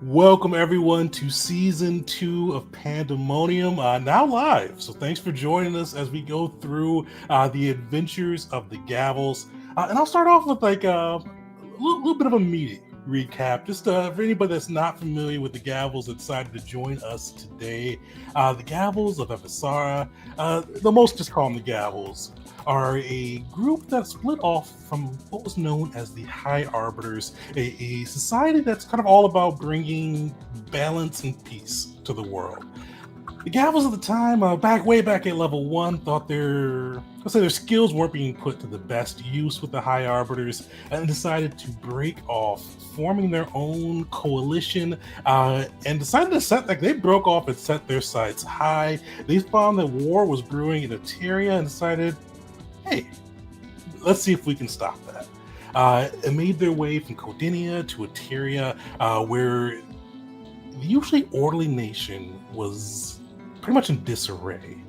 Welcome everyone to season 2 of Pandemonium, now live. So thanks for joining us as we go through the adventures of the Gavels. And I'll start off with like a little bit of a meaty recap, just for anybody that's not familiar with the Gavels that decided to join us today. The Gavels of Evisara, the most just call them the Gavels, are a group that split off from what was known as the High Arbiters, a society that's kind of all about bringing balance and peace to the world. The Gavels at the time, way back at level 1, thought their skills weren't being put to the best use with the High Arbiters, and decided to break off, forming their own coalition, and decided to they broke off and set their sights high. They found that war was brewing in Eteria and decided, hey, let's see if we can stop that. It made their way from Codinia to Eteria, where the usually orderly nation was pretty much in disarray.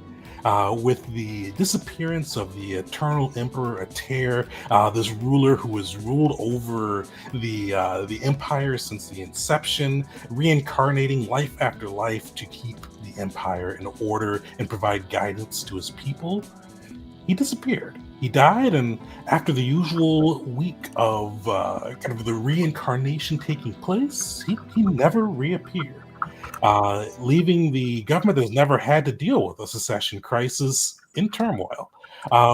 With the disappearance of the Eternal Emperor Ater, this ruler who has ruled over the Empire since the inception, reincarnating life after life to keep the Empire in order and provide guidance to his people, he disappeared. He died, and after the usual week of kind of the reincarnation taking place, he never reappeared, leaving the government that's never had to deal with a secession crisis in turmoil,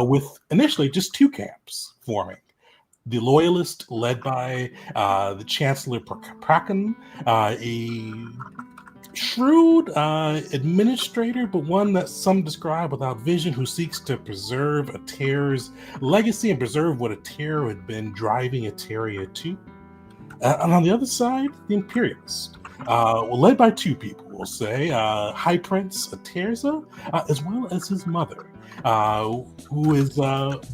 with initially just two camps forming. The Loyalist, led by the Chancellor Praken, a shrewd administrator, but one that some describe without vision, who seeks to preserve Ater's legacy and preserve what Ater had been driving Eteria to. And on the other side, the Imperialist, led by two people, we'll say, High Prince Aterza, as well as his mother, who is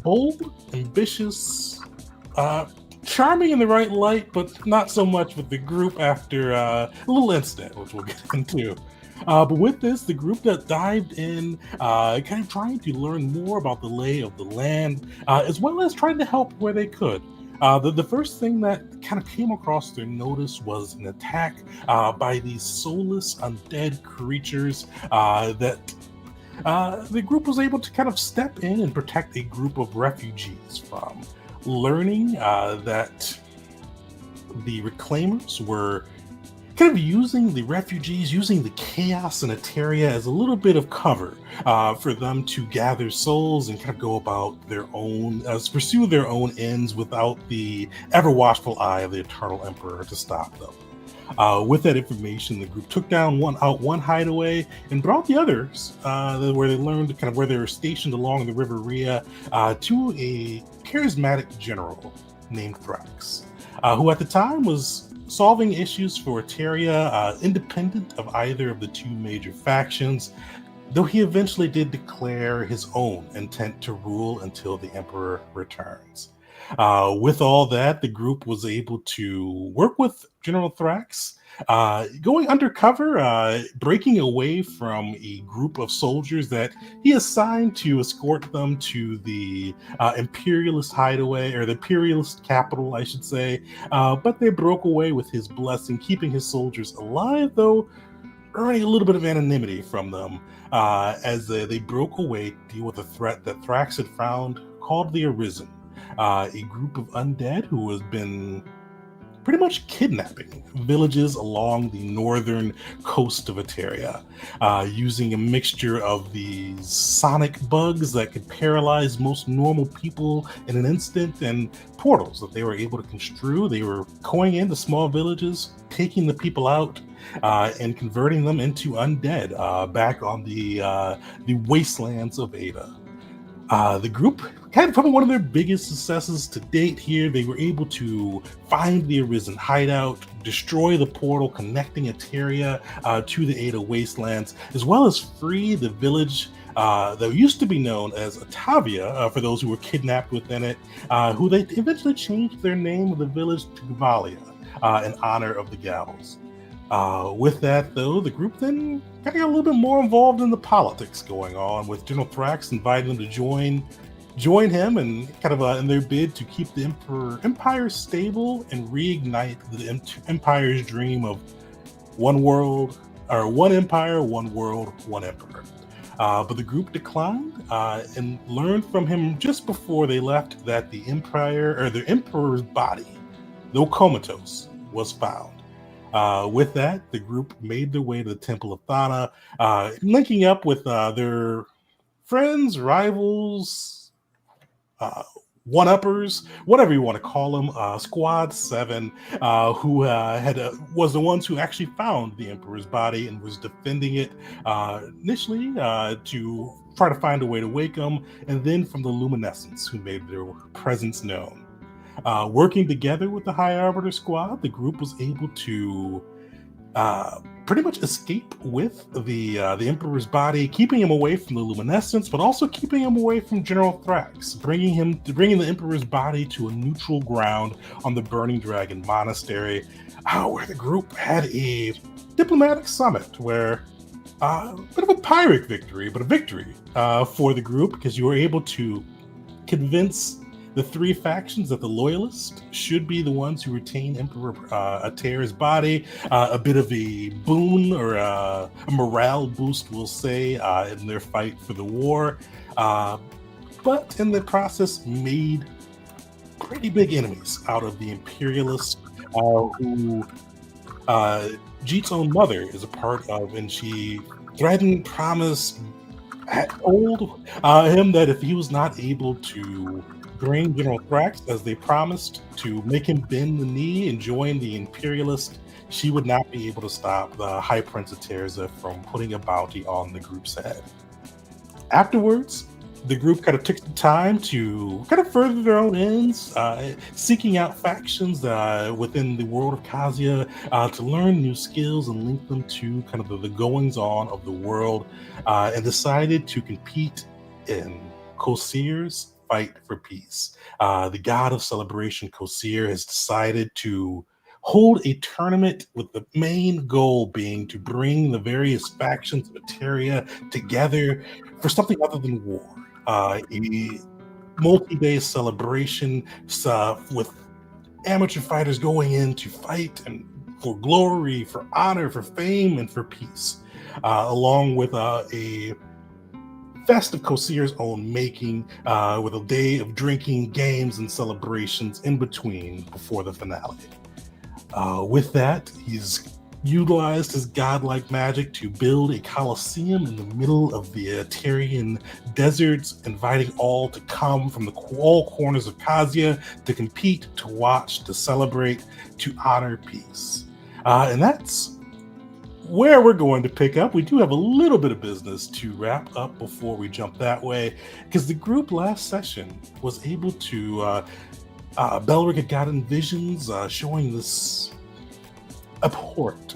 bold, ambitious, charming in the right light, but not so much with the group after a little incident, which we'll get into. But with this, the group that dived in, kind of trying to learn more about the lay of the land, as well as trying to help where they could. The first thing that kind of came across their notice was an attack by these soulless undead creatures that the group was able to kind of step in and protect a group of refugees from. Learning that the Reclaimers were kind of using the refugees, using the chaos in Eteria as a little bit of cover for them to gather souls and kind of go about their own, pursue their own ends without the ever watchful eye of the Eternal Emperor to stop them. With that information, the group took down one hideaway and brought the others, where they learned kind of where they were stationed along the River Rhea, to a charismatic general named Thrax, who at the time was solving issues for Eteria, independent of either of the two major factions, though he eventually did declare his own intent to rule until the Emperor returns. With all that, the group was able to work with General Thrax, going undercover, breaking away from a group of soldiers that he assigned to escort them to the Imperialist hideaway, or the Imperialist capital, I should say. But they broke away with his blessing, keeping his soldiers alive, though earning a little bit of anonymity from them, as they broke away to deal with a threat that Thrax had found called the Arisen. A group of undead who has been pretty much kidnapping villages along the northern coast of Eteria, using a mixture of these sonic bugs that could paralyze most normal people in an instant, and portals that they were able to construe. They were going into small villages, taking the people out, and converting them into undead back on the wastelands of Ada. The group had probably one of their biggest successes to date here. They were able to find the Arisen hideout, destroy the portal connecting Eteria to the Ada Wastelands, as well as free the village that used to be known as Atavia, for those who were kidnapped within it, who they eventually changed their name of the village to Gavalia in honor of the Gavels. With that, though, the group then kind of got a little bit more involved in the politics going on, with General Thrax inviting them to join him, and kind of in their bid to keep the Empire stable and reignite the Empire's dream of one world, or one empire, one world, one emperor. But the group declined and learned from him just before they left that the emperor's body, though comatose, was found. With that, the group made their way to the Temple of Thana, linking up with their friends, rivals, uh, one uppers, whatever you want to call them, Squad 7, who was the ones who actually found the Emperor's body and was defending it initially to try to find a way to wake him, and then from the Luminescents, who made their presence known. Working together with the High Arbiter Squad, the group was able to pretty much escape with the Emperor's body, keeping him away from the Luminescence, but also keeping him away from General Thrax, bringing the Emperor's body to a neutral ground on the Burning Dragon Monastery, where the group had a diplomatic summit where a bit of a Pyrrhic victory, but a victory for the group, because you were able to convince the three factions that the Loyalists should be the ones who retain Emperor Ater's body, a bit of a boon or a morale boost, we'll say, in their fight for the war. But in the process, made pretty big enemies out of the Imperialists, who Jeet's own mother is a part of, and she threatened, promised, told him that if he was not able to bring General Thrax, as they promised, to make him bend the knee and join the Imperialist, she would not be able to stop the High Prince of Terza from putting a bounty on the group's head. Afterwards, the group kind of took the time to kind of further their own ends, seeking out factions within the world of Khazia to learn new skills and link them to kind of the goings-on of the world, and decided to compete in Kosir's Fight for Peace. The god of celebration, Kosir, has decided to hold a tournament with the main goal being to bring the various factions of Eteria together for something other than war. A multi-day celebration with amateur fighters going in to fight and for glory, for honor, for fame, and for peace, along with a fest of Kosir's own making, with a day of drinking, games, and celebrations in between before the finale. With that, he's utilized his godlike magic to build a coliseum in the middle of the Eterian deserts, inviting all to come from all corners of Khazia to compete, to watch, to celebrate, to honor peace. And that's where we're going to pick up. We do have a little bit of business to wrap up before we jump that way, because the group last session was able to Belric had gotten visions showing this abhorrent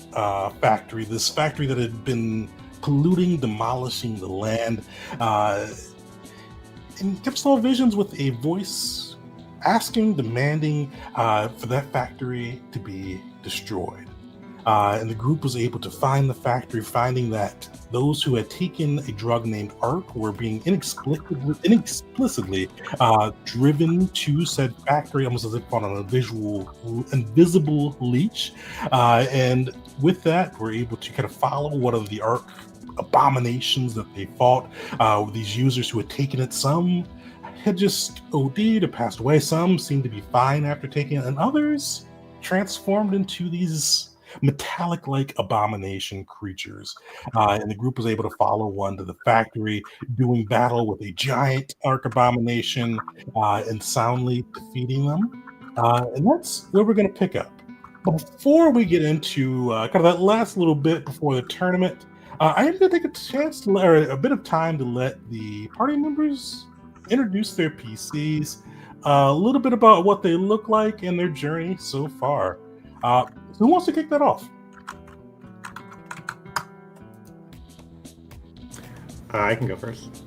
factory that had been polluting, demolishing the land, and kept saw visions with a voice asking, demanding for that factory to be destroyed. And the group was able to find the factory, finding that those who had taken a drug named Arc were being inexplicitly driven to said factory, almost as if on an invisible leash. And with that, we're able to kind of follow one of the Arc abominations that they fought with these users who had taken it. Some had just OD'd or passed away. Some seemed to be fine after taking it, and others transformed into these metallic-like abomination creatures. And the group was able to follow one to the factory, doing battle with a giant arc abomination, and soundly defeating them. And that's where we're going to pick up. But before we get into kind of that last little bit before the tournament, I am going to take a bit of time to let the party members introduce their PCs, a little bit about what they look like and their journey so far. Who wants to kick that off? I can go first.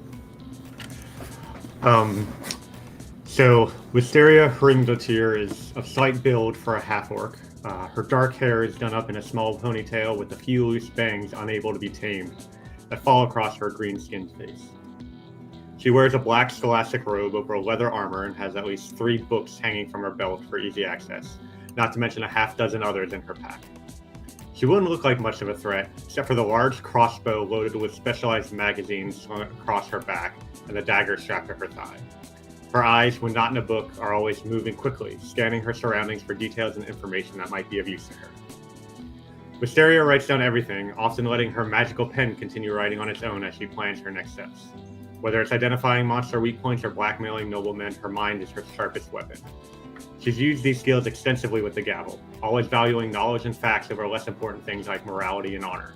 So Wisteria Hringdotir is of slight build for a half-orc. Her dark hair is done up in a small ponytail with a few loose bangs unable to be tamed that fall across her green-skinned face. She wears a black scholastic robe over a leather armor and has at least 3 books hanging from her belt for easy access, not to mention a half dozen others in her pack. She wouldn't look like much of a threat, except for the large crossbow loaded with specialized magazines slung across her back and the dagger strapped to her thigh. Her eyes, when not in a book, are always moving quickly, scanning her surroundings for details and information that might be of use to her. Wisteria writes down everything, often letting her magical pen continue writing on its own as she plans her next steps. Whether it's identifying monster weak points or blackmailing noblemen, her mind is her sharpest weapon. She's used these skills extensively with the gavel, always valuing knowledge and facts over less important things like morality and honor.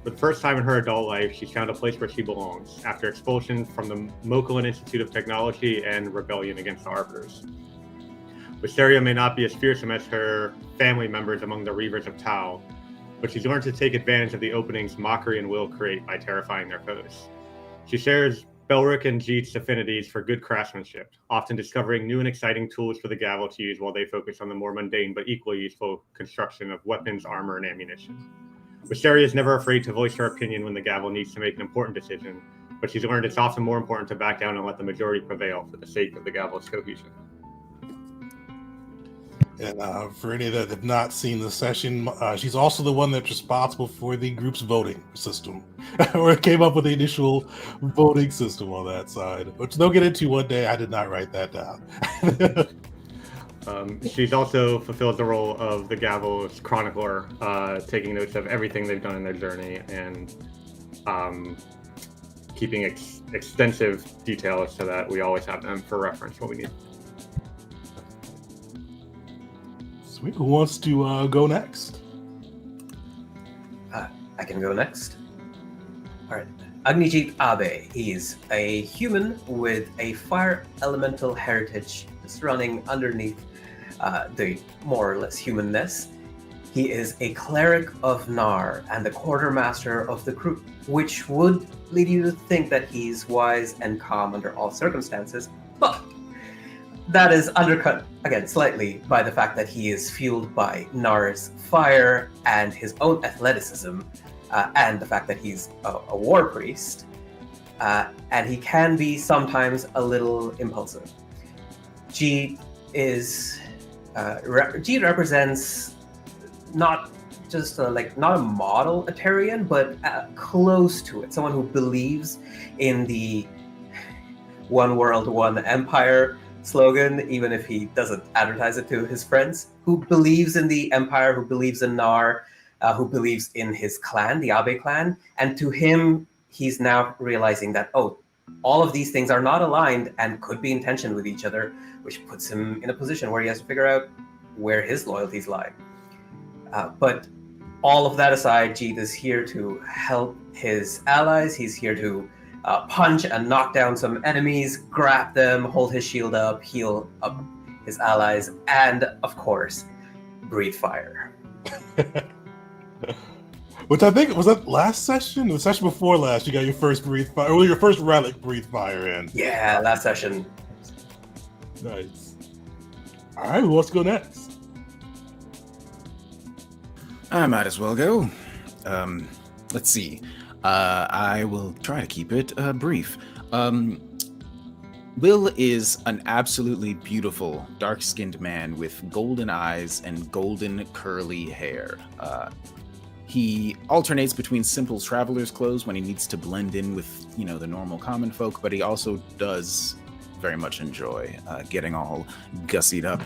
For the first time in her adult life, she's found a place where she belongs, after expulsion from the Mokulin Institute of Technology and rebellion against the Arbiters. Wisteria may not be as fearsome as her family members among the Reavers of Tau, but she's learned to take advantage of the openings mockery and will create by terrifying their foes. She shares Belric and Jeet's affinities for good craftsmanship, often discovering new and exciting tools for the gavel to use while they focus on the more mundane but equally useful construction of weapons, armor, and ammunition. Wisteria is never afraid to voice her opinion when the gavel needs to make an important decision, but she's learned it's often more important to back down and let the majority prevail for the sake of the gavel's cohesion. And for any that have not seen the session, she's also the one that's responsible for the group's voting system, or came up with the initial voting system on that side, which they'll get into one day. I did not write that down. She's also fulfilled the role of the gavel's chronicler, taking notes of everything they've done in their journey and keeping extensive details so that we always have them for reference when we need. Sweet. Who wants to go next? I can go next. All right. Agnijit Abe. He's a human with a fire elemental heritage just running underneath the more or less humanness. He is a cleric of Nar and the quartermaster of the group, which would lead you to think that he's wise and calm under all circumstances, but that is undercut, again, slightly by the fact that he is fueled by Nar's fire and his own athleticism, and the fact that he's a war priest, and he can be sometimes a little impulsive. Jeet represents not just not a model Atarian, but close to it. Someone who believes in the one world, one empire slogan, even if he doesn't advertise it to his friends, who believes in the empire, who believes in Nar, who believes in his clan, the Abe clan. And to him, he's now realizing that, all of these things are not aligned and could be in tension with each other, which puts him in a position where he has to figure out where his loyalties lie. But all of that aside, Jeet is here to help his allies. He's here to punch and knock down some enemies, grab them, hold his shield up, heal up his allies, and, of course, breathe fire. Which I think, was that last session? The session before last, you got your first breathe fire, or your first relic breathe fire in. Yeah, last session. Nice. All right, who wants to go next? I might as well go. Let's see. I will try to keep it brief. Will is an absolutely beautiful, dark-skinned man with golden eyes and golden curly hair. He alternates between simple traveler's clothes when he needs to blend in with, the normal common folk, but he also does very much enjoy getting all gussied up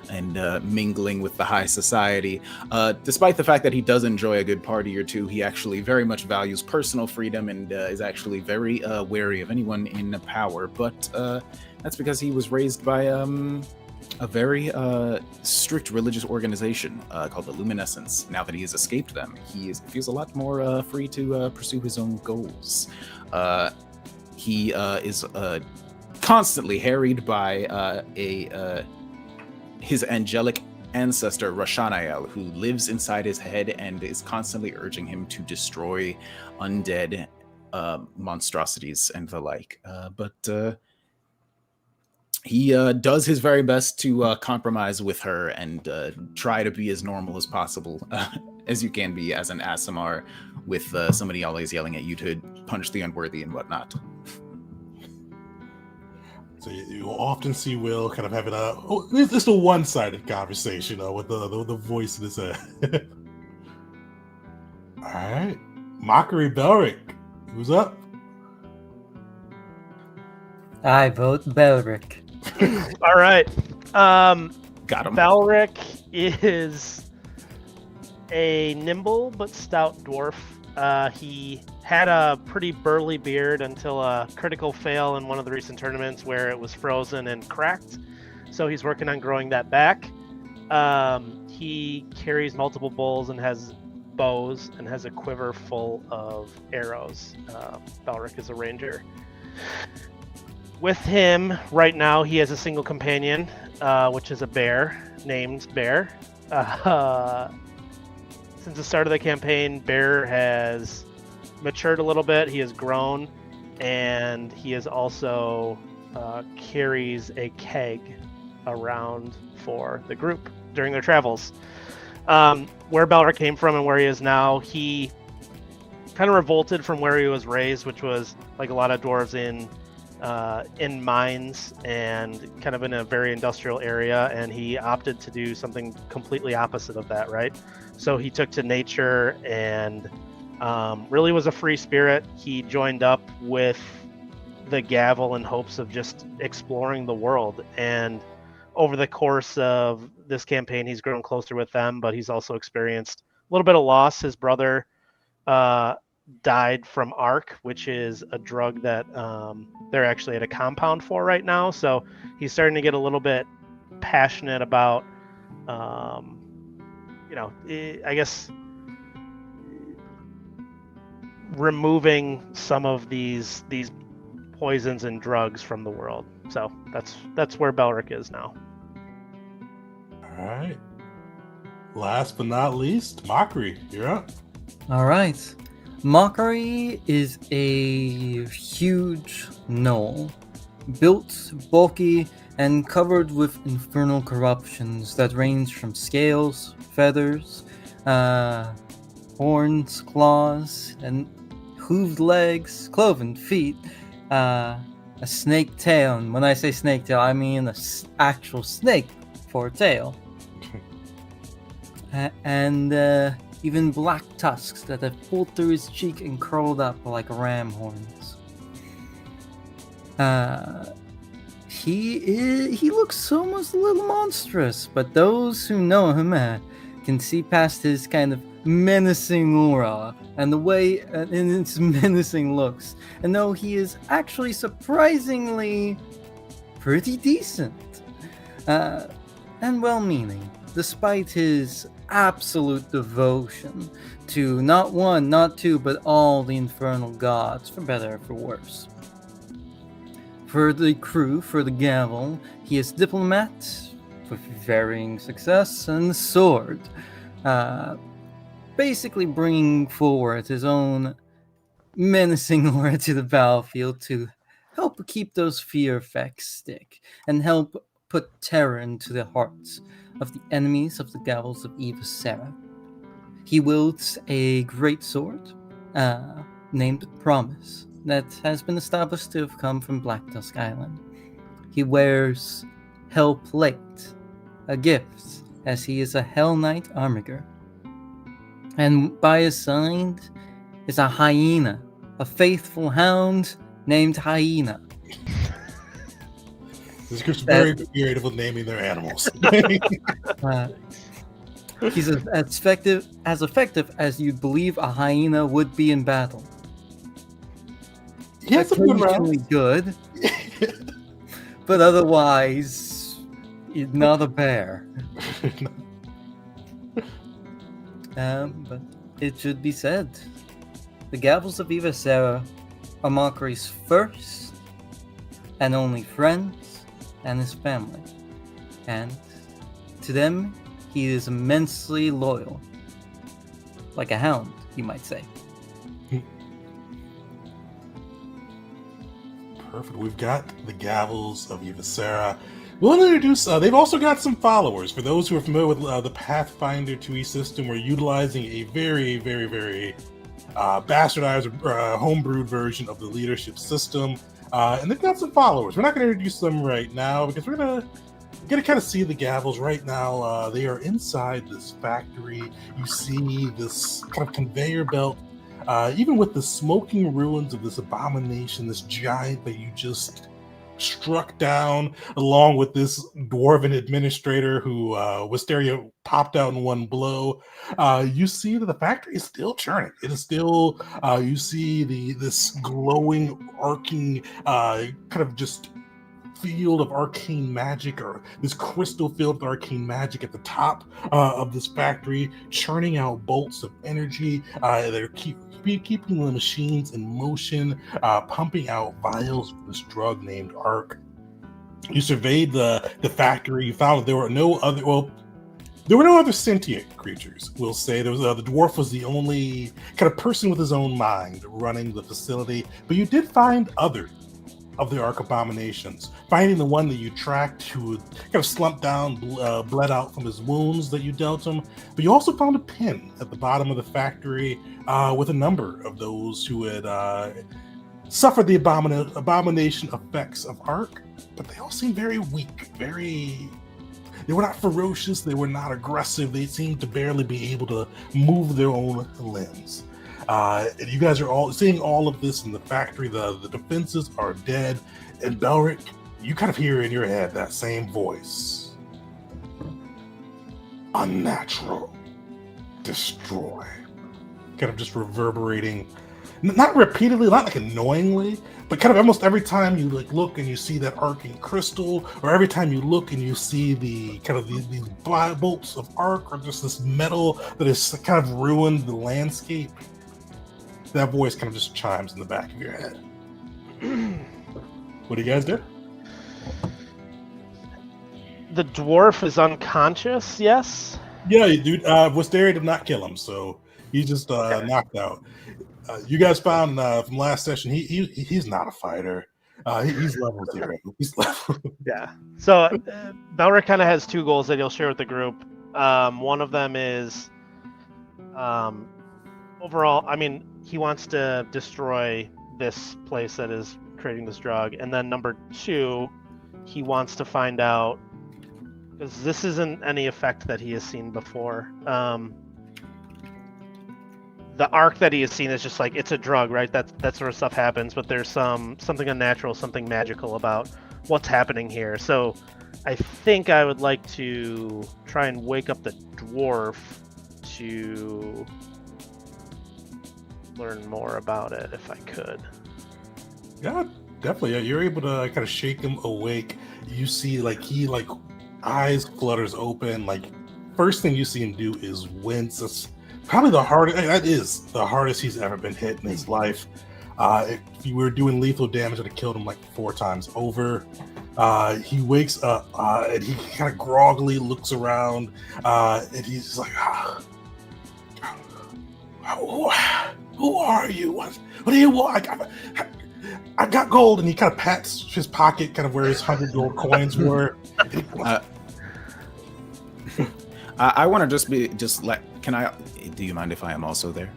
and mingling with the high society. Despite the fact that he does enjoy a good party or two, he actually very much values personal freedom and is actually very wary of anyone in power. But that's because he was raised by a very strict religious organization called the Luminescence. Now that he has escaped them, he feels a lot more free to pursue his own goals. He is constantly harried by his angelic ancestor Rashanael, who lives inside his head and is constantly urging him to destroy undead monstrosities and the like. But he does his very best to compromise with her and try to be as normal as possible, as you can be as an Aasimar, with somebody always yelling at you to punch the unworthy and whatnot. So you will often see Will kind of having it's a one-sided conversation with the voice in his head. All right. Mockery Belric. Who's up? I vote Belric. All right. Got him. Balric is a nimble but stout dwarf. He had a pretty burly beard until a critical fail in one of the recent tournaments where it was frozen and cracked. So he's working on growing that back. He carries multiple bowls and has bows and has a quiver full of arrows. Balric is a ranger. With him right now, he has a single companion, which is a bear named Bear. Since the start of the campaign, Bear has matured a little bit. He has grown, and he is also carries a keg around for the group during their travels. Where Balric came from and where he is now, he kind of revolted from where he was raised, which was like a lot of dwarves in mines and kind of in a very industrial area, and he opted to do something completely opposite of that, right? So he took to nature and really was a free spirit. He joined up with the Gavel in hopes of just exploring the world, and over the course of this campaign, he's grown closer with them, but he's also experienced a little bit of loss. His brother died from ARC, which is a drug that they're actually at a compound for right now. So he's starting to get a little bit passionate about, I guess, removing some of these poisons and drugs from the world. So that's where Belric is now. All right. Last but not least, Mockery. You're up. All right. Mockery is a huge gnoll, built, bulky, and covered with infernal corruptions that range from scales, feathers, horns, claws, and hooved legs, cloven feet, a snake tail. And when I say snake tail, I mean an actual snake for a tail. And even black tusks that have pulled through his cheek and curled up like ram horns. He looks almost a little monstrous, but those who know him can see past his kind of menacing aura and the way in its menacing looks, and know he is actually surprisingly pretty decent and well-meaning, despite his absolute devotion to not one, not two, but all the infernal gods, for better or for worse. For the crew, for the Gavel, he is diplomat with varying success and the sword, basically bringing forward his own menacing aura to the battlefield to help keep those fear effects stick and help put terror into the hearts of the enemies of the Gavels of Eva Sarah. He wields a great sword named Promise that has been established to have come from Black Dusk Island. He wears Hell Plate, a gift, as he is a Hell Knight Armiger. And by his side is a hyena, a faithful hound named Hyena. This group's very creative with naming their animals. He's as effective as you'd believe a hyena would be in battle. He has some good Occasionally rounds. good, but otherwise, not a bear. But it should be said, the Gavels of Eva Sarah are Mockery's first and only friends and his family, and to them he is immensely loyal, like a hound, you might say. Perfect. We've got the Gavels of Eva Sarah. We'll introduce, they've also got some followers. For those who are familiar with the Pathfinder 2e system, we're utilizing a very, very, very bastardized, homebrewed version of the leadership system. And they've got some followers. We're not going to introduce them right now because we're going to You get to kind of see the Gavels right now. They are inside this factory. You see this kind of conveyor belt, even with the smoking ruins of this abomination, this giant that you just struck down, along with this dwarven administrator who Wisteria popped out in one blow. You see that the factory is still churning. It is still. You see this glowing, arcing, kind of just field of arcane magic, or this crystal field of arcane magic at the top of this factory, churning out bolts of energy. They're keeping the machines in motion, pumping out vials of this drug named Arc. You surveyed the factory. You found that there were no other sentient creatures. We'll say there was the dwarf was the only kind of person with his own mind running the facility, but you did find others of the Arc Abominations, finding the one that you tracked who kind of slumped down, bled out from his wounds that you dealt him. But you also found a pin at the bottom of the factory with a number of those who had suffered the abomination effects of Arc, but they all seemed very weak, they were not ferocious, they were not aggressive, they seemed to barely be able to move their own limbs. And you guys are all seeing all of this in the factory. The defenses are dead. And Belric, you kind of hear in your head that same voice. Unnatural. Destroy. Kind of just reverberating. Not repeatedly, not like annoyingly, but kind of almost every time you like look and you see that arcing crystal, or every time you look and you see the kind of these bolts of arc, or just this metal that has kind of ruined the landscape. That voice kind of just chimes in the back of your head. What do you guys do? The dwarf is unconscious, yes? Yeah, dude. Wisteria did not kill him, so he's just knocked out. You guys found from last session, he's not a fighter. He's level 0. He's level. Yeah. So Belric kind of has two goals that he'll share with the group. One of them is overall, I mean, he wants to destroy this place that is creating this drug. And then number 2, he wants to find out, because this isn't any effect that he has seen before. The arc that he has seen is just like, it's a drug, right? That sort of stuff happens, but there's something unnatural, something magical about what's happening here. So I think I would like to try and wake up the dwarf to learn more about it if I could. Yeah, definitely. Yeah, you're able to kind of shake him awake. You see, he eyes flutters open. Like, first thing you see him do is wince. That's probably the hardest. That is the hardest he's ever been hit in his life. If you were doing lethal damage, it would have killed him 4 times over. He wakes up and he kind of groggily looks around, and he's like, who are you? What do you want? I got gold. And he kind of pats his pocket, kind of where his 100 gold coins were. I want to do you mind if I am also there?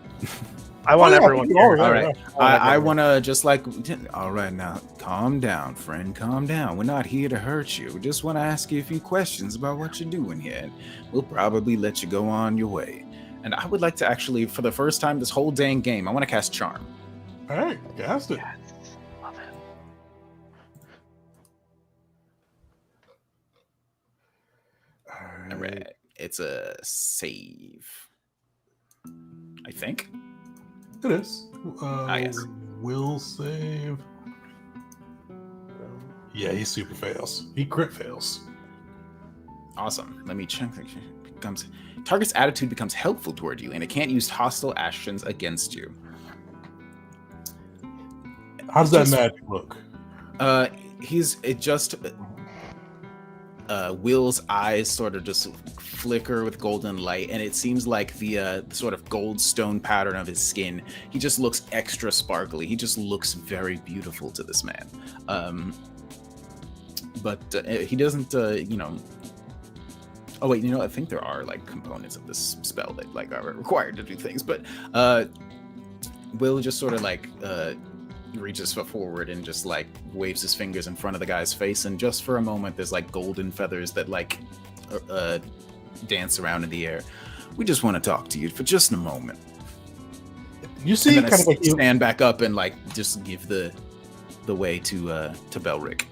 I want everyone here. All right. I want to all right, now calm down, friend, calm down. We're not here to hurt you. We just want to ask you a few questions about what you're doing here, and we'll probably let you go on your way. And I would like to actually, for the first time this whole dang game, I want to cast Charm. All right, cast it. Yes. Love it. All right. It's a save, I think. It is. Yes. Will save. Yeah, he super fails. He crit fails. Awesome. Let me check. Target's attitude becomes helpful toward you, and it can't use hostile actions against you. How does that magic look? Will's eyes sort of just flicker with golden light, and it seems like the sort of gold stone pattern of his skin, he just looks extra sparkly. He just looks very beautiful to this man. But he doesn't, oh wait, I think there are components of this spell that are required to do things, but Will just sort of reaches forward and just like waves his fingers in front of the guy's face, and just for a moment there's like golden feathers that like dance around in the air. We just want to talk to you for just a moment. You see, And then kind of like stand back up and like just give the way to Belric.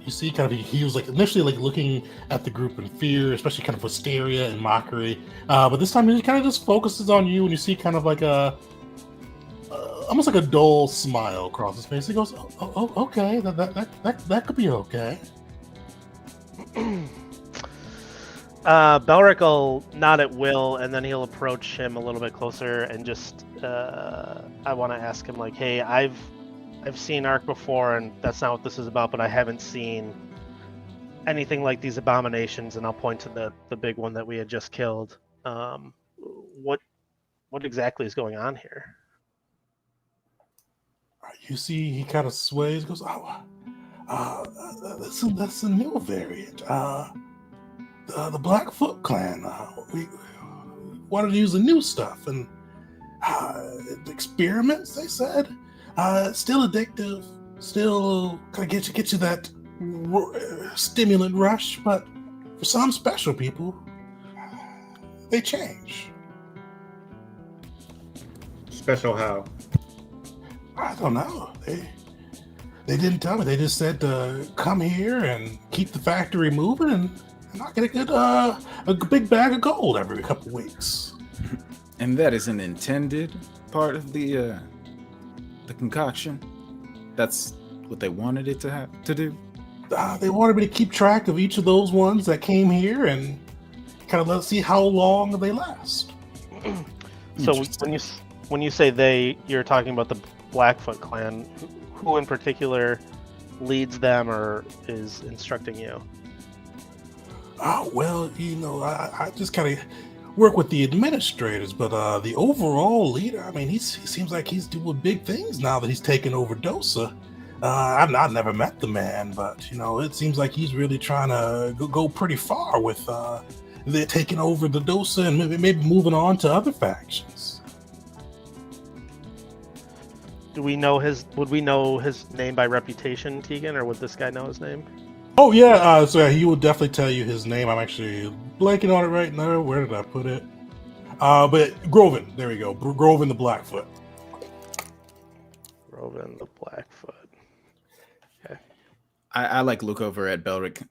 you see, kind of he was like initially like looking at the group in fear, especially kind of hysteria and mockery. But this time he kind of just focuses on you, and you see kind of like a almost like a dull smile across his face. He goes, "Oh, okay, that could be okay." Belric will nod at Will, and then he'll approach him a little bit closer and just I want to ask him like, "Hey, I've seen Ark before, and that's not what this is about, but I haven't seen anything like these abominations." And I'll point to the big one that we had just killed. What exactly is going on here? You see, he kind of sways, goes, "Oh, that's a new variant. The Blackfoot clan. We wanted to use the new stuff, and experiments. They said, still addictive, still kind of get you that stimulant rush, but for some special people, they change." Special how? I don't know. They didn't tell me. They just said to come here and keep the factory moving, and I get a big bag of gold every couple of weeks. And that is an intended part of the concoction. That's what they wanted it to do. They wanted me to keep track of each of those ones that came here and kind of let's see how long they last. So when you say they, you're talking about the Blackfoot clan. Who in particular leads them or is instructing you? Well, I just kind of work with the administrators, but the overall leader, I mean, he seems like he's doing big things now that he's taken over Dosa. I've never met the man, but it seems like he's really trying to go pretty far with they're taking over the Dosa and maybe moving on to other factions. Would we know his name by reputation, Tegan, or would this guy know his name? Oh yeah, so he will definitely tell you his name. I'm actually blanking on it right now. Where did I put it? But Groven, there we go. Groven the Blackfoot. Groven the Blackfoot. Okay. I like look over at Belric.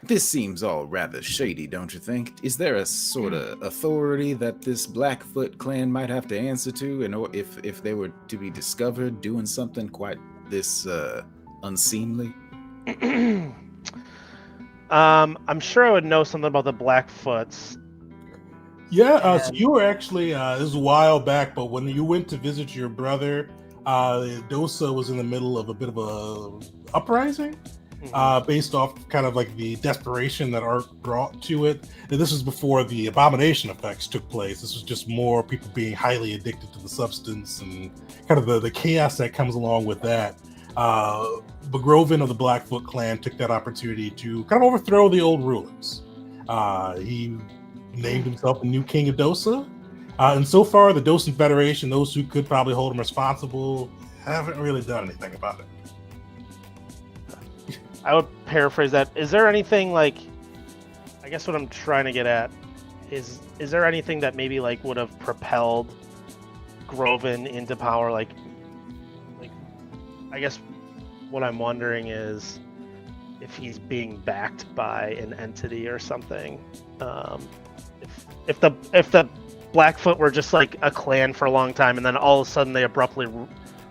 This seems all rather shady, don't you think? Is there a sort of authority that this Blackfoot clan might have to answer to, and if they were to be discovered doing something quite this unseemly? I'm sure I would know something about the Blackfoots. Yeah, so you were actually, this was a while back, but when you went to visit your brother, Dosa was in the middle of a bit of a uprising, based off kind of like the desperation that Ark brought to it. And this was before the abomination effects took place. This was just more people being highly addicted to the substance and kind of the chaos that comes along with that. But Groven of the Blackfoot clan took that opportunity to kind of overthrow the old rulers. He named himself the new king of Dosa. And so far, the Dosan Federation, those who could probably hold him responsible, haven't really done anything about it. I would paraphrase that. Is there anything like, I guess what I'm trying to get at is there anything that maybe like would have propelled Groven into power? Like I guess what I'm wondering is if he's being backed by an entity or something. If the Blackfoot were just like a clan for a long time and then all of a sudden they abruptly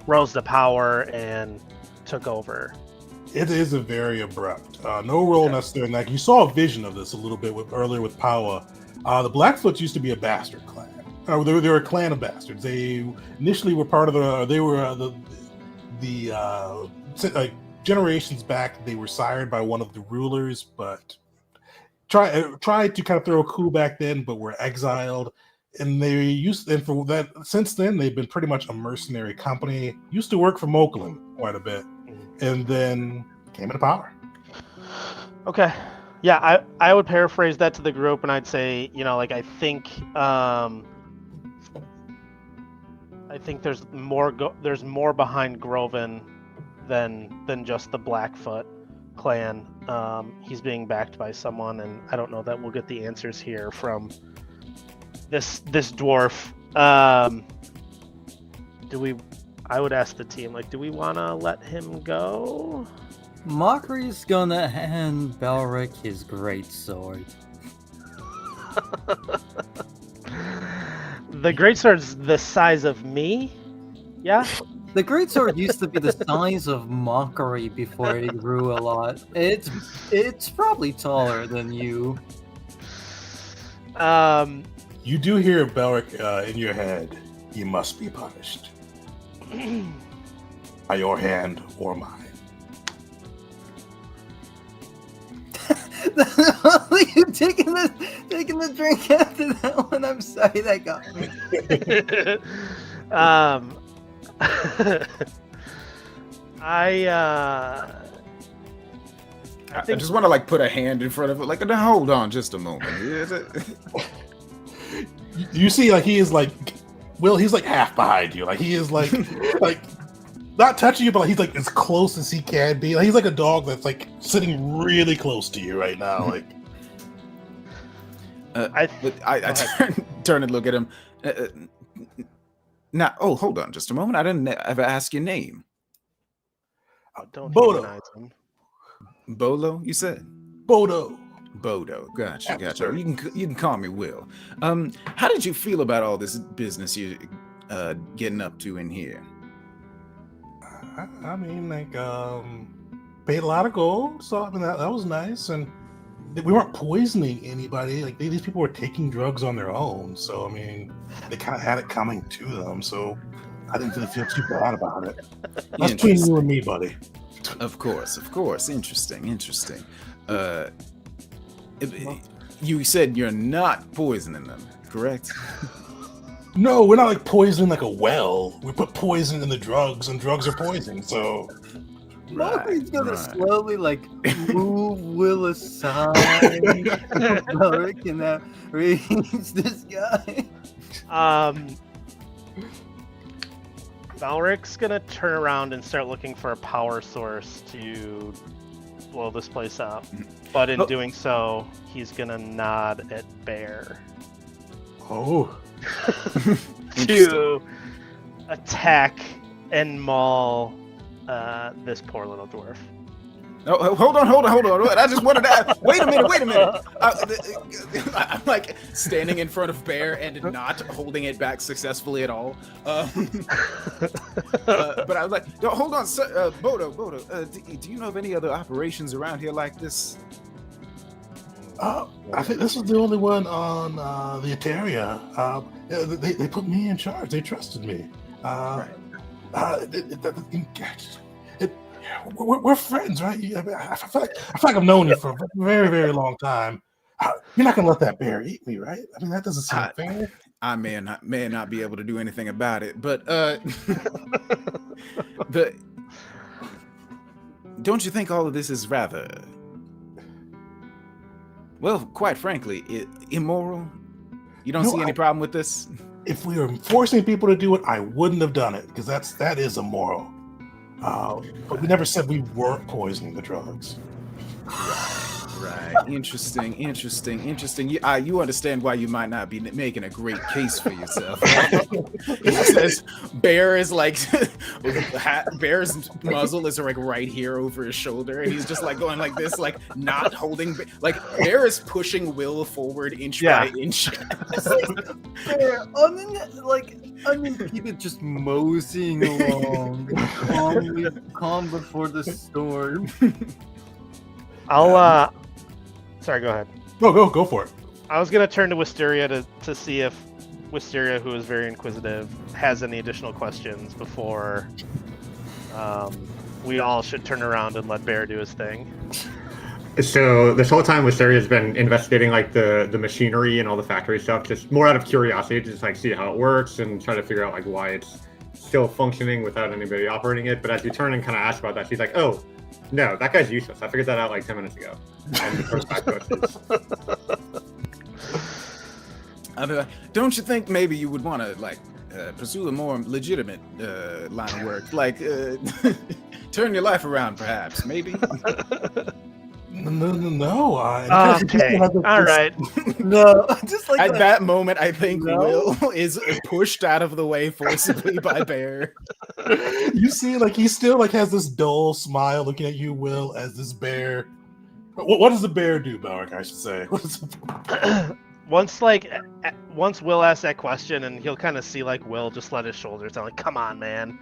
rose to power and took over. It is a very abrupt. No role necessarily in that. You saw a vision of this a little bit earlier with Powa. The Blackfoots used to be a bastard clan. They were a clan of bastards. They initially were part of the generations back. They were sired by one of the rulers, but tried to kind of throw a coup back then, but were exiled. And for that, since then, they've been pretty much a mercenary company. Used to work for Moklin quite a bit, and then came into power. Okay. Yeah, I would paraphrase that to the group, and I'd say, I think I think there's more behind Groven than just the Blackfoot clan. He's being backed by someone, and I don't know that we'll get the answers here from this dwarf. I would ask the team, like, do we want to let him go? Mockery's gonna hand Balric his great sword. The greatsword's the size of me. Yeah. The greatsword used to be the size of Mockery before it grew a lot. It's probably taller than you. You do hear Belric in your head. He must be punished by your hand or mine. You taking the drink after that one? I'm sorry, that got me. I just want to like put a hand in front of it, like, now hold on just a moment. You see, like, he is like, Will, he's like half behind you. Like, he is like, like, not touching you, but like, he's like as close as he can be. Like, he's like a dog that's like sitting really close to you right now. Like, I turn and look at him. Now, hold on just a moment. I didn't ever ask your name. don't Bodo. humanize him. Bolo, you said? Bodo. Bodo, gotcha. Sure. You can call me Will. How did you feel about all this business you're getting up to in here? I mean, like, paid a lot of gold, so I mean that was nice, and we weren't poisoning anybody. Like, these people were taking drugs on their own, so I mean, they kind of had it coming to them. So I didn't really feel too bad about it. That's between you and me, buddy. Of course. Interesting. You said you're not poisoning them, correct? No, we're not like poisoning like a well. We put poison in the drugs, and drugs are poison. So Mockery's gonna slowly like move Will aside. Balric cannot reach this guy. Balric's gonna turn around and start looking for a power source to blow this place up. But in doing so, he's gonna nod at Bear oh, to attack and maul this poor little dwarf. Oh, hold on. I just wanted to ask. Wait a minute. I'm like standing in front of Bear and not holding it back successfully at all. But I was like, no, hold on, sir, Bodo. Do you know of any other operations around here like this? I think this is the only one on the Eteria. They put me in charge. They trusted me. We're friends, right? I feel like I've known you for a very, very long time. You're not gonna let that bear eat me, right? I mean, that doesn't seem fair. I may not be able to do anything about it, but don't you think all of this is rather, well, quite frankly, immoral? You don't see any problem with this? If we were forcing people to do it, I wouldn't have done it, because that is immoral. But we never said we weren't poisoning the drugs. Right. Interesting. You understand why you might not be making a great case for yourself. He says Bear is like Bear's muzzle is like right here over his shoulder, and he's just like going like this, like not holding. Like Bear is pushing Will forward inch by inch. Bear, unimpeded, just moseying along, calm before the storm. Sorry, go ahead. Go for it. I was gonna turn to Wisteria to see if Wisteria, who is very inquisitive, has any additional questions before we all should turn around and let Bear do his thing. So this whole time Wisteria's been investigating like the machinery and all the factory stuff, just more out of curiosity, to just like see how it works and try to figure out like why it's still functioning without anybody operating it. But as you turn and kind of ask about that, she's like, oh, no, that guy's useless. I figured that out like 10 minutes ago. And goes back to don't you think maybe you would want to like pursue a more legitimate line of work, like turn your life around, perhaps, maybe. No. Okay. All right. No, just like At that moment, I think No. Will is pushed out of the way forcibly by Bear. You see, like he still like has this dull smile looking at you, Will, as this bear. What does the bear do, Belric? I should say. What is it? Once Will asks that question, and he'll kind of see like Will just let his shoulders down, like, come on, man.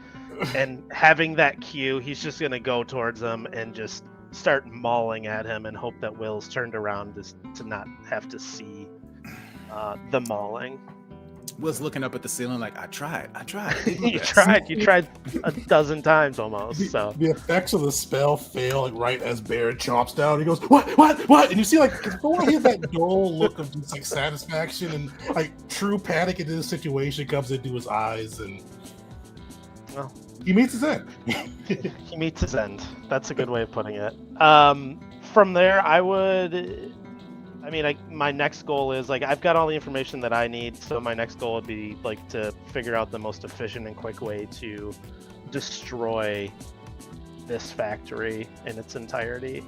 And having that cue, he's just gonna go towards him and just start mauling at him and hope that Will's turned around to not have to see the mauling. Will's looking up at the ceiling like, I tried. You tried a dozen times almost. So The effects of the spell fail like right as Bear chomps down. He goes, what? And you see like before he has that dull look of just like satisfaction and like true panic into the situation comes into his eyes, and Well. he meets his end. he meets his end. That's a good way of putting it. From there, my next goal is like I've got all the information that I need, so my next goal would be like to figure out the most efficient and quick way to destroy this factory in its entirety.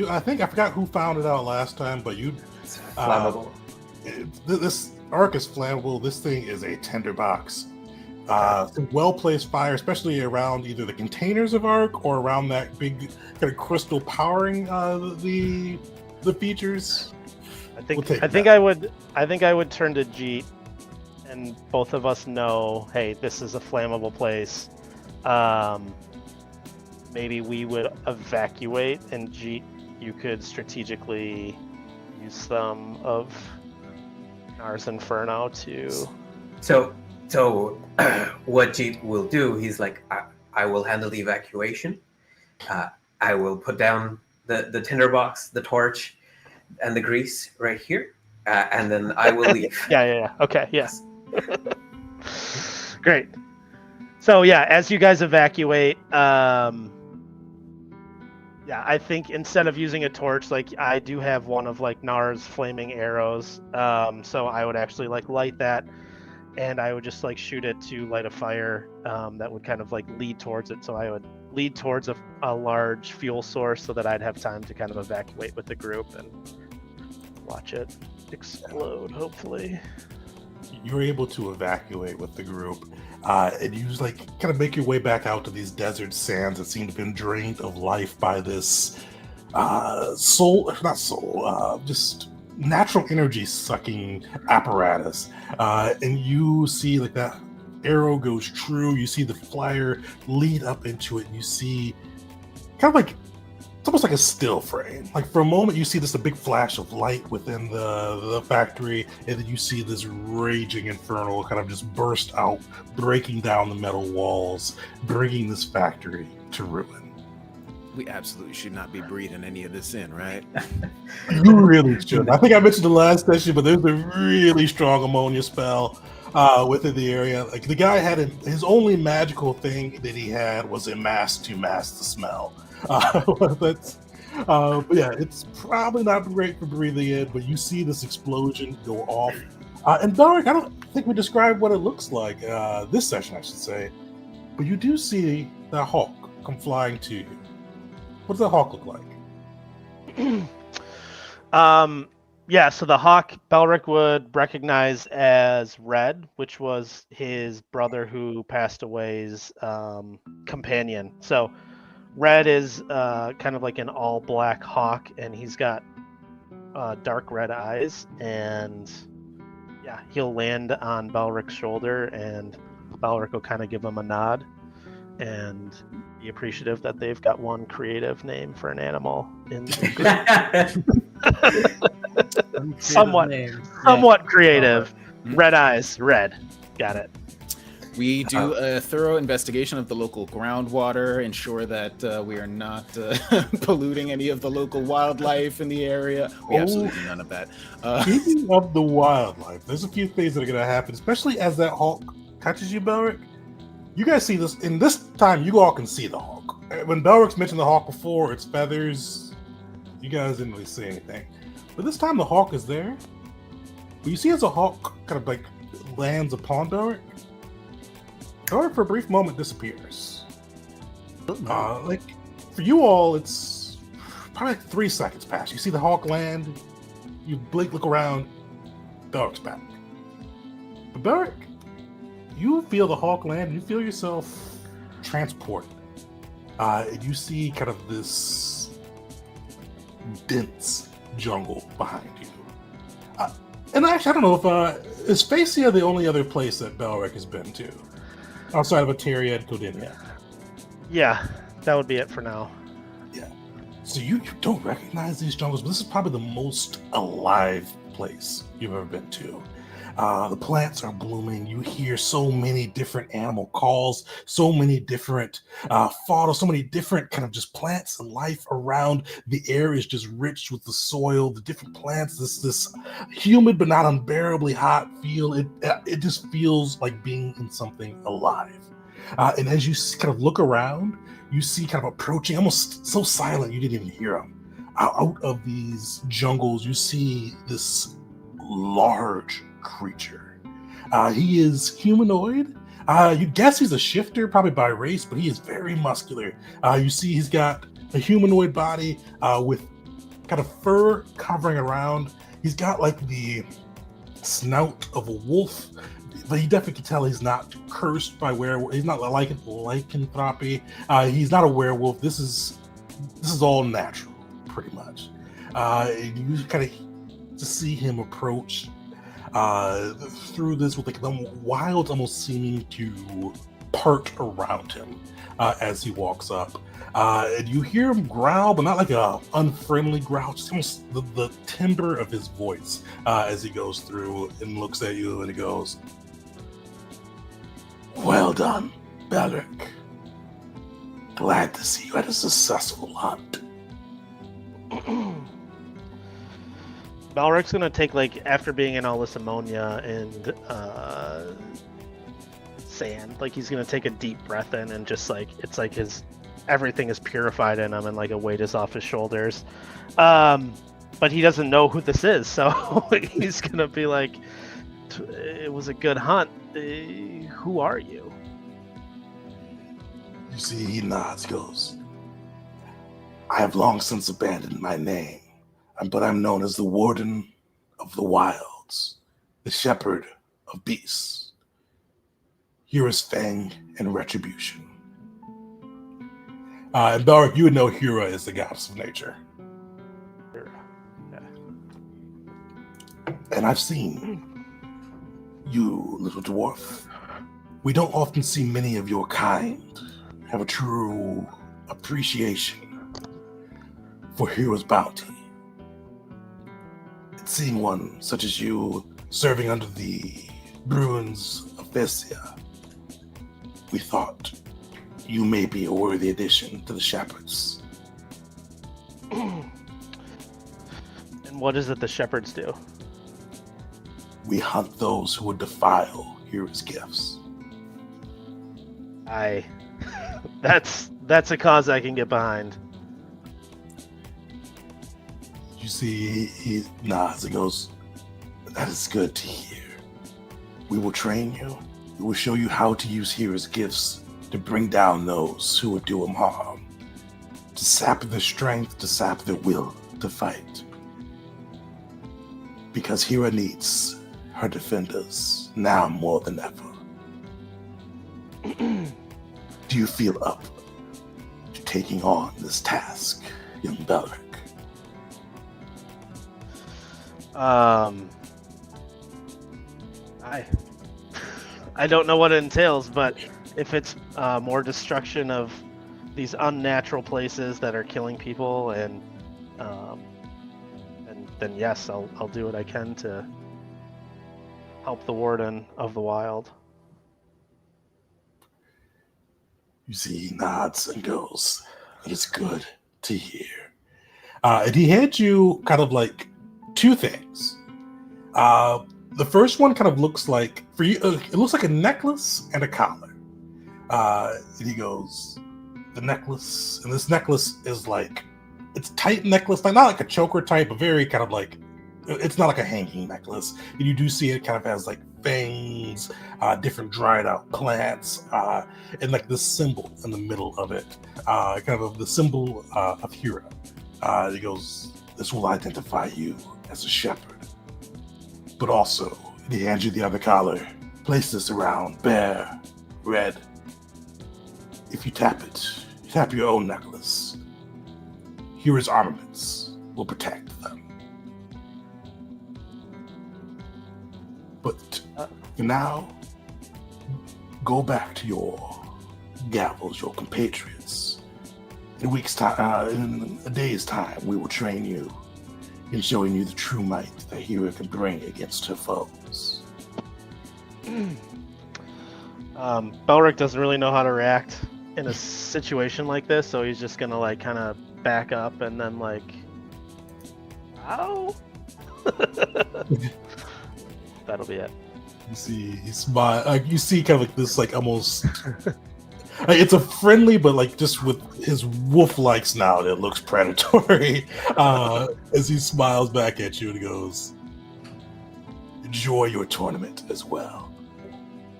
I think I forgot who found it out last time, but It's flammable. This arc is flammable. This thing is a tinderbox. Some well-placed fire, especially around either the containers of arc or around that big kind of crystal powering the features. I think that. I would turn to Jeet, and both of us know, hey, this is a flammable place. Maybe we would evacuate, and Jeet, you could strategically use some of Ars Inferno to. So what Jeet will do, he's like, I will handle the evacuation. I will put down the tinderbox, the torch, and the grease right here, and then I will leave. Yeah. Okay, yes. Great. So yeah, as you guys evacuate, I think instead of using a torch, like I do have one of like Nar's flaming arrows, so I would actually like light that, and I would just like shoot it to light a fire that would kind of like lead towards it. So I would lead towards a large fuel source so that I'd have time to kind of evacuate with the group and watch it explode, hopefully. You're able to evacuate with the group, and you just like kind of make your way back out to these desert sands that seem to have been drained of life by this just natural energy sucking apparatus. And you see like that arrow goes true. You see the flyer lead up into it, and you see kind of like it's almost like a still frame. Like for a moment, you see this a big flash of light within the factory, and then you see this raging inferno kind of just burst out, breaking down the metal walls, bringing this factory to ruin. We absolutely should not be breathing any of this in, right? You really should. I think I mentioned the last session, but there's a really strong ammonia spell within the area. Like the guy had his only magical thing that he had was a mask to mask the smell. But yeah, it's probably not great for breathing in, but you see this explosion go off. And Belric, I don't think we described what it looks like this session, I should say. But you do see that hawk come flying to you. What does that hawk look like? Yeah, so the hawk Belric would recognize as Red, which was his brother who passed away's companion. So Red is kind of like an all-black hawk, and he's got dark red eyes, and yeah, he'll land on Belric's shoulder, and Belric will kind of give him a nod and be appreciative that they've got one creative name for an animal in the somewhat creative. Red eyes, red. Got it. We do a thorough investigation of the local groundwater, ensure that we are not polluting any of the local wildlife in the area. We absolutely do none of that. Speaking of the wildlife, there's a few things that are going to happen, especially as that hawk touches you, Belric. You guys see this, and this time you all can see the hawk. When Belric's mentioned the hawk before, its feathers, you guys didn't really see anything. But this time the hawk is there. But you see as a hawk kind of like lands upon Beric, Beric for a brief moment disappears. Like for you all, it's probably like 3 seconds pass. You see the hawk land, you blink, look around, Beric's back. But Beric, you feel the hawk land, you feel yourself transported. And you see kind of this dense jungle behind you. And actually, I don't know if is Phasia the only other place that Belric has been to, outside of Ateria and Codinia? Yeah, that would be it for now. Yeah. So you don't recognize these jungles, but this is probably the most alive place you've ever been to. The plants are blooming. You hear so many different animal calls, so many different fauna, so many different kind of just plants and life around. The air is just rich with the soil, the different plants. This humid but not unbearably hot feel. It just feels like being in something alive. And as you kind of look around, you see kind of approaching, almost so silent you didn't even hear them. Out of these jungles, you see this large creature. He is humanoid. You guess he's a shifter, probably by race, but he is very muscular. You see he's got a humanoid body with kind of fur covering around. He's got like the snout of a wolf, but he definitely can tell he's not cursed by werewolf. He's not like lycanthropy. He's not a werewolf. This is all natural, pretty much. You kind of just see him approach through this with like the wild almost seeming to part around him as he walks up. And you hear him growl, but not like a unfriendly growl, just almost the timbre of his voice as he goes through and looks at you and he goes, "Well done, Belric. Glad to see you had a successful hunt." Balric's gonna take, like, after being in all this ammonia and sand, like, he's gonna take a deep breath in and just like, it's like everything is purified in him and like a weight is off his shoulders. But he doesn't know who this is, so he's gonna be like, "It was a good hunt. Who are you?" You see, he nods, goes, "I have long since abandoned my name, but I'm known as the Warden of the Wilds, the Shepherd of Beasts. Here is Fang and Retribution." And Belric, you would know Hura is the goddess of nature. Yeah. And I've seen you, little dwarf. We don't often see many of your kind have a true appreciation for Hura's bounty. Seeing one such as you serving under the ruins of Phasia, we thought you may be a worthy addition to the shepherds. And what is it the shepherds do? We hunt those who would defile Hura's gifts. That's a cause I can get behind. You see, he nods and goes, "That is good to hear. We will train you. We will show you how to use Hera's gifts to bring down those who would do him harm, to sap their strength, to sap their will to fight. Because Hera needs her defenders now more than ever. Do you feel up to taking on this task, young Belric?" I don't know what it entails, but if it's more destruction of these unnatural places that are killing people, and then yes, I'll do what I can to help the Warden of the Wild. You see, he nods and goes, "It is good to hear." And he hands you kind of like 2 things. The first one kind of looks like, for you, it looks like a necklace and a collar. And he goes, "The necklace," and this necklace is like, it's a tight necklace, like not like a choker type, but very kind of like it's not like a hanging necklace. You do see it kind of has like fangs, different dried out plants, and like this symbol in the middle of it, kind of the symbol of Hera. He goes, "This will identify you as a shepherd." But also, he hands you the other collar. Place this around Bear, Red. If you tap it, you tap your own necklace. Hera's armaments will protect them. But for now, go back to your gavels, your compatriots. In a day's time, we will train you in showing you the true might that Hera can bring against her foes. Belric doesn't really know how to react in a situation like this, so he's just gonna like kind of back up and then like, ow. That'll be it. You see, he smile. You see, kind of like this, like almost. It's a friendly, but like just with his wolf-like snout, it looks predatory. As he smiles back at you and goes, "Enjoy your tournament as well.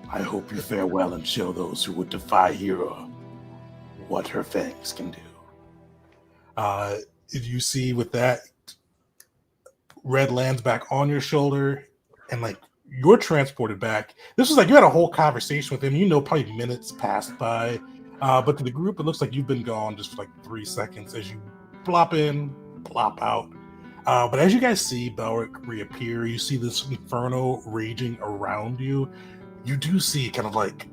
I hope you fare well and show those who would defy Hera what her fangs can do." You see, with that, Red lands back on your shoulder, and like you're transported back. This was like you had a whole conversation with him. You know, probably minutes passed by, but to the group, it looks like you've been gone just for like 3 seconds as you plop in, plop out. But as you guys see Belric reappear, you see this inferno raging around you. You do see kind of like,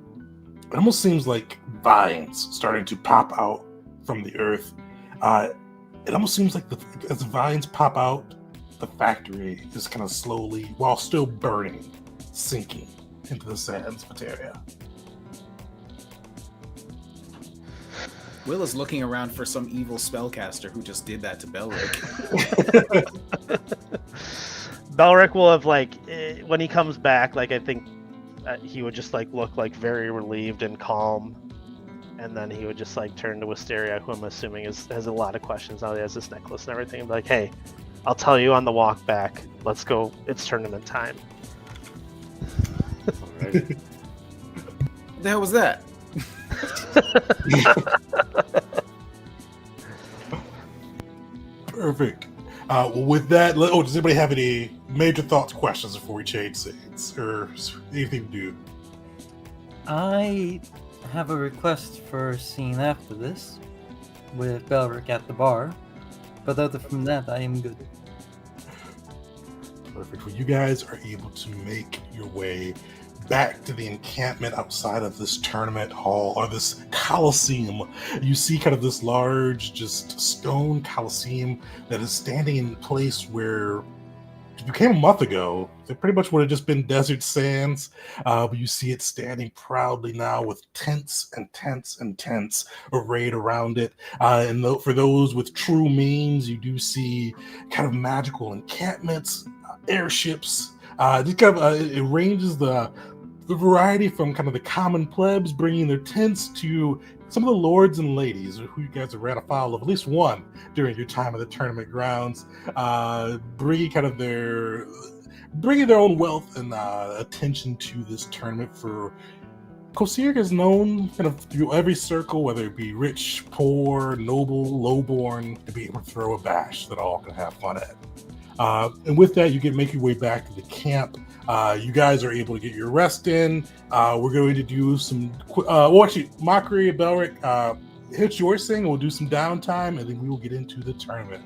it almost seems like vines starting to pop out from the earth. It almost seems like as the vines pop out, the factory is kind of slowly, while still burning, sinking into the sands of Materia. Will is looking around for some evil spellcaster who just did that to Belric. Belric will have like, when he comes back, like I think he would just like look like very relieved and calm, and then he would just like turn to Wisteria, who I'm assuming has a lot of questions now. He has this necklace and everything, and be like, "Hey, I'll tell you on the walk back. Let's go. It's tournament time." Alright. What the hell was that? Perfect. Well, with that, does anybody have any major thoughts, questions before we change scenes, or anything to do? I have a request for a scene after this with Belric at the bar, but other from that, I am good. Perfect. Well, you guys are able to make your way back to the encampment outside of this tournament hall, or this coliseum. You see kind of this large, just stone coliseum that is standing in place where it became a month ago. It pretty much would have just been desert sands, but you see it standing proudly now with tents and tents and tents arrayed around it. For those with true means, you do see kind of magical encampments, airships. It ranges the variety from kind of the common plebs bringing their tents to some of the lords and ladies who you guys have ran afoul of, at least one during your time at the tournament grounds, bringing their own wealth and attention to this tournament. For Kosir is known kind of through every circle, whether it be rich, poor, noble, lowborn, to be able to throw a bash that all can have fun at. And with that, you make your way back to the camp. You guys are able to get your rest in. We're going to do some Mockery and Belric, hit your thing, and we'll do some downtime, and then we will get into the tournament.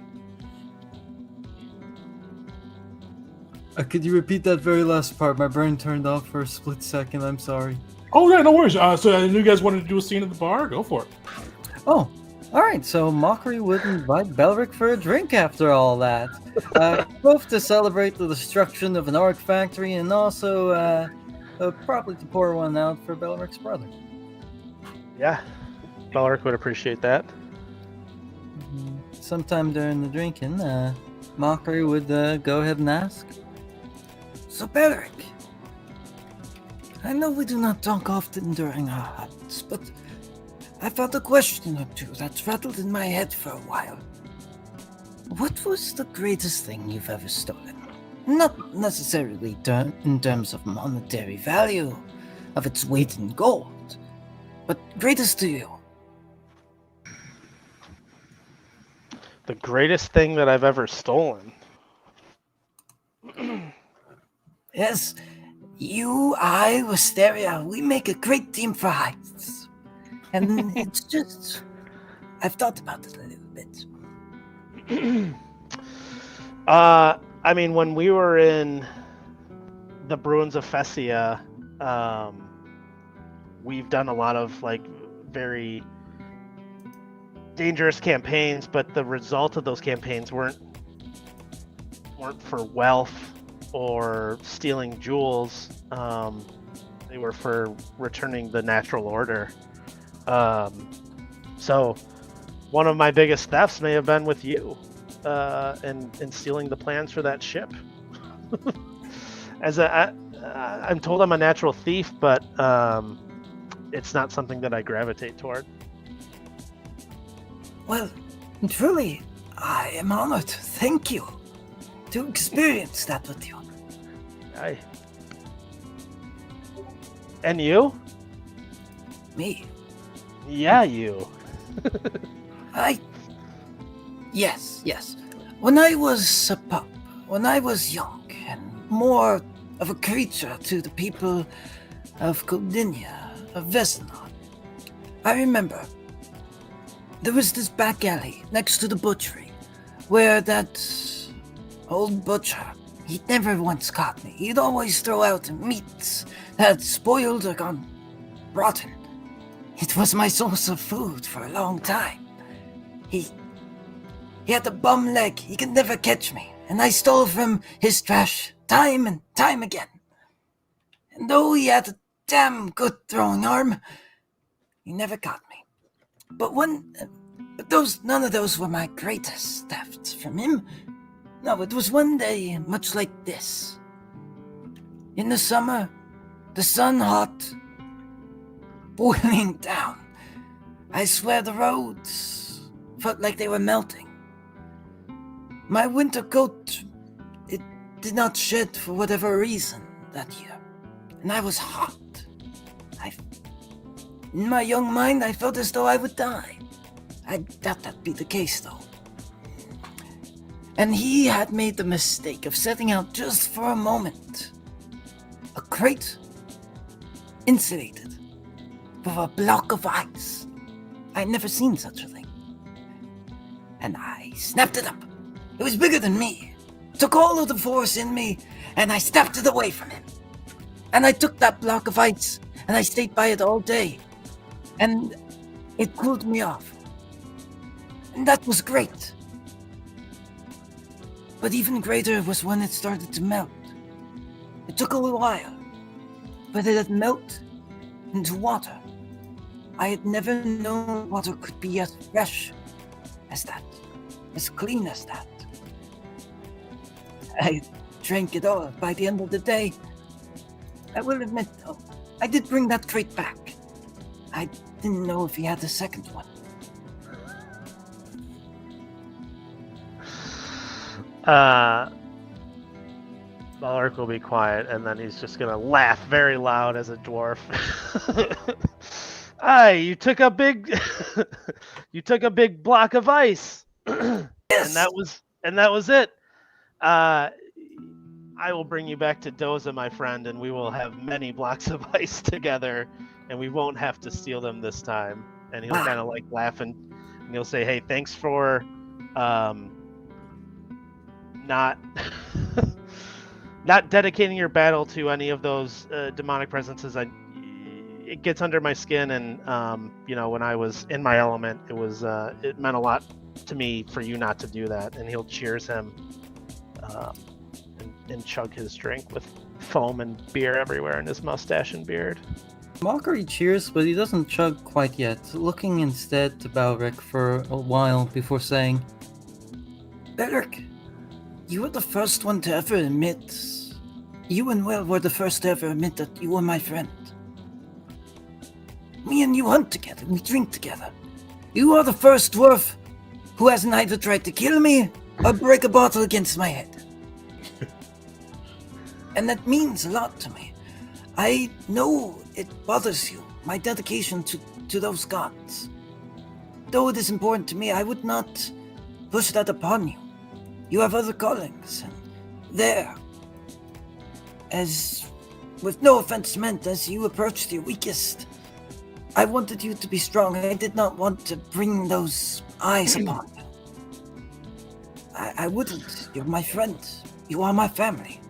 Could you repeat that very last part? My brain turned off for a split second. I'm sorry. Oh, yeah, no worries. So I knew you guys wanted to do a scene at the bar. Go for it. Oh, all right. So Mockery would invite Belric for a drink after all that. Both to celebrate the destruction of an orc factory and also probably to pour one out for Belric's brother. Yeah, Belric would appreciate that. Sometime during the drinking, Mockery would go ahead and ask, "So Belric, I know we do not talk often during our hunts, but I've had a question or two that's rattled in my head for a while. What was the greatest thing you've ever stolen?" Not necessarily in terms of monetary value, of its weight in gold, but greatest to you. The greatest thing that I've ever stolen. Yes, you, I, Wisteria, we make a great team for heists. And it's just, I've thought about it a little bit. I mean, when we were in the Bruins of Fessia, we've done a lot of like very dangerous campaigns, but the result of those campaigns weren't for wealth or stealing jewels. They were for returning the natural order. So one of my biggest thefts may have been with you, and stealing the plans for that ship. I'm told I'm a natural thief, but it's not something that I gravitate toward. Well, truly, I am honored. Thank you to experience that with you. Aye. And you? Me. Yeah, you. Yes. When I was a pup, when I was young and more of a creature to the people of Codinia, of Vesenon, I remember there was this back alley next to the butchery where that old butcher, he'd never once caught me. He'd always throw out meats that had spoiled or gone rotten. It was my source of food for a long time. He had a bum leg. He could never catch me. And I stole from his trash time and time again. And though he had a damn good throwing arm, he never caught me. But none of those were my greatest thefts from him. No, it was one day much like this. In the summer, the sun hot, boiling down. I swear the roads felt like they were melting. My winter coat, it did not shed for whatever reason that year. And I was hot. In my young mind, I felt as though I would die. I doubt that'd be the case, though. And he had made the mistake of setting out just for a moment. A crate, insulated, with a block of ice. I'd never seen such a thing. And I snapped it up. It was bigger than me. Took all of the force in me, and I snapped it away from him. And I took that block of ice, and I stayed by it all day. And it cooled me off. And that was great. But even greater was when it started to melt. It took a while, but it had melted into water. I had never known water could be as fresh as that, as clean as that. I drank it all by the end of the day. I will admit, though, I did bring that crate back. I didn't know if he had a second one. Balric will be quiet, and then he's just gonna laugh very loud as a dwarf. Aye, you took a big, you took a big block of ice, Yes. and that was it. I will bring you back to Doza, my friend, and we will have many blocks of ice together, and we won't have to steal them this time. And he'll kind of like laugh, and he'll say, "Hey, thanks for not not dedicating your battle to any of those demonic presences. It gets under my skin, and when I was in my element, it meant a lot to me for you not to do that." And he'll cheers him and chug his drink with foam and beer everywhere in his mustache and beard. Mockery cheers, but he doesn't chug quite yet, looking instead to Balric for a while before saying, "Balric, you were the first one to ever admit. You and Will were the first to ever admit that you were my friend. Me and you hunt together, we drink together. You are the first dwarf who hasn't either tried to kill me or break a bottle against my head." And that means a lot to me. I know it bothers you, my dedication to those gods. Though it is important to me, I would not push that upon you. You have other callings, and there, as, with no offense meant, as you approached your weakest, I wanted you to be strong. I did not want to bring those eyes upon you. I wouldn't. You're my friend. You are my family.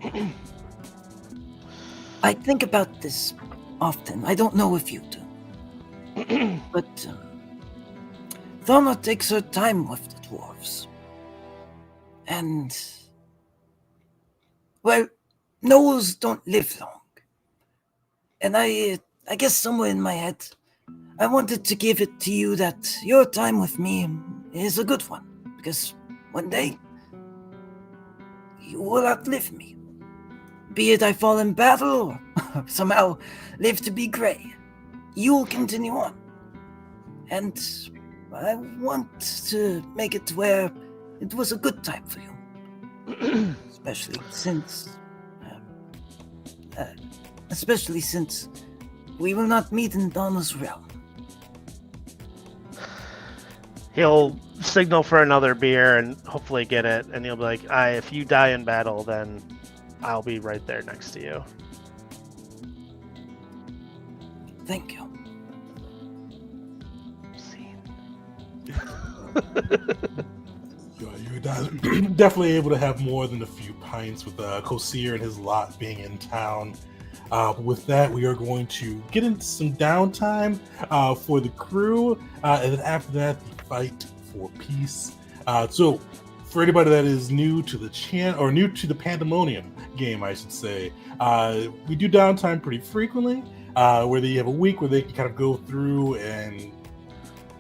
I think about this often. I don't know if you do. But Thana takes her time with the dwarves. And, well, gnolls don't live long. And I guess somewhere in my head, I wanted to give it to you that your time with me is a good one. Because one day, you will outlive me. Be it I fall in battle, or somehow live to be grey. You will continue on. And I want to make it where it was a good time for you. Especially since we will not meet in Donna's realm. He'll signal for another beer and hopefully get it, and he'll be like, if you die in battle, then I'll be right there next to you. Thank you. You're definitely able to have more than a few pints with Kosir and his lot being in town. With that, we are going to get into some downtime for the crew, and then after that, the fight for peace. So, for anybody that is new to the or new to the Pandemonium game, I should say, we do downtime pretty frequently, where they have a week where they can kind of go through and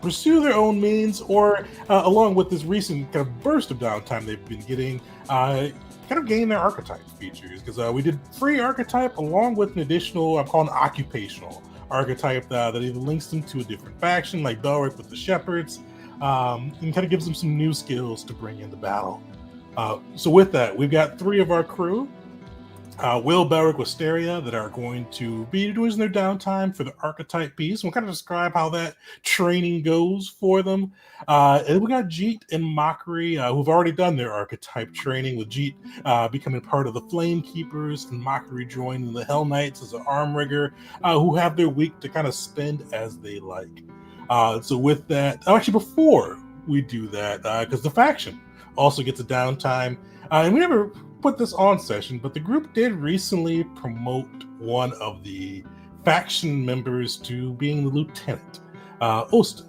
pursue their own means, or along with this recent kind of burst of downtime they've been getting, kind of gain their archetype features, because we did free archetype along with an additional, I'm calling occupational archetype that either links them to a different faction, like Belric with the Shepherds, and kind of gives them some new skills to bring into battle. So with that, we've got 3 of our crew, Will, Belric, Wisteria, that are going to be using their downtime for the archetype piece. We'll kind of describe how that training goes for them. And we got Jeet and Mockery, who've already done their archetype training, with Jeet becoming part of the Flame Keepers and Mockery joining the Hell Knights as an arm rigger, who have their week to kind of spend as they like. So with that, actually before we do that, because the faction also gets a downtime, and we never put this on session, but the group did recently promote one of the faction members to being the lieutenant, Ostin.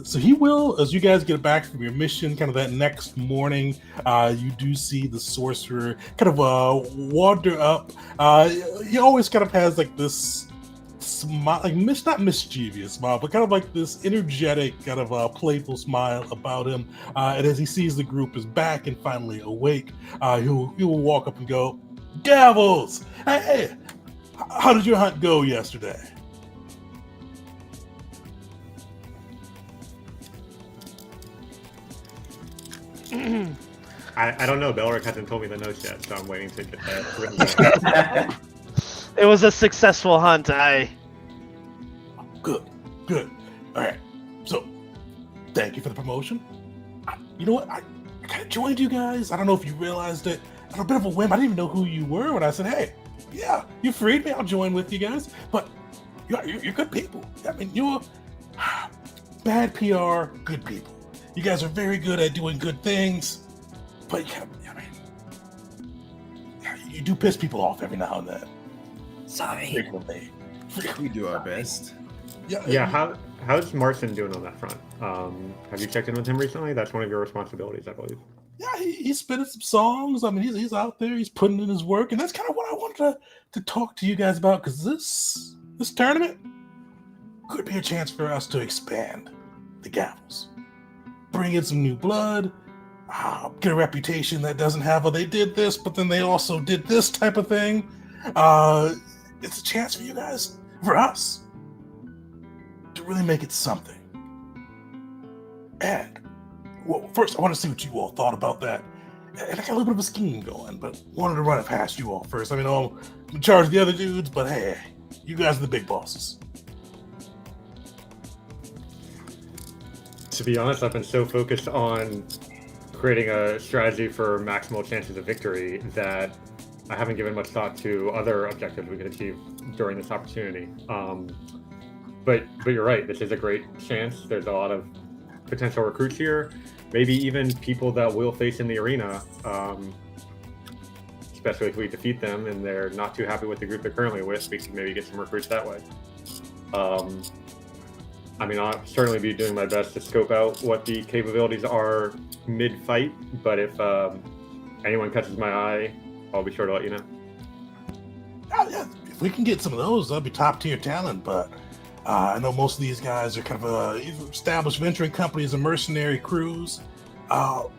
So he will, as you guys get back from your mission, kind of that next morning, you do see the sorcerer kind of wander up. He always kind of has like this smile, like not mischievous smile, but kind of like this energetic, kind of playful smile about him. And as he sees the group is back and finally awake, he will walk up and go, "Gavels, hey, how did your hunt go yesterday?" I don't know. Belric hasn't told me the notes yet, so I'm waiting to get that written down. It was a successful hunt. Good. All right. So, thank you for the promotion. You know what? I kind of joined you guys. I don't know if you realized it. On a bit of a whim, I didn't even know who you were when I said, "Hey, yeah, you freed me. I'll join with you guys." But you're good people. I mean, you're bad PR, good people. You guys are very good at doing good things, but you do piss people off every now and then. Sorry. Frequently. We do our best. Yeah. How's Marcin doing on that front? Have you checked in with him recently? That's one of your responsibilities, I believe. Yeah, he's spinning some songs. I mean, he's out there. He's putting in his work, and that's kind of what I wanted to talk to you guys about, because this tournament could be a chance for us to expand the Gavels, bring in some new blood, get a reputation that doesn't have they did this, but then they also did this type of thing. It's a chance for you guys, for us, to really make it something. And, well, first, I want to see what you all thought about that. and I got a little bit of a scheme going, but wanted to run it past you all first. I mean, I'm in charge of the other dudes, but hey, you guys are the big bosses. To be honest, I've been so focused on creating a strategy for maximal chances of victory that I haven't given much thought to other objectives we could achieve during this opportunity. But you're right, this is a great chance. There's a lot of potential recruits here, maybe even people that we'll face in the arena, especially if we defeat them and they're not too happy with the group they're currently with. We can maybe get some recruits that way. I mean, I'll certainly be doing my best to scope out what the capabilities are mid-fight, but if anyone catches my eye, I'll be sure to let you know. Yeah, if we can get some of those, that'd be top tier talent. But I know most of these guys are kind of either established venturing companies or mercenary crews. But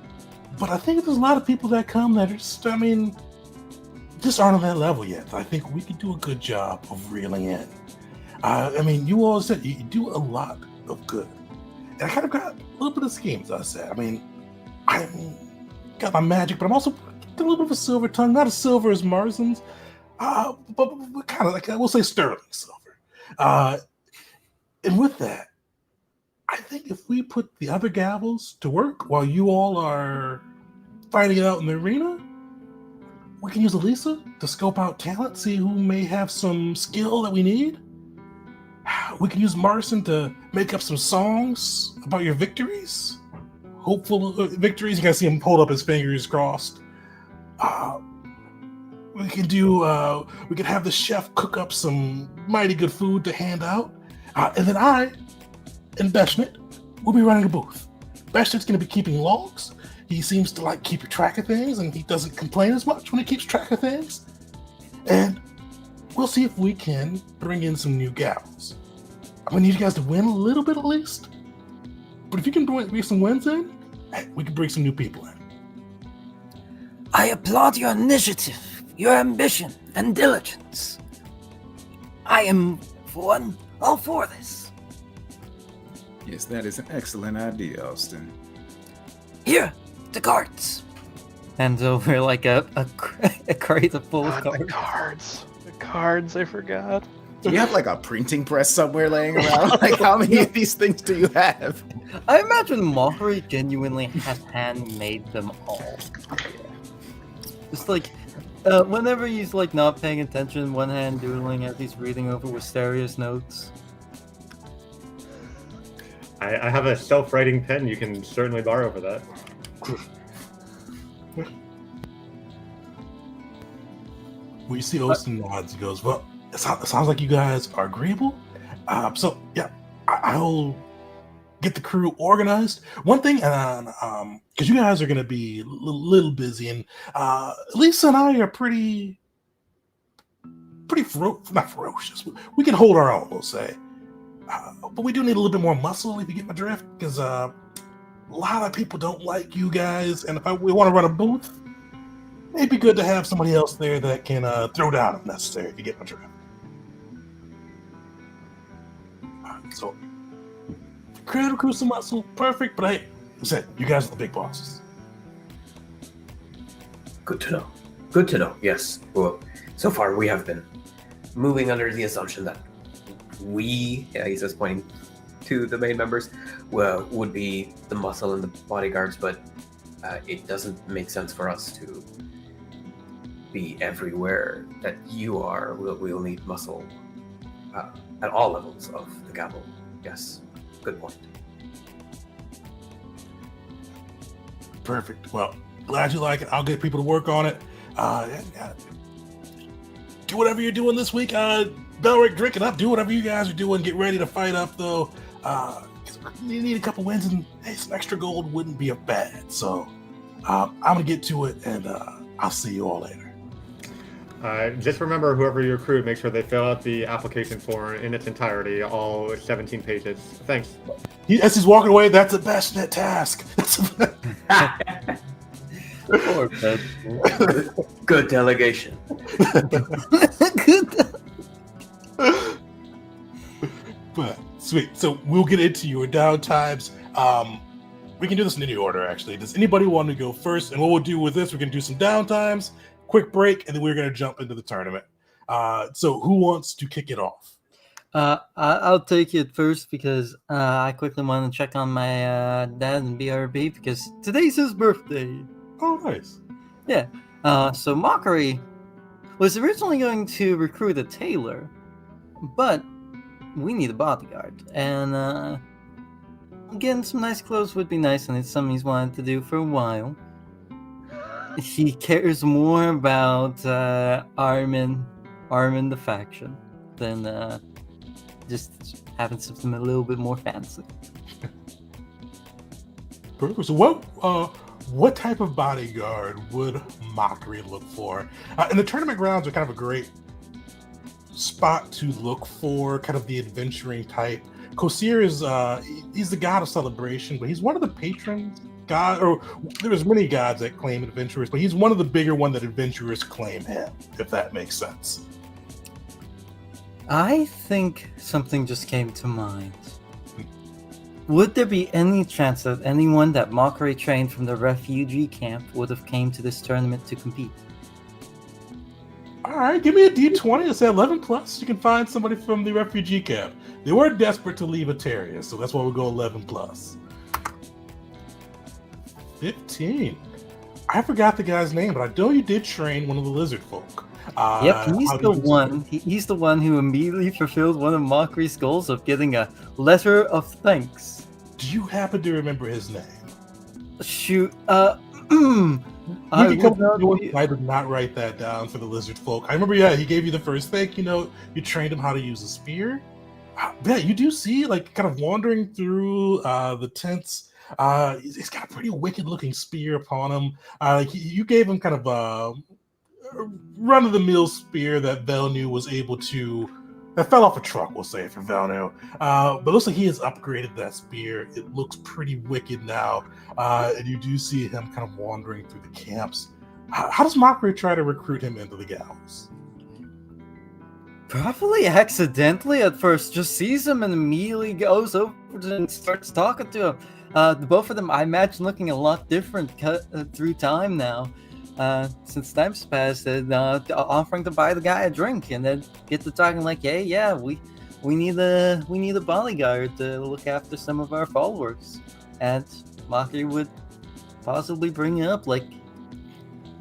I think there's a lot of people that come that are just, I mean, just aren't on that level yet. I think we could do a good job of reeling in. I mean, you all said you do a lot of good. And I kind of got a little bit of schemes, I said. I mean, I got my magic, but I'm also got a little bit of a silver tongue. Not as silver as Marsden's, but kind of like, I will say sterling silver. And with that, I think if we put the other gavels to work while you all are fighting it out in the arena, we can use Elisa to scope out talent, see who may have some skill that we need. We can use Marson to make up some songs about your victories. Hopeful victories. You can see him hold up his fingers crossed. We can have the chef cook up some mighty good food to hand out. And then I and Beshnet will be running a booth. Beshnet's going to be keeping logs. He seems to like keep track of things, and he doesn't complain as much when he keeps track of things. And we'll see if we can bring in some new gals. I'm gonna need you guys to win a little bit at least. But if you can bring some wins in, hey, we can bring some new people in. I applaud your initiative, your ambition, and diligence. I am, for one, all for this. Yes, that is an excellent idea, Austin. Here, the cards. Hands over like a crate full of God, cards. the cards, I forgot. Do you have like a printing press somewhere laying around? Like, how many of these things do you have? I imagine Mockery genuinely has handmade them all. Just like, whenever he's like not paying attention, one hand doodling as he's reading over Wisteria's notes. I have a self-writing pen you can certainly borrow for that. Well, you see Austin nods. He goes, well, it sounds like you guys are agreeable. So, yeah, I'll get the crew organized. One thing, because you guys are going to be a little busy, and Lisa and I are pretty not ferocious. We can hold our own, we'll say. But we do need a little bit more muscle, if you get my drift, because a lot of people don't like you guys, and if we want to run a booth, it'd be good to have somebody else there that can throw down if necessary, if you get my drift. So, creative crew, some muscle, perfect, but hey, like I said, you guys are the big bosses. Good to know. Good to know, yes. Well, so far we have been moving under the assumption that we, he's just pointing to the main members, would be the muscle and the bodyguards, but it doesn't make sense for us to be everywhere that you are. We'll need muscle at all levels of the gavel. Yes, good point. Perfect. Well, glad you like it. I'll get people to work on it. Do whatever you're doing this week. Belric, drinking up. Do whatever you guys are doing. Get ready to fight up, though. You need a couple wins, and hey, some extra gold wouldn't be a bad. So I'm going to get to it, and I'll see you all later. Just remember, whoever you recruit, make sure they fill out the application form in its entirety, all 17 pages. Thanks. As he's walking away, that's a Beshnet task. Good delegation. But sweet. So we'll get into your downtimes. we can do this in any order, actually. Does anybody want to go first? And what we'll do with this, we're going to do some downtimes, quick break, and then we're going to jump into the tournament. So who wants to kick it off? I'll take it first because I quickly want to check on my dad and BRB because today's his birthday. Oh, nice. Yeah. So Mockery was originally going to recruit a tailor, but we need a bodyguard, and getting some nice clothes would be nice, and it's something he's wanted to do for a while. He cares more about arming the faction than just having something a little bit more fancy. Perfect. So what type of bodyguard would Mockery look for? And the tournament grounds are kind of a great spot to look for kind of the adventuring type. Kosir is he's the god of celebration, but he's one of the patrons god, or there's many gods that claim adventurers, but he's one of the bigger one that adventurers claim him, if that makes sense. I think something just came to mind. Would there be any chance that anyone that Mockery trained from the refugee camp would have came to this tournament to compete? All right, give me a D20. It's at 11 plus. You can find somebody from the refugee camp. They were desperate to leave Ateria, so that's why we'll go 11 plus. 15. I forgot the guy's name, but I know you did train one of the lizard folk. Yep, he's the one. He's the one who immediately fulfilled one of Mockery's goals of getting a letter of thanks. Do you happen to remember his name? Shoot, I did not write that down for the lizard folk. I remember, he gave you the first thank you note. You trained him how to use a spear. Yeah, you do see, like, kind of wandering through the tents. He's got a pretty wicked-looking spear upon him. You gave him kind of a run-of-the-mill spear that Velnu was able to... That fell off a truck, we'll say, for Velnu. But it looks like he has upgraded that spear. It looks pretty wicked now. And you do see him kind of wandering through the camps. How does Mockery try to recruit him into the gallows? Probably accidentally at first. Just sees him and immediately goes over and starts talking to him. Both of them, I imagine, looking a lot different through time now. Since time's passed, and offering to buy the guy a drink, and then get to talking like, hey, yeah, we need a bodyguard to look after some of our followers. And Mockery would possibly bring up like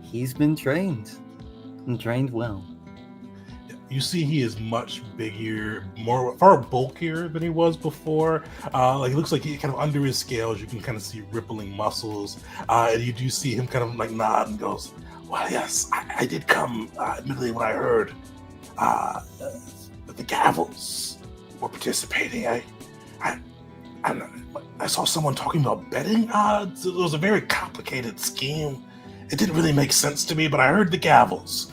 he's been trained and trained well. You see he is much bigger, far bulkier than he was before. It looks like he kind of under his scales, you can kind of see rippling muscles. And you do see him kind of like nod and goes, well, yes, I did come admittedly when I heard that the Gavels were participating. I saw someone talking about betting odds. It was a very complicated scheme. It didn't really make sense to me, but I heard the Gavels.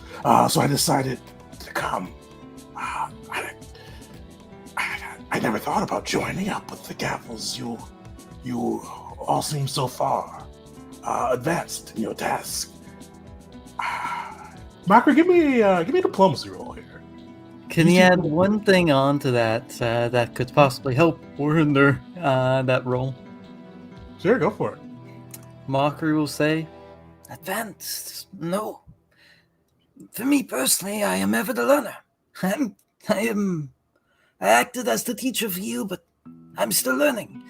So I decided to come. I never thought about joining up with the Gavels. You all seem so far advanced in your task. Mockery, give me a diplomacy roll here. Can you add one thing on to that that could possibly help or hinder that role? Sure, go for it. Mockery will say, Advanced? No. For me personally, I am ever the learner. I acted as the teacher for you, but I'm still learning.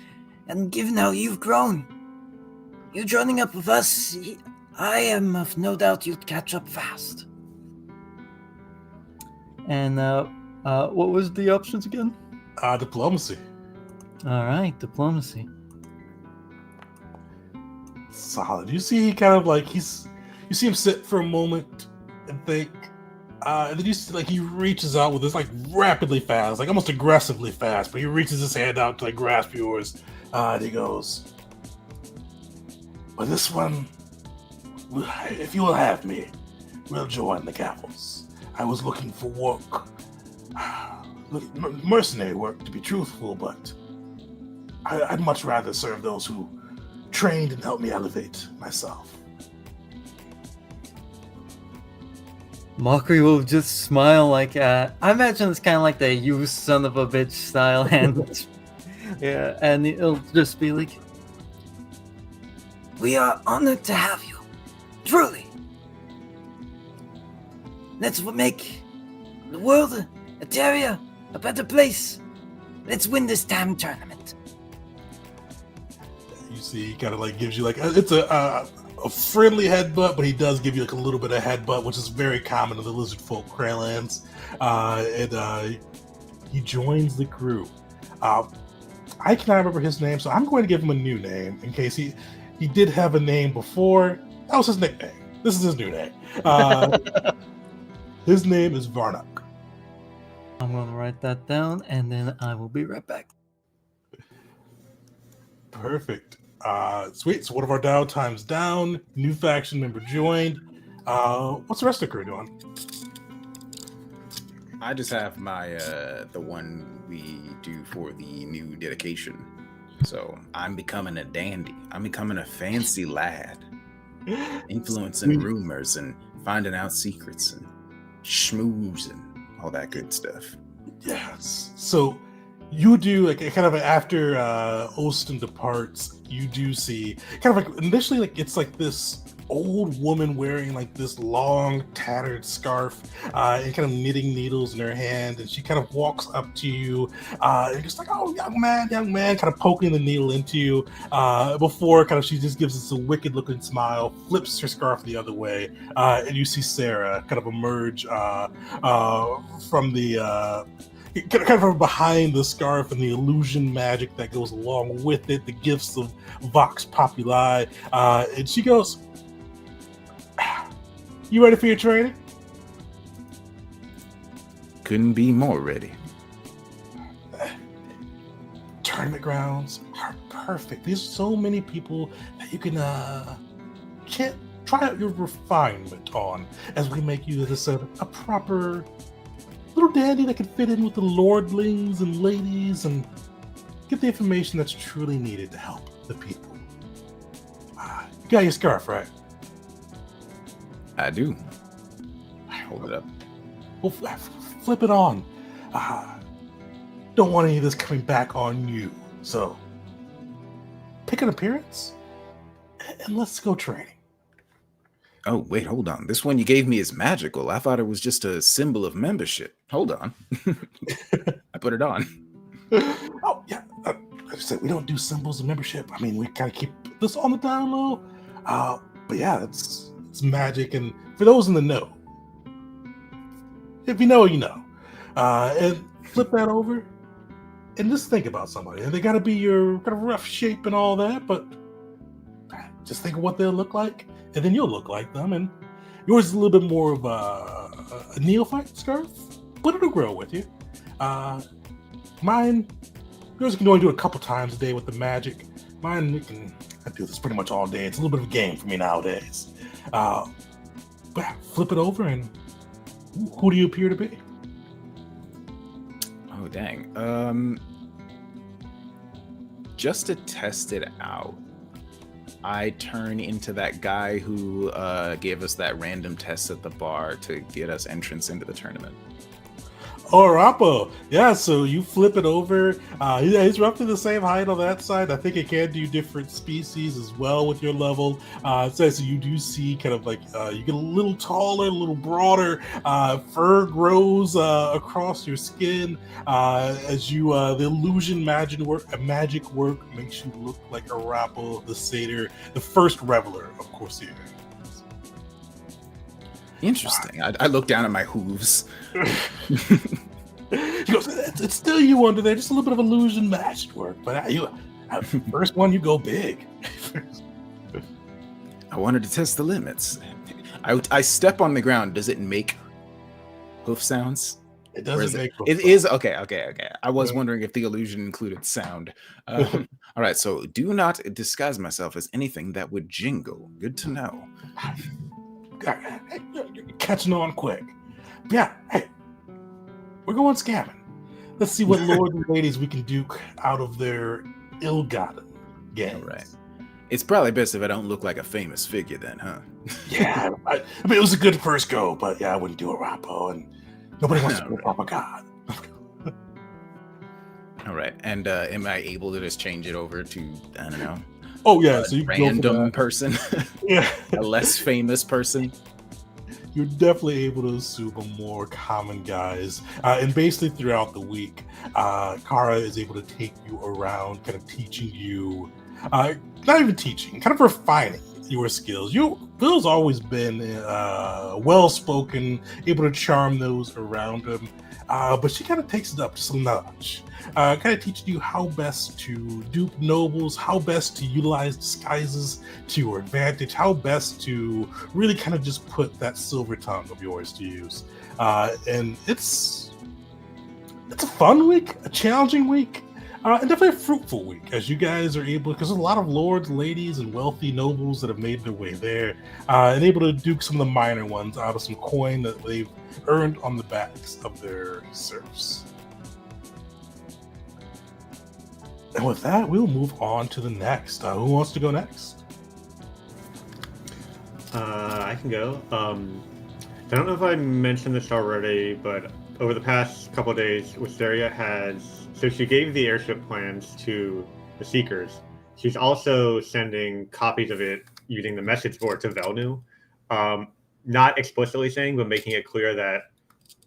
And given how you've grown, you joining up with us, I am of no doubt you'd catch up fast. And what was the options again? Diplomacy. All right, diplomacy. Solid. You see, he kind of like you see him sit for a moment and think, and then you see like he reaches out with this like rapidly fast, like almost aggressively fast, but he reaches his hand out to like grasp yours, and he goes, "Well, this one, if you will have me, we'll join the Gavels. I was looking for work, mercenary work to be truthful, but I'd much rather serve those who trained and helped me elevate myself." Mockery will just smile like, I imagine it's kind of like the "you son of a bitch" style hand. Yeah, and he'll just be like, We are honored to have you. Truly. Let's make the world, Eteria, a better place. Let's win this damn tournament. You see, he kind of like gives you like it's a friendly headbutt, but he does give you like a little bit of headbutt, which is very common in the lizard folk Kraylands. And he joins the crew. I cannot remember his name, so I'm going to give him a new name in case he did have a name before. That was his nickname. This is his new name. His name is Varnuk. I'm going to write that down, and then I will be right back. Perfect. Sweet. So one of our downtime's down. New faction member joined. What's the rest of the crew doing? I just have my the one we do for the new dedication. So I'm becoming a dandy. I'm becoming a fancy lad. Influencing rumors and finding out secrets and schmooze and all that good stuff. Yes. So you do like kind of after Ostin departs, you do see kind of like initially like it's like this old woman wearing like this long tattered scarf and kind of knitting needles in her hand, and she kind of walks up to you and just like, oh, young man, kind of poking the needle into you before kind of she just gives us a wicked looking smile, flips her scarf the other way, and you see Sarah kind of emerge from the kind of from behind the scarf and the illusion magic that goes along with it, the gifts of Vox Populi, and she goes, you ready for your training? Couldn't be more ready. Tournament grounds are perfect. There's so many people that you can try out your refinement on as we make you this a proper little dandy that can fit in with the lordlings and ladies and get the information that's truly needed to help the people. You got your scarf, right? I do. I hold it up. Well, flip it on. Don't want any of this coming back on you. So, pick an appearance, and let's go training. Oh, wait, hold on. This one you gave me is magical. I thought it was just a symbol of membership. Hold on. I put it on. Oh, yeah. Like I said, we don't do symbols of membership. I mean, we kind of keep this on the down low. But yeah, it's magic. And for those in the know, if you know, you know. And flip that over and just think about somebody. And they got to be your kind of rough shape and all that, but just think of what they'll look like, and then you'll look like them. And yours is a little bit more of a neophyte scarf, but it'll grow with you. Mine, yours you can only do it a couple times a day with the magic. Mine, I do this pretty much all day. It's a little bit of a game for me nowadays. But flip it over, and who do you appear to be? Oh, dang. Just to test it out, I turn into that guy who gave us that random test at the bar to get us entrance into the tournament. Oh, Rappo. Yeah, so you flip it over. He's roughly the same height on that side. I think it can do different species as well with your level. So you do see kind of like you get a little taller, a little broader. Fur grows across your skin as you the illusion magic work makes you look like a Rappo, the satyr, the first reveler of Corsair. Interesting. I look down at my hooves. He goes, it's still you under there, just a little bit of illusion magic work. But first one, you go big. I wanted to test the limits. I step on the ground. Does it make hoof sounds? It doesn't make hoof It sounds. is okay. I was wondering if the illusion included sound. All right, so do not disguise myself as anything that would jingle. Good to know. You're catching on quick. Yeah, hey, we're going scamming. Let's see what lords and ladies we can duke out of their ill-gotten gains. All right. It's probably best if I don't look like a famous figure then, huh? Yeah, I mean, it was a good first go, but yeah, I wouldn't do a Rappo, and nobody wants to be a proper god. All right, and am I able to just change it over to, I don't know, Oh yeah, a so you can go for random that. person, Yeah. a less famous person. You're definitely able to assume a more common guise. And basically throughout the week, Kara is able to take you around, kind of teaching you, not even teaching, kind of refining your skills. Bill's always been well-spoken, able to charm those around him, but she kind of takes it up just a notch. Kind of teaching you how best to dupe nobles, how best to utilize disguises to your advantage, how best to really kind of just put that silver tongue of yours to use. And it's a fun week, a challenging week, and definitely a fruitful week as you guys are able, because there's a lot of lords, ladies, and wealthy nobles that have made their way there, and able to duke some of the minor ones out of some coin that they've earned on the backs of their serfs. And with that, we'll move on to the next. Who wants to go next? I can go. I don't know if I mentioned this already, but over the past couple of days, Wisteria so she gave the airship plans to the Seekers. She's also sending copies of it using the message board to Velnu. Not explicitly saying, but making it clear that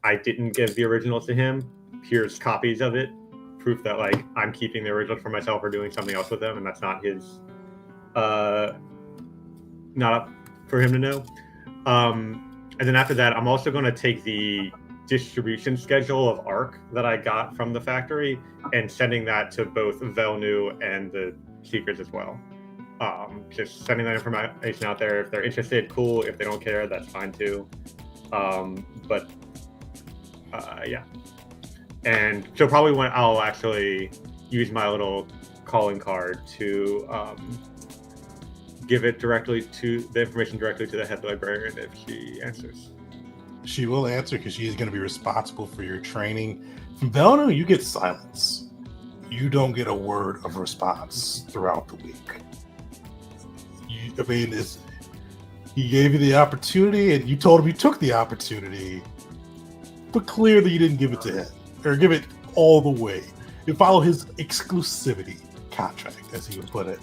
I didn't give the original to him. Here's copies of it. Proof that like I'm keeping the original for myself or doing something else with them, and that's not his not up for him to know. And then after that, I'm also going to take the distribution schedule of ARC that I got from the factory and sending that to both Velnu and the Seekers as well. Just sending that information out there. If they're interested, cool. If they don't care, that's fine too. Yeah. And so probably when I'll actually use my little calling card to give it the information directly to the head librarian if she answers. She will answer because she's going to be responsible for your training. From Velno, you get silence. You don't get a word of response throughout the week. He gave you the opportunity, and you told him you took the opportunity, but clearly you didn't give it to him, or give it all the way. You follow his exclusivity contract, as he would put it.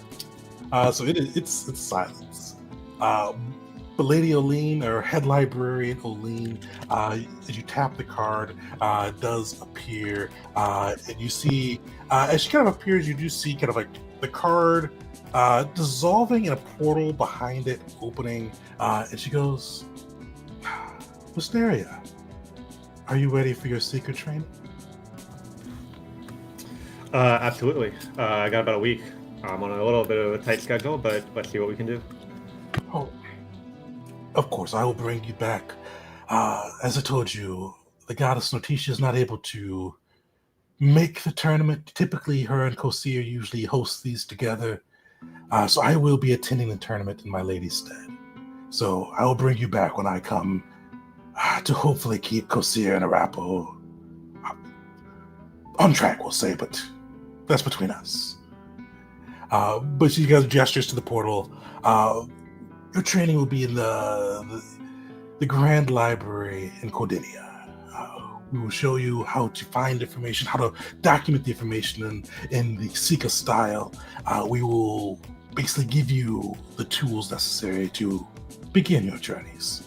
So it's silence. But Lady Oline, or Head Librarian Oline, as you tap the card, does appear, and you see, as she kind of appears, you do see kind of like the card dissolving in a portal behind it, opening, and she goes, Wisteria, are you ready for your secret training? Absolutely. I got about a week. I'm on a little bit of a tight schedule, but let's see what we can do. Oh, of course, I will bring you back. As I told you, the goddess Norticia is not able to make the tournament. Typically, her and Kosir usually host these together. So I will be attending the tournament in my lady's stead. So I will bring you back when I come to hopefully keep Kosir and Arapo on track, we'll say, but that's between us. But she does gestures to the portal. Your training will be in the Grand Library in Cordinia. We will show you how to find information, how to document the information in the Seeker style. We will basically give you the tools necessary to begin your journeys,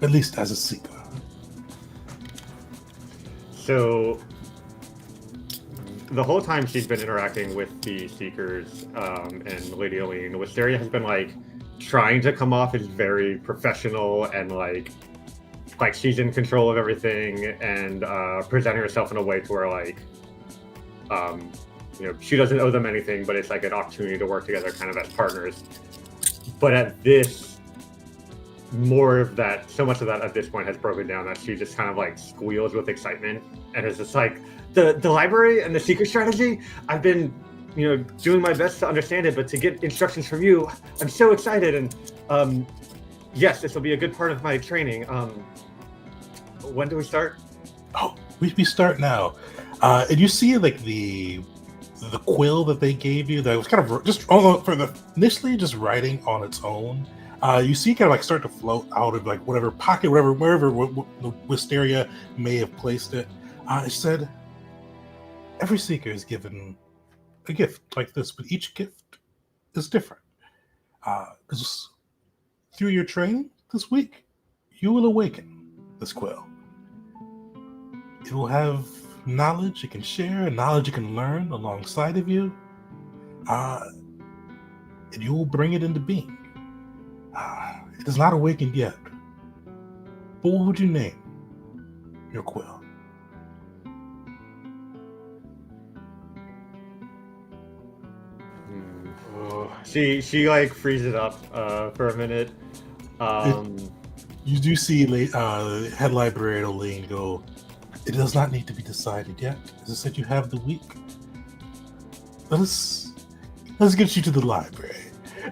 at least as a Seeker. So the whole time she's been interacting with the Seekers and Lady Oline, Wisteria has been like trying to come off as very professional and like she's in control of everything and presenting herself in a way to where like she doesn't owe them anything, but it's like an opportunity to work together kind of as partners. But at this, more of that, so much of that at this point has broken down that she just kind of like squeals with excitement and is just like, the library and the secret strategy, I've been doing my best to understand it, but to get instructions from you, I'm so excited. And yes, this will be a good part of my training. When do we start? Oh, we start now. And you see like the quill that they gave you that was kind of just initially just writing on its own. You see kind of like start to float out of like whatever pocket, wherever Wisteria may have placed it. It said, every Seeker is given a gift like this, but each gift is different. Because through your training this week, you will awaken this quill. It will have knowledge it can share, knowledge it can learn alongside of you, and you will bring it into being. It is not awakened yet. But what would you name your quill? She like freezes up for a minute. You do see head librarian Elaine go, it does not need to be decided yet. As I said, you have the week. Let's get you to the library.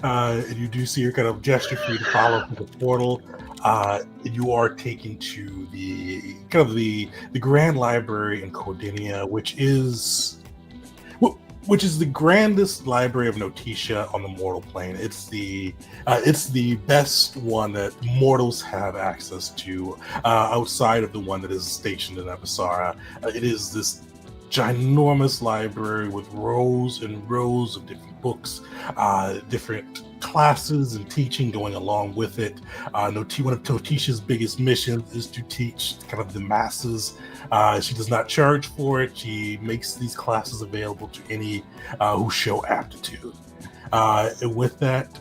And you do see her kind of gesture for you to follow through the portal. And you are taken to the kind of the Grand Library in Cordinia, which is the grandest library of Notitia on the mortal plane. It's the best one that mortals have access to outside of the one that is stationed in Avasara. It is this ginormous library with rows and rows of different books, different classes and teaching going along with it. One of Notitia's biggest missions is to teach kind of the masses. She does not charge for it. She makes these classes available to any who show aptitude. And with that,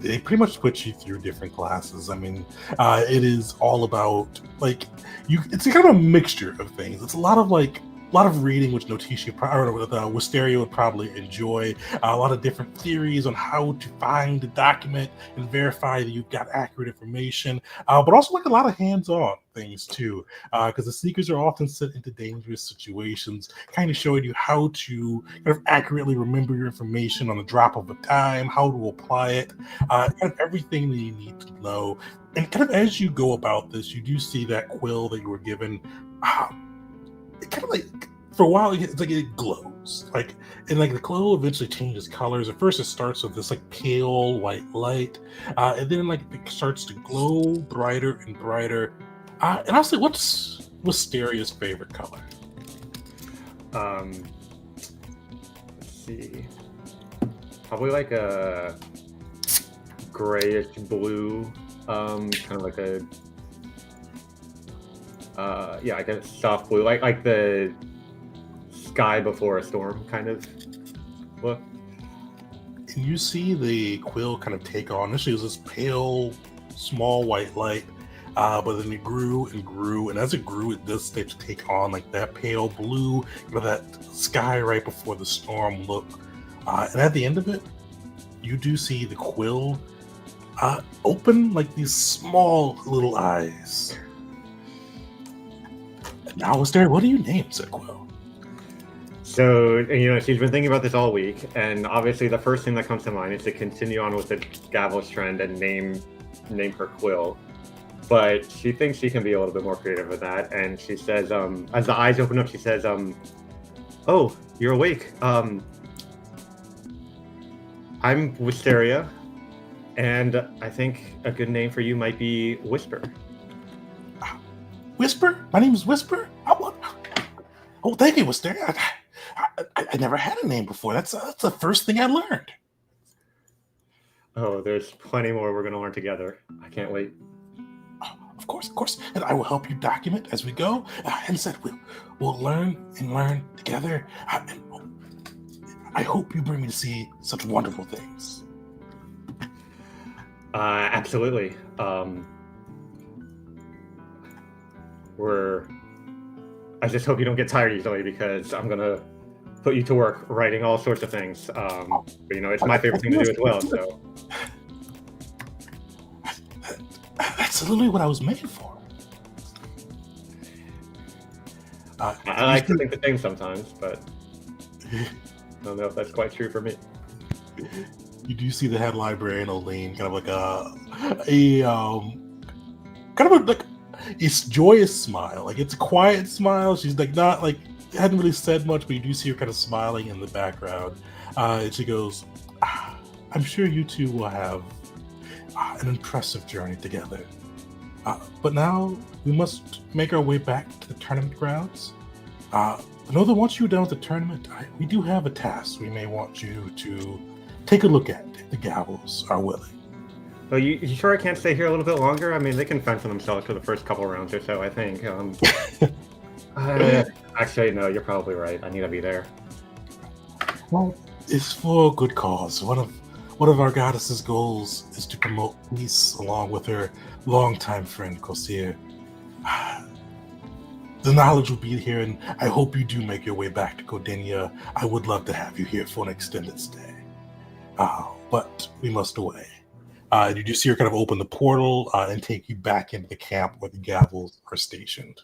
they pretty much put you through different classes. I mean, it is all about it's a kind of a mixture of things. It's a lot of reading, which Wisteria would probably enjoy. A lot of different theories on how to find the document and verify that you've got accurate information, but also a lot of hands-on things too, because the Seekers are often set into dangerous situations, kind of showing you how to kind of accurately remember your information on the drop of a dime, how to apply it, kind of everything that you need to know. And kind of as you go about this, you do see that quill that you were given. It kind of for a while it's like it glows, and the glow eventually changes colors. At first it starts with this pale white light, and then it starts to glow brighter and brighter. And I'll say, what's Wisteria's favorite color? Let's see, probably like a grayish blue, kind of like a like a soft blue, like the sky before a storm kind of look. And you see the quill kind of take on. Initially, it was this pale, small white light, but then it grew and grew, and as it grew, it does start to take on that pale blue, that sky right before the storm look. And at the end of it, you do see the quill open these small little eyes. Now, Wisteria, what do you name said quill? So, she's been thinking about this all week, and obviously the first thing that comes to mind is to continue on with the Gavels trend and name her quill. But she thinks she can be a little bit more creative with that, and she says, as the eyes open up, she says, oh, you're awake. I'm Wisteria, and I think a good name for you might be Whisper. Whisper? My name is Whisper? Oh, thank you, Wisteria. I never had a name before. That's the first thing I learned. Oh, there's plenty more we're going to learn together. I can't wait. Of course. And I will help you document as we go. And said we'll learn and learn together. And I hope you bring me to see such wonderful things. Absolutely. I just hope you don't get tired easily, because I'm gonna put you to work writing all sorts of things. But, it's my favorite thing to do as well. So that's literally what I was made for. I like to think the same sometimes, but I don't know if that's quite true for me. You do see the head librarian Elaine, kind of it's joyous smile. It's a quiet smile. She's not hadn't really said much, but you do see her kind of smiling in the background. And she goes, I'm sure you two will have an impressive journey together. But now we must make our way back to the tournament grounds. I know that once you're done with the tournament, we do have a task we may want you to take a look at if the Gavels are willing. Oh, you sure I can't stay here a little bit longer? I mean, they can fend for themselves for the first couple rounds or so, I think. Actually, no, you're probably right. I need to be there. Well, it's for a good cause. One of our goddess's goals is to promote peace along with her longtime friend, Kosir. The knowledge will be here, and I hope you do make your way back to Codenia. I would love to have you here for an extended stay. But we must away. You do see her kind of open the portal and take you back into the camp where the Gavels are stationed.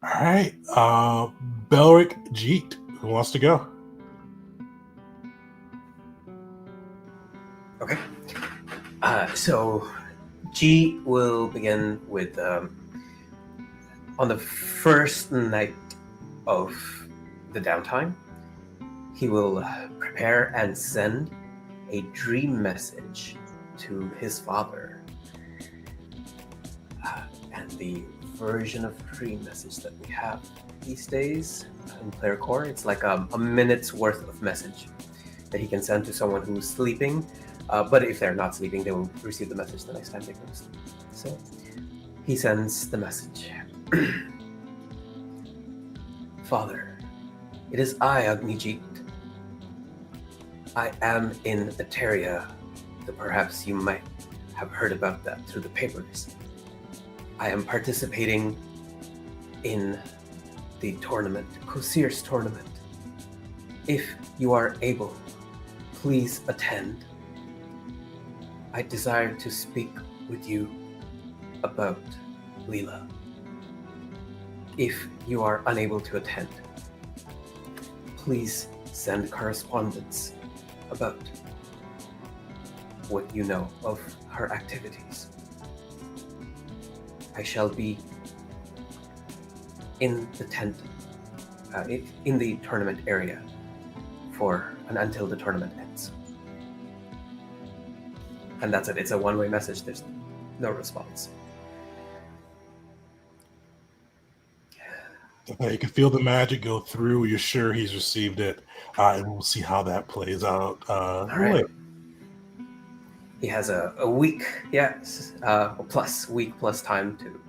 All right. Belric Jeet, who wants to go? Okay. So G will begin with on the first night of the downtime, he will prepare and send a dream message to his father. And the version of dream message that we have these days in Player Core, it's like a minute's worth of message that he can send to someone who's sleeping. But if they're not sleeping, they will receive the message the next time they go to sleep. So he sends the message. Father, it is I, Agnijit. I am in Eteria, though perhaps you might have heard about that through the papers. I am participating in the tournament, Kosir's tournament. If you are able, please attend. I desire to speak with you about Leela. If you are unable to attend, please send correspondence about what you know of her activities. I shall be in the tent, in the tournament area until the tournament ends. And that's it. It's a one-way message. There's no response. You can feel the magic go through. You're sure he's received it, and we'll see how that plays out. All right. He has a week, week plus time to.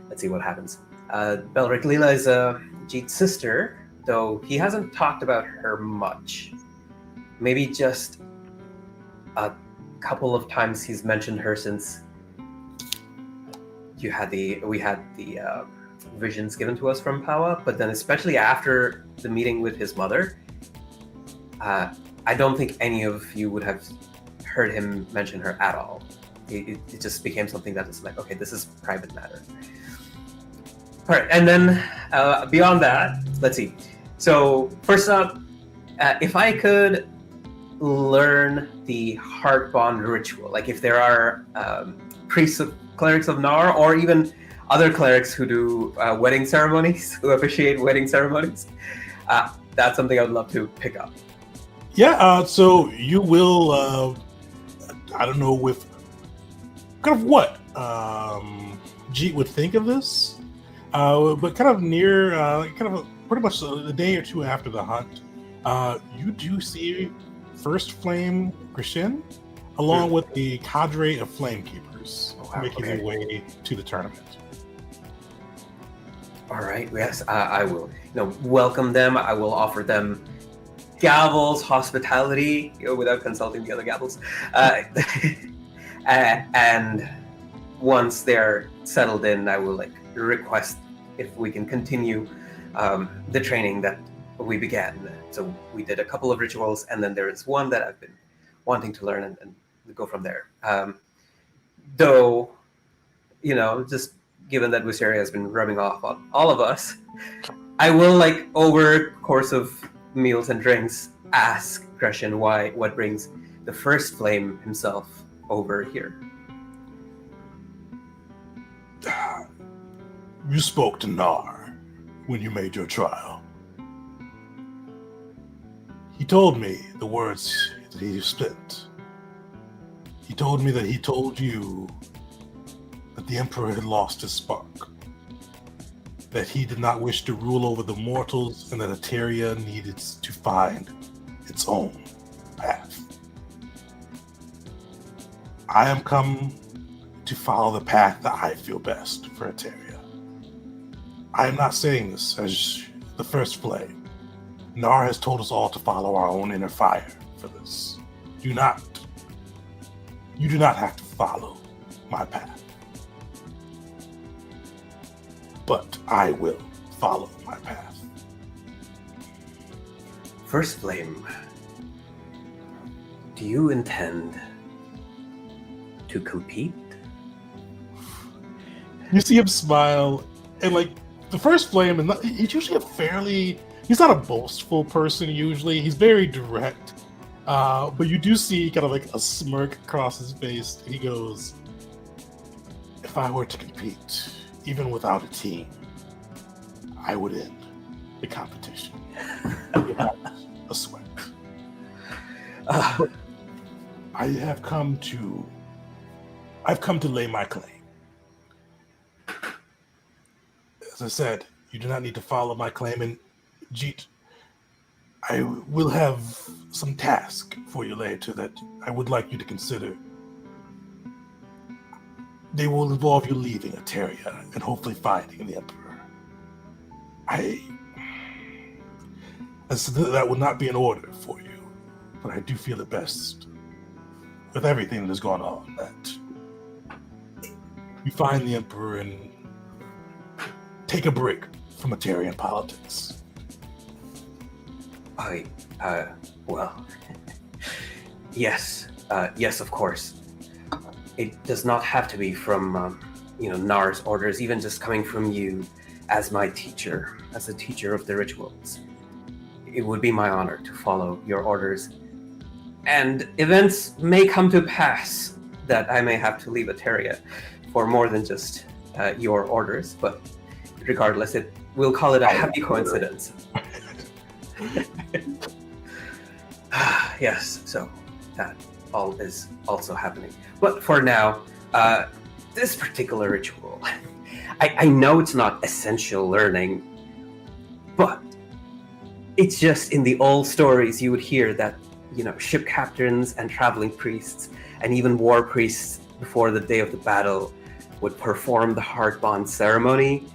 Let's see what happens. Belric Leela is Jeet's sister, though he hasn't talked about her much. Maybe just a couple of times he's mentioned her since we had the visions given to us from Pawa, but then especially after the meeting with his mother, I don't think any of you would have heard him mention her at all. It just became something that is like, okay, this is private matter. All right, and then beyond that, let's see. So first up, if I could learn the heart bond ritual, like if there are clerics of Nar, or even other clerics who do wedding ceremonies, who officiate wedding ceremonies, that's something I would love to pick up. Yeah, so you will, I don't know with kind of what Jeet would think of this, but kind of near, pretty much a day or two after the hunt, you do see First Flame Grishin, along with the cadre of Flame Keepers, making their way to the tournament. All right, yes, I will welcome them. I will offer them Gavels hospitality, without consulting the other Gavels. And once they're settled in, I will request if we can continue the training that we began. So we did a couple of rituals, and then there is one that I've been wanting to learn and go from there. Though, just given that Wisteria has been rubbing off on all of us, I will, over course of meals and drinks, ask Gresham what brings the First Flame himself over here. You spoke to Nar when you made your trial. He told me the words that he spent. He told me that he told you that the Emperor had lost his spark, that he did not wish to rule over the mortals, and that Eteria needed to find its own path. I am come to follow the path that I feel best for Eteria. I am not saying this as the first flame. Nar has told us all to follow our own inner fire for this. You do not have to follow my path. But I will follow my path. First Flame, do you intend to compete? You see him smile, and like the First Flame, and he's usually he's not a boastful person usually. He's very direct. But you do see kind of like a smirk across his face. He goes, if I were to compete, even without a team, I would end the competition without a sweat. I've come to lay my claim. As I said, you do not need to follow my claim, and Jeet, I will have some task for you later that I would like you to consider. They will involve you leaving Eteria and hopefully finding the Emperor. That would not be an order for you, but I do feel it best, with everything that has gone on, that you find the Emperor and take a break from Eterian politics. Well, yes, of course. It does not have to be from, Nar's orders, even just coming from you as my teacher, as a teacher of the rituals. It would be my honor to follow your orders. And events may come to pass that I may have to leave Eteria for more than just your orders, but regardless, we'll call it a happy coincidence. Yes, so that all is also happening. But for now, this particular ritual, I know it's not essential learning, but it's just in the old stories you would hear that, ship captains and traveling priests and even war priests before the day of the battle would perform the heart bond ceremony.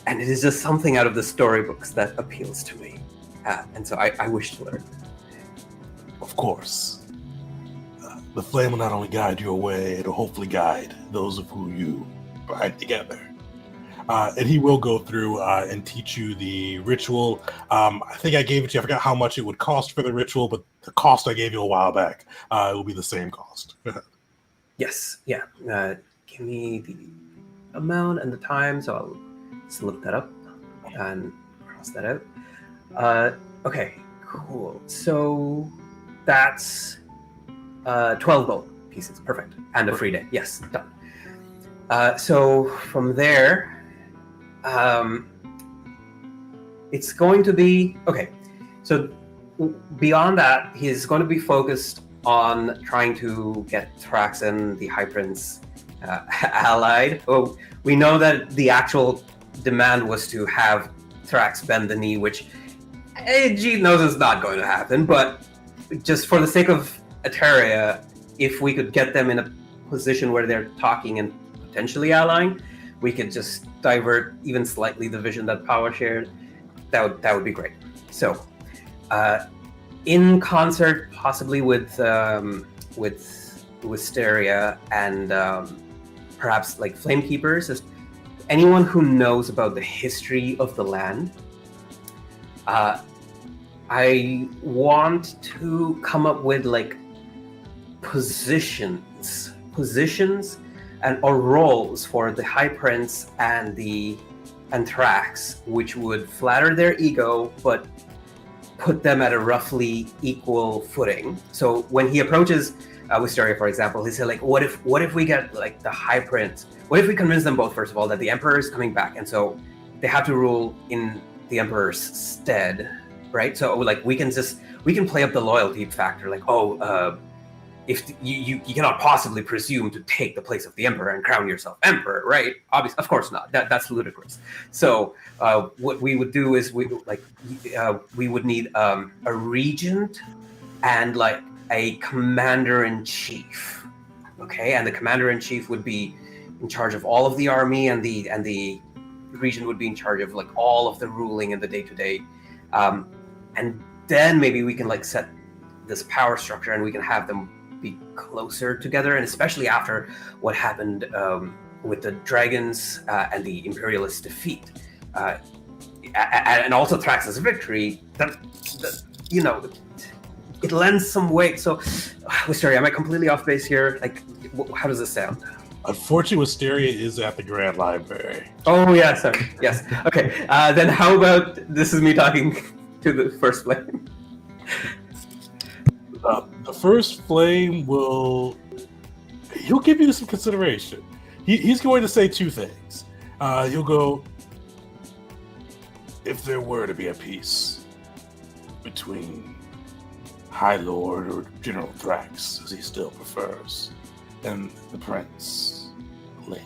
And it is just something out of the storybooks that appeals to me. And so I wish to learn. Of course. The flame will not only guide your way, it'll hopefully guide those of who you bind together. And he will go through and teach you the ritual. I think I gave it to you. I forgot how much it would cost for the ritual, but the cost I gave you a while back, it will be the same cost. Yes, yeah. Give me the amount and the time, so I'll just look that up and cross that out. Okay, cool. So that's 12 gold pieces. Perfect. And a free day. Yes, done. So from there, it's going to be... Okay, so beyond that, he's going to be focused on trying to get Thraxen, the High Prince, allied. Oh, we know that the actual demand was to have Thrax bend the knee, which Jeet knows is not going to happen, but just for the sake of Eteria, if we could get them in a position where they're talking and potentially allying, we could just divert even slightly the vision that Power shared. That would be great. So, in concert, possibly with Wisteria and perhaps like Flamekeepers, just anyone who knows about the history of the land. I want to come up with like positions or roles for the High Prince and Thrax, which would flatter their ego but put them at a roughly equal footing. So when he approaches Wisteria, for example, he said, like, what if we get like the High Prince? What if we convince them both, first of all, that the Emperor is coming back, and so they have to rule in the Emperor's stead, right? So like we can play up the loyalty factor, like, you cannot possibly presume to take the place of the emperor and crown yourself emperor, right? Obviously, of course not. That's ludicrous. So what we would do is we would need a regent and like a commander-in-chief. Okay, and the commander-in-chief would be in charge of all of the army, and the regent would be in charge of like all of the ruling and the day-to-day. And then maybe we can like set this power structure, and we can have them be closer together, and especially after what happened with the dragons and the imperialist defeat, and also Thrax's victory. That it lends some weight. So, Wisteria, am I completely off base here? Like, how does this sound? Unfortunately, Wisteria is at the Grand Library. Oh, yeah, sorry. Yes. Okay. Then how about this is me talking to the First Flame? The First Flame he'll give you some consideration. He's going to say two things. He'll go, if there were to be a peace between High Lord or General Thrax, as he still prefers, and the Prince Ling,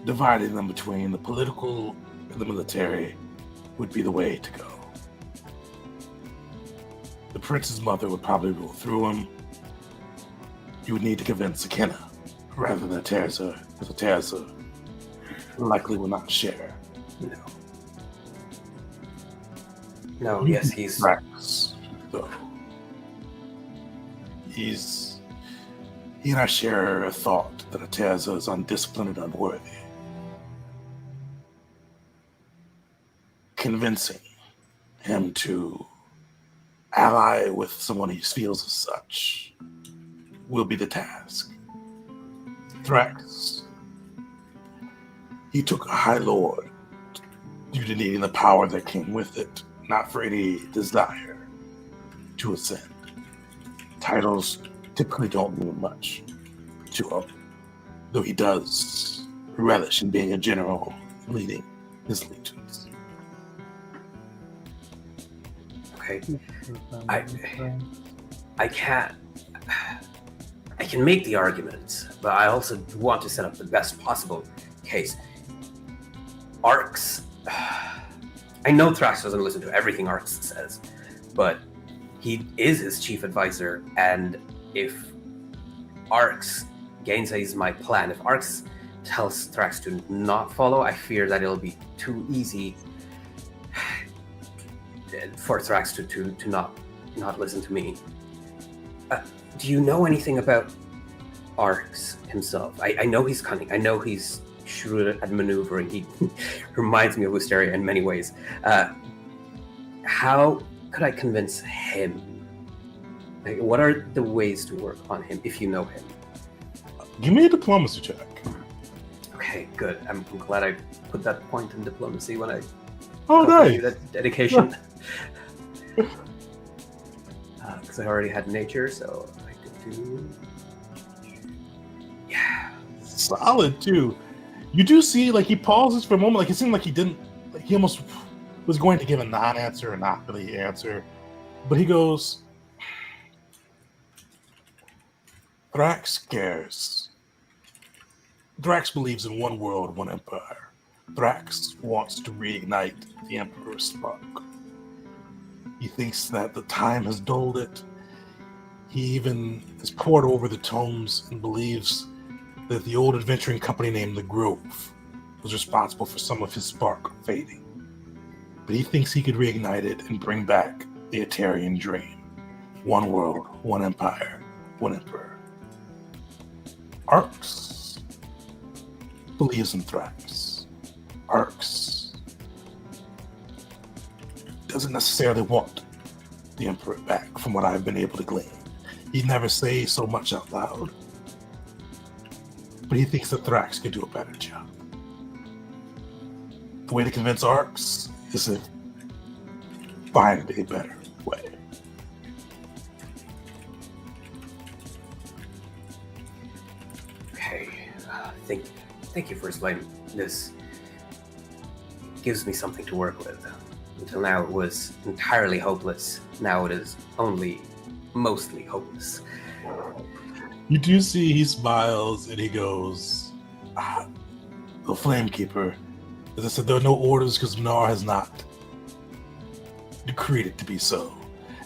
dividing them between the political and the military would be the way to go. The Prince's mother would probably rule through him. You would need to convince Akenna rather than Terza, because Terza likely will not share. No, yes, he's... Thrax, though. He and I share a thought that Terza is undisciplined and unworthy. Convincing him to ally with someone he feels as such will be the task. Thrax, he took a High Lord due to needing the power that came with it, not for any desire to ascend. Titles typically don't mean much to him, though he does relish in being a general leading his legions. Okay. I can make the argument, but I also want to set up the best possible case. Arx, I know Thrax doesn't listen to everything Arx says, but he is his chief advisor, and if Arx gainsays my plan, if Arx tells Thrax to not follow, I fear that it'll be too easy for Thrax to not listen to me. Do you know anything about Arx himself? I know he's cunning. I know he's shrewd at maneuvering. He reminds me of Wisteria in many ways. How could I convince him? Like, what are the ways to work on him if you know him? Give me a diplomacy check. Okay, good. I'm glad I put that point in diplomacy when I Nice. that dedication. Because I already had nature, so I could do... Yeah. Solid, too. You do see, like, he pauses for a moment, like, it seemed like he didn't, like, he almost was going to give a non-answer or not really answer. But he goes, Thrax cares. Thrax believes in one world, one empire. Thrax wants to reignite the Emperor's spark. He thinks that the time has dulled it. He even has pored over the tomes and believes that the old adventuring company named the Grove was responsible for some of his spark fading. But he thinks he could reignite it and bring back the Atarian dream. One world, one empire, one emperor. Arx believes in Thrax. Arx doesn't necessarily want the Emperor back, from what I've been able to glean. He'd never say so much out loud, but he thinks that Thrax could do a better job. The way to convince Arx is to find a better way. Okay. Thank you for explaining this. Gives me something to work with. Until now it was entirely hopeless. Now it is only mostly hopeless. You do see he smiles and he goes, the Flamekeeper. As I said, there are no orders because Mnar has not decreed it to be so,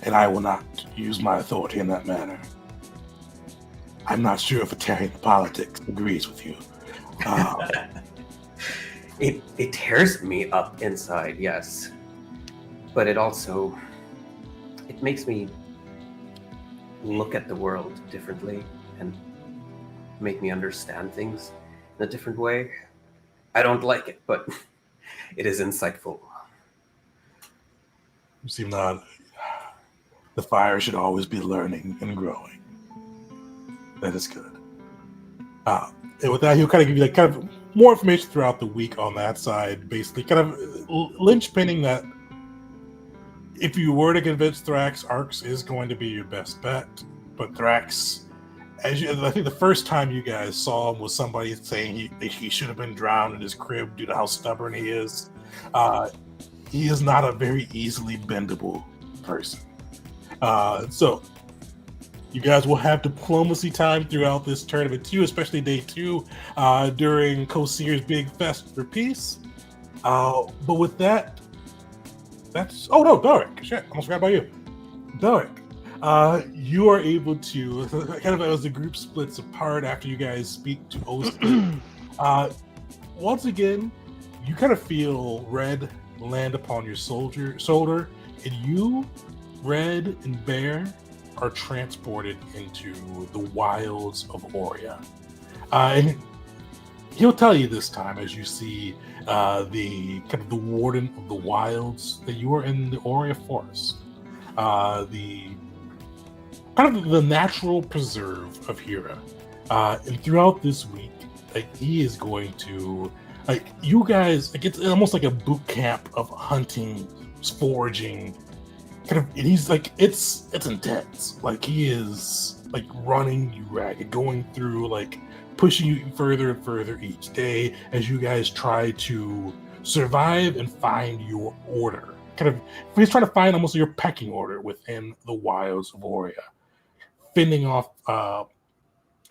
and I will not use my authority in that manner. I'm not sure if Atarian politics agrees with you. It tears me up inside, yes. But it also, it makes me look at the world differently and make me understand things in a different way. I don't like it, but it is insightful. You seem not. The fire should always be learning and growing. That is good. And with that, he'll kind of give you like kind of more information throughout the week on that side, basically kind of linchpinning that if you were to convince Thrax, Arx is going to be your best bet. But Thrax, I think the first time you guys saw him was somebody saying he should have been drowned in his crib due to how stubborn he is. He is not a very easily bendable person. So you guys will have diplomacy time throughout this tournament too, especially day 2 during Kosir's big fest for peace. But with that, oh no, Doric. Shit, almost forgot about you. Doric, you are able to, kind of as the group splits apart after you guys speak to Oster, once again, you kind of feel Red land upon your shoulder, and you, Red, and Bear are transported into the wilds of Aurea. And he'll tell you this time, as you see the kind of the warden of the wilds, that you are in the Aurea forest, the kind of the natural preserve of Hera. And throughout this week, like, he is going to, like, you guys, like, it's almost like a boot camp of hunting, foraging, kind of, and he's like, it's intense. Like, he is like running you ragged, going through, like, pushing you further and further each day as you guys try to survive and find your order. Kind of, he's trying to find almost your pecking order within the wilds of Aurea, fending off.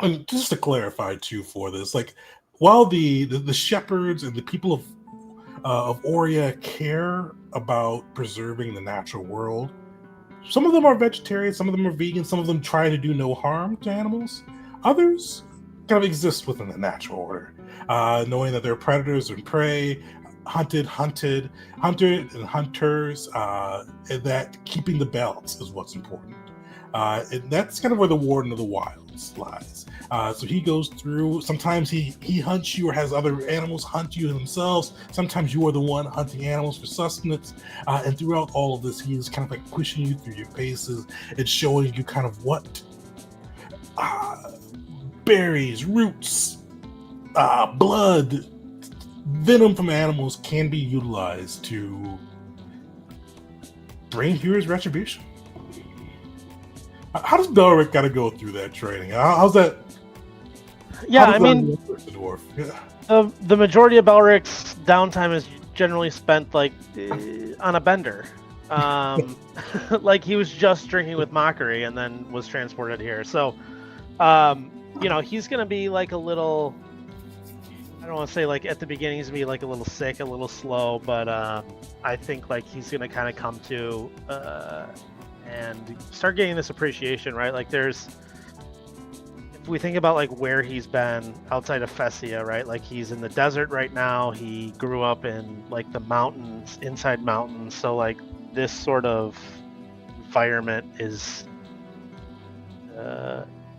And just to clarify too, for this, like, while the shepherds and the people of Aurea care about preserving the natural world, some of them are vegetarian, some of them are vegan, some of them try to do no harm to animals. Others kind of exist within the natural order, knowing that they're predators and prey, hunted and hunters, and that keeping the balance is what's important. And that's kind of where the Warden of the Wilds lies. So he goes through, sometimes he hunts you or has other animals hunt you themselves. Sometimes you are the one hunting animals for sustenance. And throughout all of this, he is kind of like pushing you through your paces and showing you kind of what berries, roots, blood, venom from animals can be utilized to bring Hero's retribution. How does Doric got to go through that training? How's that? Yeah, how does I that mean, work with the dwarf? Yeah. the majority of Belric's downtime is generally spent like on a bender. Like, he was just drinking with Mockery and then was transported here. So, he's gonna be like a little, I don't want to say like at the beginning he's gonna be like a little sick, a little slow, but I think like he's gonna kind of come to and start getting this appreciation, right? Like, if we think about like where he's been outside of Fessia, right? Like, he's in the desert right now. He grew up in like the mountains, inside mountains. So like this sort of environment is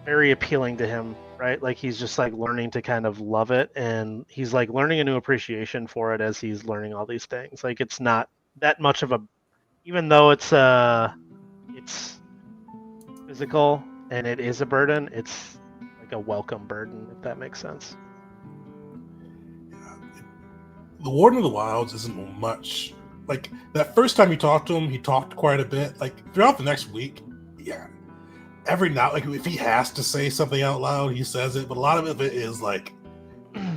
very appealing to him, right? Like, he's just like learning to kind of love it, and he's like learning a new appreciation for it as he's learning all these things. Like, it's not that much of a, even though it's physical and it is a burden, it's like a welcome burden, if that makes sense. The Warden of the Wilds isn't much like that. First time you talked to him, he talked quite a bit. Like, throughout the next week, yeah, every now, like, if he has to say something out loud, he says it. But a lot of it is like,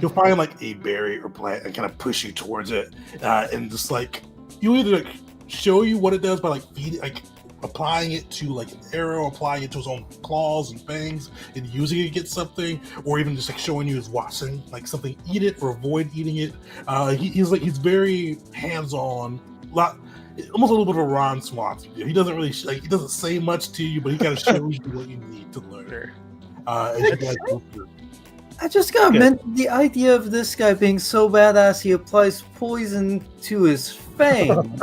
you'll find like a berry or plant and kind of push you towards it, and just like, you either like show you what it does by like feeding, like applying it to like an arrow, applying it to his own claws and fangs, and using it to get something, or even just like showing you his watching like something, eat it or avoid eating it. He's very hands-on, almost a little bit of a Ron Swanson. He doesn't really he doesn't say much to you, but he kind of shows you what you need to learn. Sure. As you guys go through. I just gotta Good. mention the idea of this guy being so badass he applies poison to his fangs.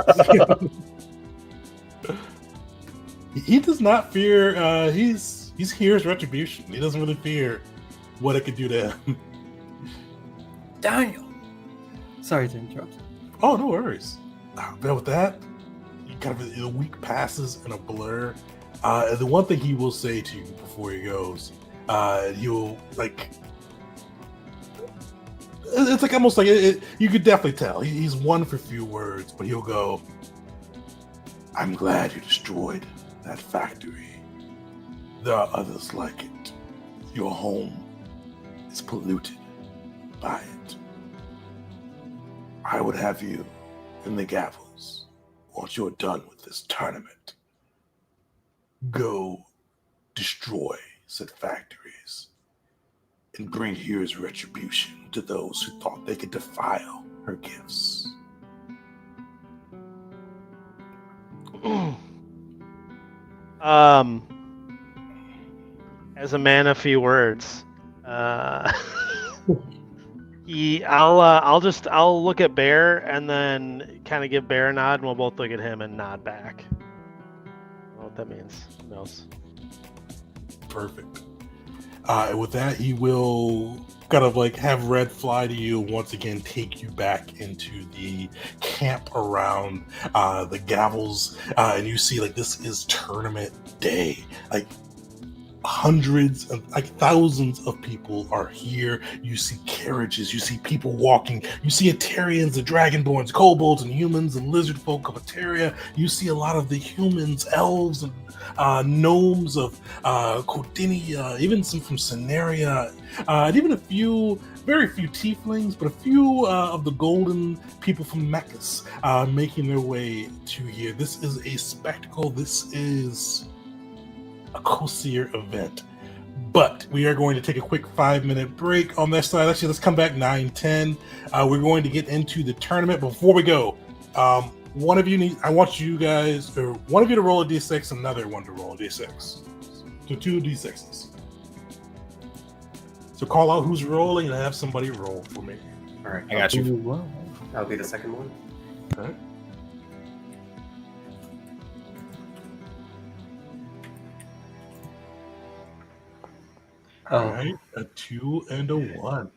He does not fear. He's hears retribution. He doesn't really fear what it could do to him. Daniel. Sorry to interrupt. Oh, no worries. But with that, the week passes in a blur. The one thing he will say to you before he goes, he'll like. It's like almost like you could definitely tell he's one for few words, but he'll go, "I'm glad you destroyed that factory. There are others like it. Your home is polluted by it. I would have you in the Gavels, once you're done with this tournament, go destroy said factories and bring here's retribution to those who thought they could defile her gifts." As a man of few words, I'll look at Bear and then kind of give Bear a nod, and we'll both look at him and nod back. I don't know what that means. Who knows? Perfect. And with that, he will kind of like have Red fly to you and once again take you back into the camp around the Gavels, and you see like this is tournament day. Like hundreds of like thousands of people are here. You see carriages, you see people walking, you see Atarians, the Dragonborns, kobolds and humans and lizard folk of Ataria. You see a lot of the humans, elves and gnomes of Cordinia, even some from Cenaria, and even very few tieflings, but a few of the golden people from Mechas making their way to here. This is a spectacle. This is a Kosier event. But we are going to take a quick 5-minute break on this side. Actually, let's come back 9:10. We're going to get into the tournament. Before we go, one of you to roll a d6, another one to roll a d6. So 2 d6s. So call out who's rolling and have somebody roll for me. All right. I got you. Well, That'll be the second one. Okay. All right, a 2 and a 1.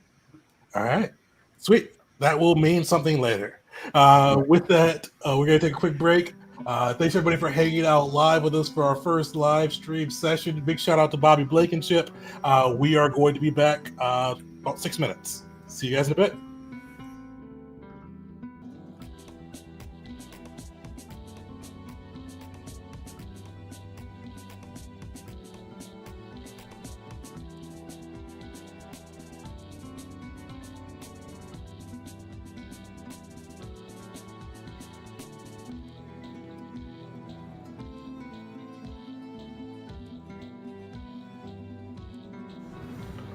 All right, sweet. That will mean something later. With that, we're going to take a quick break. Thanks everybody for hanging out live with us for our first live stream session. Big shout out to Bobby Blankenship. We are going to be back about 6 minutes. See you guys in a bit.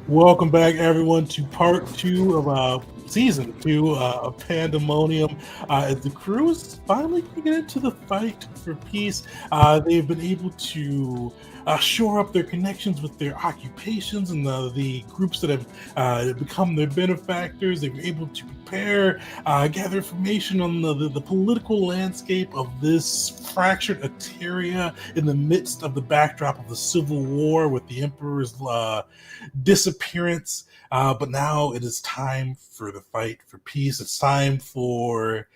Welcome back, everyone, to part 2 of season 2 of Pandemonium. As the crew is finally going to get into the fight for peace, they've been able to shore up their connections with their occupations and the groups that have become their benefactors. They've been able to prepare, gather information on the political landscape of this fractured Ataria in the midst of the backdrop of the Civil War with the Emperor's disappearance. But now it is time for the fight for peace. It's time for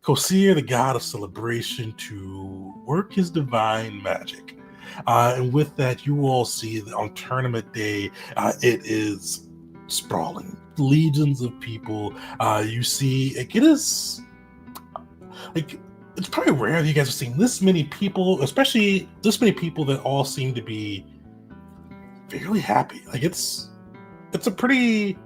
Kosier, the god of celebration, to work his divine magic. And with that, you all see that on tournament day, it is sprawling. Legions of people. You see, it is like it's probably rare that you guys have seen this many people, especially this many people that all seem to be fairly happy. Like it's a pretty,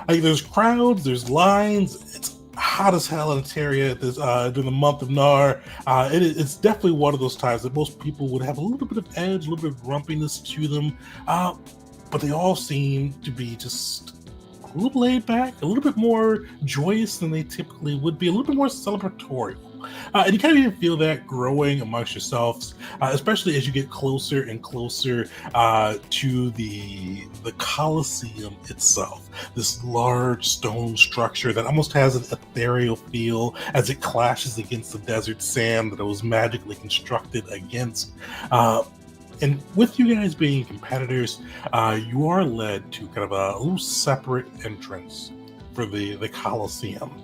like there's crowds, there's lines. It's hot as hell in Ontario this during the month of Nar. It's definitely one of those times that most people would have a little bit of edge, a little bit of grumpiness to them, but they all seem to be just a little laid back, a little bit more joyous than they typically would be, a little bit more celebratory. And you kind of even feel that growing amongst yourselves, especially as you get closer and closer to the Colosseum itself. This large stone structure that almost has an ethereal feel as it clashes against the desert sand that it was magically constructed against. And with you guys being competitors, you are led to kind of a little separate entrance for the Colosseum.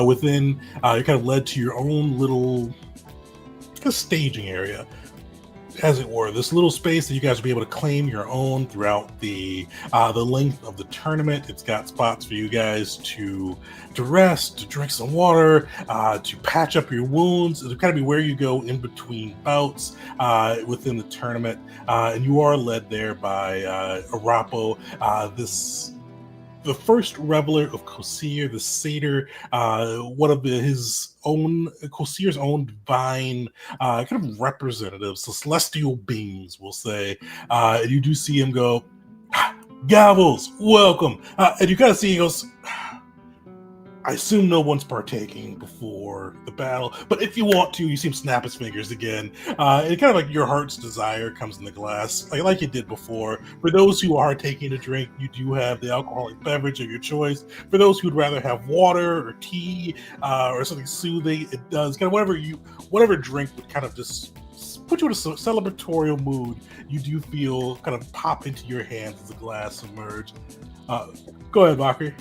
Within, you're kind of led to your own little staging area, as it were. This little space that you guys will be able to claim your own throughout the length of the tournament. It's got spots for you guys to rest, to drink some water, to patch up your wounds. It'll kind of be where you go in between bouts within the tournament. And you are led there by Arapo, the first reveler of Kosir, the satyr, one of Kosir's own divine kind of representatives, the celestial beings, we'll say. And you do see him go, Gavels, welcome. And you kind of see he goes, I assume no one's partaking before the battle, but if you want to, you see him snap his fingers again. And kind of like your heart's desire comes in the glass, like you did before. For those who are taking a drink, you do have the alcoholic beverage of your choice. For those who'd rather have water or tea or something soothing, it does kind of whatever drink would kind of just put you in a celebratory mood. You do feel kind of pop into your hands as the glass emerge. Go ahead, Bakri.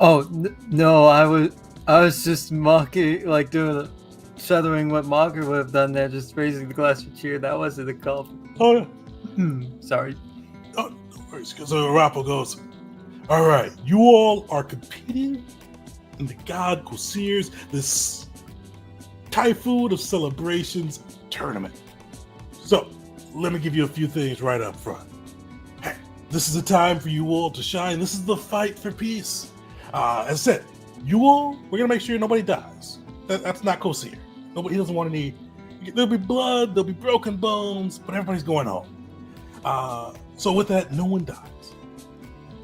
Oh no, I was just mocking, like shadowing what Mocker would have done there, just raising the glass for cheer. That wasn't a call. Oh yeah. Sorry. Oh, no worries. So Rapo goes, all right, you all are competing in the God Kosir's, this typhoon of celebrations tournament. So let me give you a few things right up front. Hey, this is the time for you all to shine. This is the fight for peace. As I said, we're going to make sure nobody dies. That's not Kosir. Nobody doesn't want any. There'll be blood, there'll be broken bones, but everybody's going home. So with that, no one dies.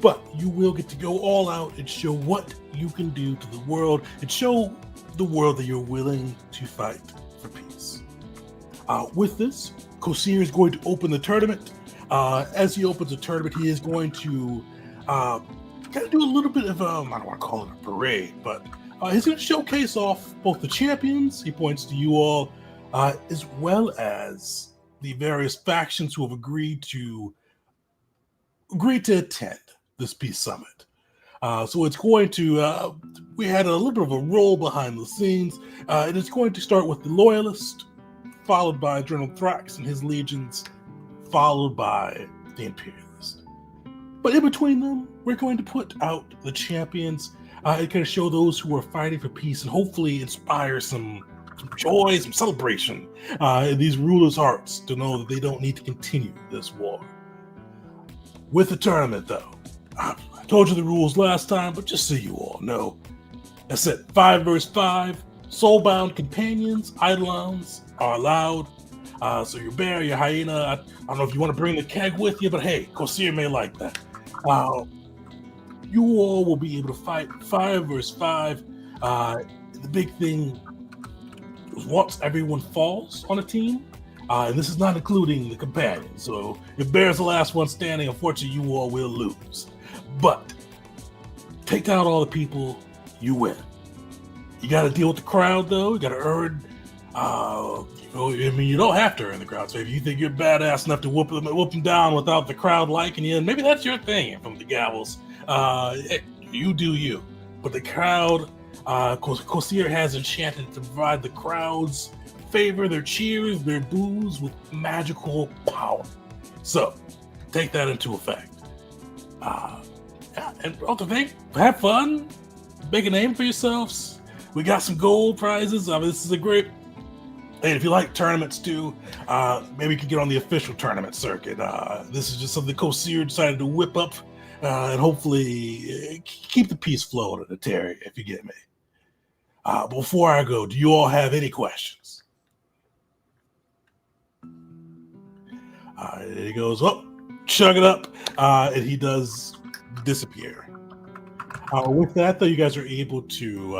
But you will get to go all out and show what you can do to the world and show the world that you're willing to fight for peace. With this, Kosir is going to open the tournament. As he opens the tournament, he is going to kind of do a little bit of I don't want to call it a parade, but he's going to showcase off both the champions, he points to you all, as well as the various factions who have agreed to attend this peace summit. So it's going to, we had a little bit of a roll behind the scenes, and it's going to start with the Loyalist, followed by General Thrax and his legions, followed by the Imperialist. But in between them, we're going to put out the champions and kind of show those who are fighting for peace and hopefully inspire some joy, some celebration in these rulers' hearts to know that they don't need to continue this war. With the tournament, though, I told you the rules last time, but just so you all know, I said 5 versus 5, soulbound companions, eidolons are allowed. So your bear, your hyena, I don't know if you want to bring the keg with you, but hey, Kosir may like that. You all will be able to fight 5 versus 5. The big thing is once everyone falls on a team, and this is not including the companions, so if bear's the last one standing, unfortunately you all will lose. But take out all the people, you win. You got to deal with the crowd, though. You got to earn. You don't have to earn the crowd. So if you think you're badass enough to whoop them down without the crowd liking you, and maybe that's your thing from the Gavels. You do you. But the crowd, Kosir has enchanted to provide the crowd's favor, their cheers, their boos with magical power. So take that into effect. And also have fun, make a name for yourselves. We got some gold prizes. This is a great. And if you like tournaments too, maybe you can get on the official tournament circuit. This is just something Kosir decided to whip up and hopefully keep the peace flowing in the Terry, if you get me. Before I go, do you all have any questions? And he goes, oh, chug it up, and he does disappear. With that, though, you guys are able to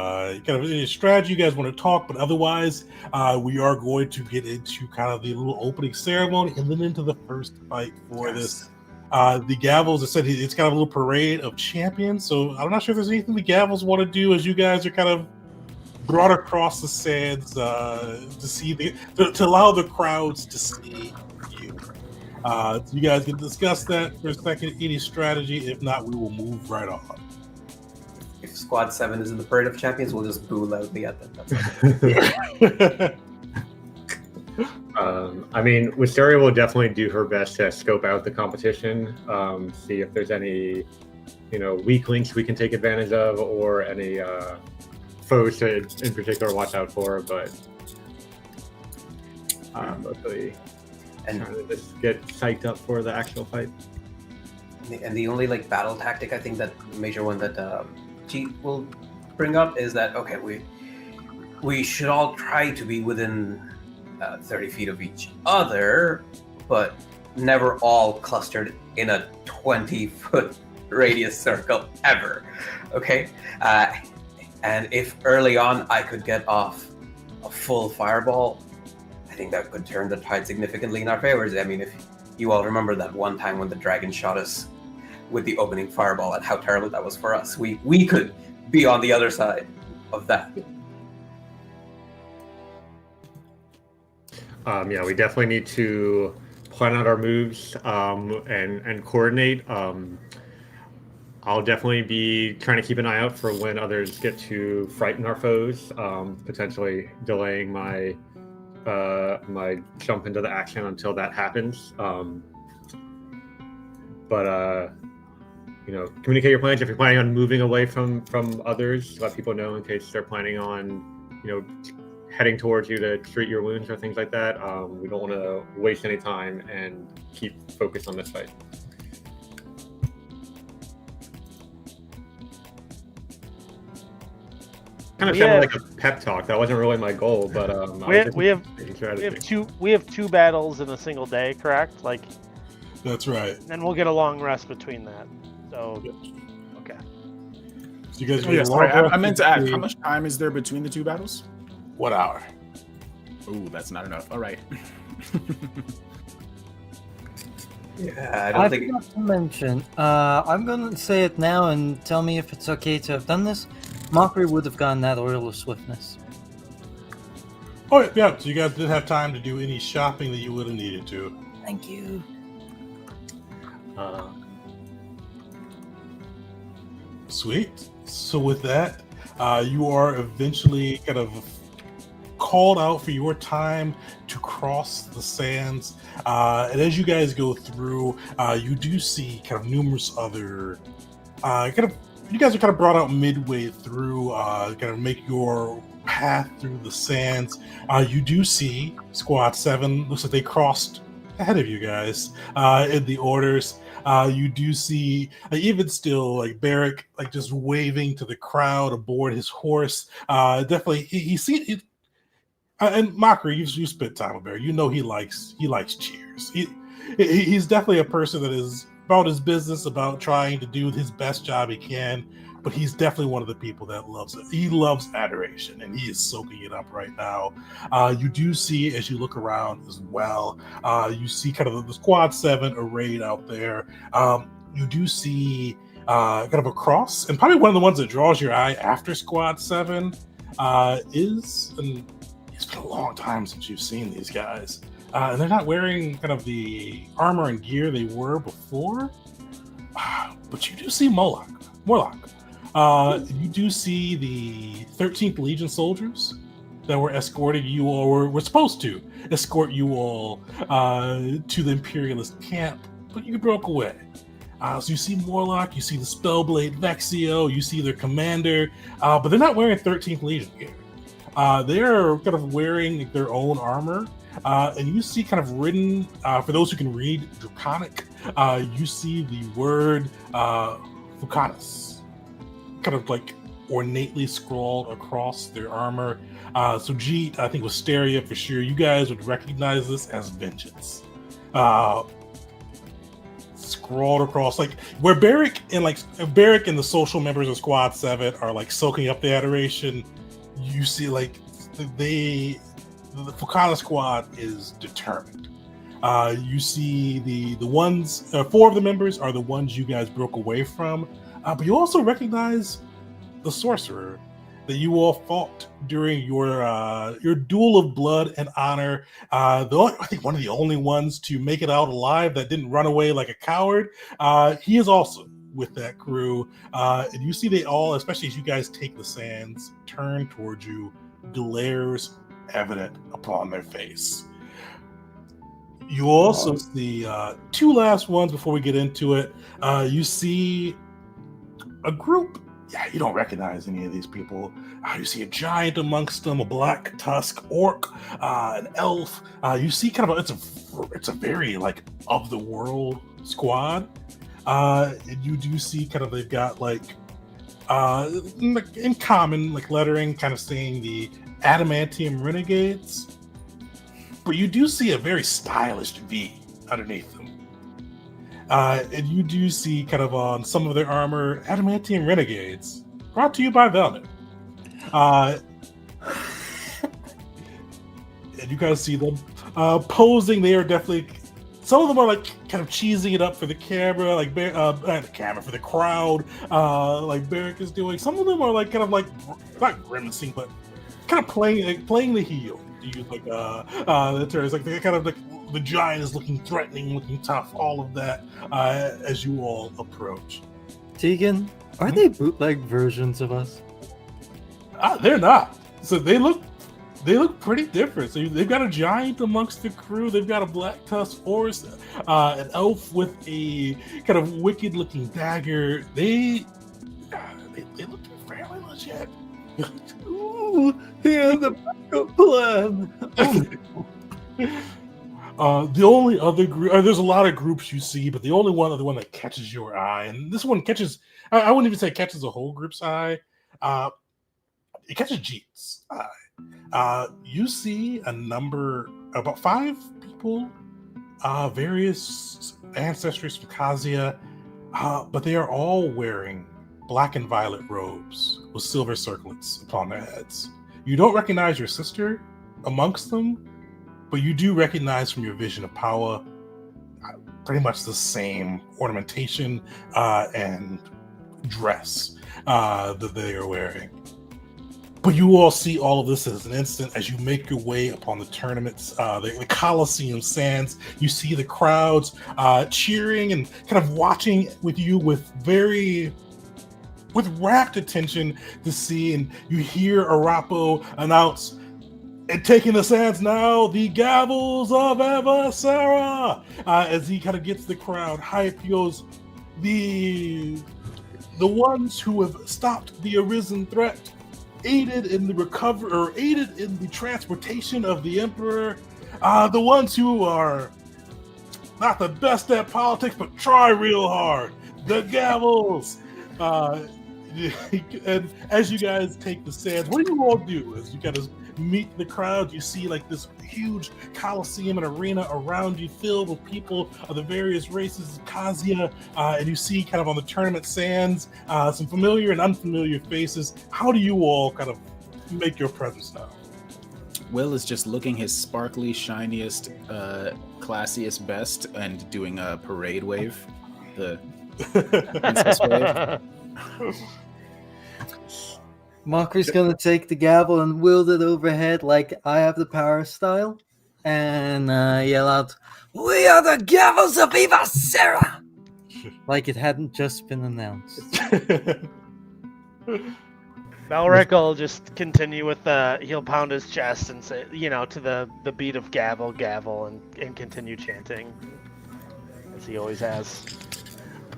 kind of any strategy you guys want to talk, but otherwise, we are going to get into kind of the little opening ceremony and then into the first fight for this. The Gavels, I said, it's kind of a little parade of champions, so I'm not sure if there's anything the Gavels want to do as you guys are kind of brought across the sands to see to allow the crowds to see you. So you guys can discuss that for a second. Any strategy? If not, we will move right on. If Squad 7 is in the parade of champions, we'll just boo loudly at them. That's I mean, Wisteria will definitely do her best to scope out the competition, see if there's any, weak links we can take advantage of, or any foes to, in particular, watch out for. But mostly trying to just get psyched up for the actual fight. And the only battle tactic, I think, that major one that Cheat will bring up is that we should all try to be within 30 feet of each other, but never all clustered in a 20-foot radius circle ever. Okay, and if early on I could get off a full fireball, I think that could turn the tide significantly in our favors. I mean, if you all remember that one time when the dragon shot us with the opening fireball and how terrible that was for us, we could be on the other side of that. Yeah, we definitely need to plan out our moves and coordinate. I'll definitely be trying to keep an eye out for when others get to frighten our foes, potentially delaying my my jump into the action until that happens. But communicate your plans. If you're planning on moving away from others, let people know in case they're planning on, heading towards you to treat your wounds or things like that. We don't want to waste any time and keep focused on this fight. Kind of sounded like a pep talk. That wasn't really my goal, but we have two battles in a single day, correct? That's right. And we'll get a long rest between that. So, okay. So you guys. I meant to ask, how much time is there between the two battles? 1 hour. Ooh, that's not enough. All right. Yeah, I forgot to mention, I'm going to say it now and tell me if it's okay to have done this. Mockery would have gotten that oil of swiftness. Oh, yeah. So you guys did have time to do any shopping that you would have needed to. Thank you. Sweet. So with that, you are eventually kind of called out for your time to cross the sands. And as you guys go through, you do see kind of numerous other you guys are kind of brought out midway through, kind of make your path through the sands. You do see Squad 7. Looks like they crossed ahead of you guys in the orders. You do see, even still, Barrick, just waving to the crowd aboard his horse. Definitely, he and Mockery, you spent time with Barrick. He likes cheers. He's definitely a person that is about his business, about trying to do his best job he can, but he's definitely one of the people that loves it. He loves adoration, and he is soaking it up right now. You do see, as you look around as well, you see kind of the Squad 7 arrayed out there. You do see kind of a cross, and probably one of the ones that draws your eye after Squad 7 is, and it's been a long time since you've seen these guys. And they're not wearing kind of the armor and gear they were before. But you do see Morlock. You do see the 13th Legion soldiers that were escorting you all, or were supposed to escort you all to the Imperialist camp, but you broke away. So you see Morlock, you see the Spellblade Vexio, you see their commander, but they're not wearing 13th Legion gear. They're kind of wearing their own armor. And you see kind of written, for those who can read Draconic, you see the word Fukanis kind of like ornately scrawled across their armor. So Jeet, I think Wisteria for sure, you guys would recognize this as vengeance. Scrawled across, like where Barrick and the social members of Squad 7 are like soaking up the adoration, you see like the Fukana squad is determined. You see the ones, 4 of the members are the ones you guys broke away from, but you also recognize the sorcerer that you all fought during your duel of blood and honor. I think one of the only ones to make it out alive that didn't run away like a coward. He is also with that crew, and you see they all, especially as you guys take the sands, turn towards you, glares evident upon their face. You also see 2 last ones before we get into it. You see a group. Yeah, you don't recognize any of these people. You see a giant amongst them, a black tusk orc, an elf. You see kind of it's a very like of the world squad. And you do see kind of they've got like in common like lettering, kind of saying the Adamantium Renegades. But you do see a very stylish V underneath them. And you do see kind of on some of their armor, Adamantium Renegades, brought to you by Velnet. And you guys see them posing. They are definitely, some of them are like kind of cheesing it up for the camera, like for the crowd, like Barrick is doing. Some of them are like kind of like, not grimacing, but kind of playing the heel. To use like the terms, like they kind of like the giant is looking threatening, looking tough, all of that as you all approach. Tegan, are they bootleg versions of us? They're not. So they look pretty different. So they've got a giant amongst the crew. They've got a black tusk horse, an elf with a kind of wicked looking dagger. They look fairly legit. Ooh, yeah, the backup plan. The only other group, there's a lot of groups you see, but the only other one that catches your eye, and this one catches, I wouldn't even say catches the whole group's eye, it catches Jeet's eye. You see a number, about 5 people, various ancestries from Kazia, but they are all wearing black and violet robes with silver circlets upon their heads. You don't recognize your sister amongst them, but you do recognize from your vision of power pretty much the same ornamentation and dress that they are wearing. But you all see all of this as an instant as you make your way upon the tournaments, the Coliseum sands. You see the crowds cheering and kind of watching with you with rapt attention to see, and you hear Arapo announce, and taking the sands now, the Gavels of Evasera. As he kind of gets the crowd hyped, he goes, the ones who have stopped the arisen threat, aided in the recovery, or aided in the transportation of the Emperor, the ones who are not the best at politics, but try real hard, the Gavels. And as you guys take the sands, what do you all do as you kind of meet the crowd? You see like this huge coliseum and arena around you filled with people of the various races of Kazia, and you see kind of on the tournament sands some familiar and unfamiliar faces. How do you all kind of make your presence known? Will is just looking his sparkly, shiniest, classiest best and doing a parade wave, the princess wave. Mockery's gonna take the gavel and wield it overhead like I have the power style, and yell out, We are the Gavels of Evasera! like it hadn't just been announced. Balric will just continue with he'll pound his chest and say, to the beat of gavel, gavel, and continue chanting, as he always has.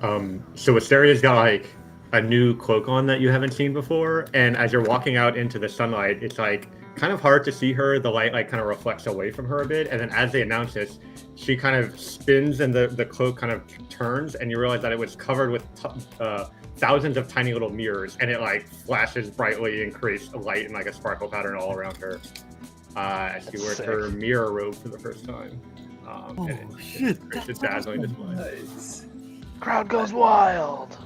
So Asteria's got like a new cloak on that you haven't seen before, and as you're walking out into the sunlight, it's like kind of hard to see her. The light like kind of reflects away from her a bit, and then as they announce this, she kind of spins and the cloak kind of turns, and you realize that it was covered with thousands of tiny little mirrors, and it like flashes brightly and creates a light and like a sparkle pattern all around her as she wears her mirror robe for the first time. Shit! It's a dazzling display. Nice. Crowd goes wild.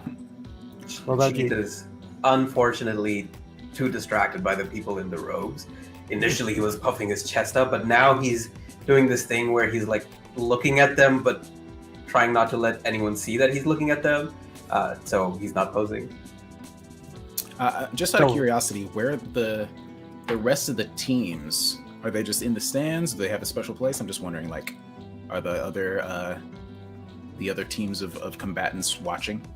Well, that Cheetah is unfortunately too distracted by the people in the robes. Initially, he was puffing his chest up, but now he's doing this thing where he's like looking at them, but trying not to let anyone see that he's looking at them. So he's not posing. Just out of curiosity, where are the rest of the teams? Are they just in the stands? Do they have a special place? I'm just wondering, like, are the other teams of combatants watching?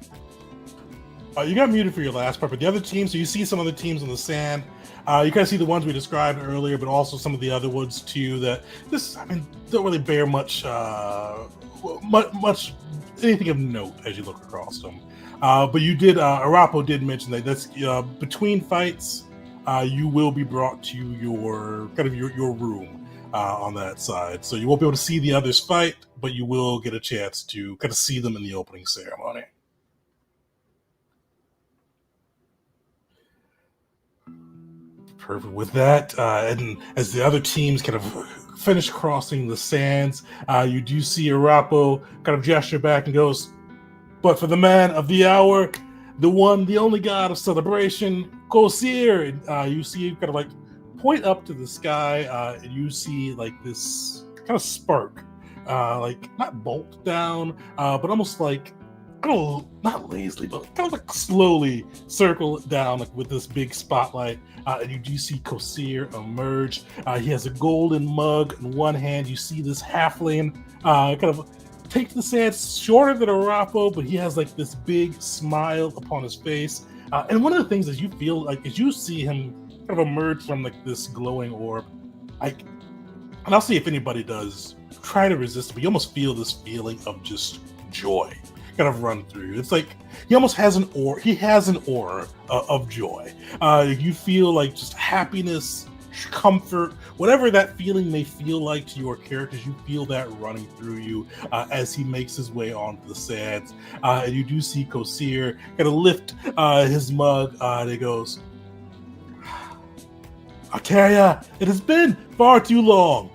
You got muted for your last part, but the other teams, so you see some of the teams in the sand. You kind of see the ones we described earlier, but also some of the other ones too that don't really bear much anything of note as you look across them. But you did, Arapo did mention that's between fights, you will be brought to your room on that side. So you won't be able to see the others fight, but you will get a chance to kind of see them in the opening ceremony. Perfect. With that, and as the other teams kind of finish crossing the sands, you do see Arapo kind of gesture back and goes, "But for the man of the hour, the one, the only god of celebration, Kosir." You see kind of like point up to the sky, and you see like this kind of spark, like not bolt down, but almost like, I don't know, not lazily, but kind of like slowly circle down like with this big spotlight. And you do see Kosir emerge. He has a golden mug in one hand. You see this halfling kind of take the sand, shorter than Arapo, but he has like this big smile upon his face. And one of the things that you feel like as you see him kind of emerge from like this glowing orb, like, and I'll see if anybody does try to resist it, but you almost feel this feeling of just joy kind of run through. It's like he almost has an aura. He has an aura of joy. You feel like just happiness, comfort, whatever that feeling may feel like to your characters. You feel that running through you as he makes his way onto the sands. And you do see Kosir kind of lift his mug, and he goes, "Arteria, it has been far too long,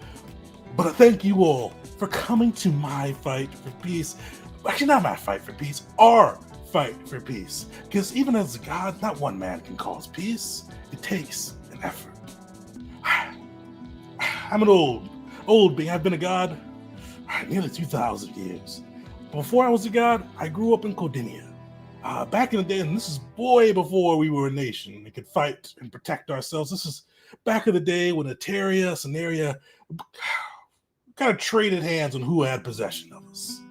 but I thank you all for coming to my fight for peace." Actually, not my fight for peace, our fight for peace. Because even as a god, not one man can cause peace. It takes an effort. I'm an old being. I've been a god nearly 2,000 years. Before I was a god, I grew up in Codinia. Back in the day, and this is way before we were a nation and could fight and protect ourselves. This is back in the day when Eteria, Scenaria kind of traded hands on who had possession of us.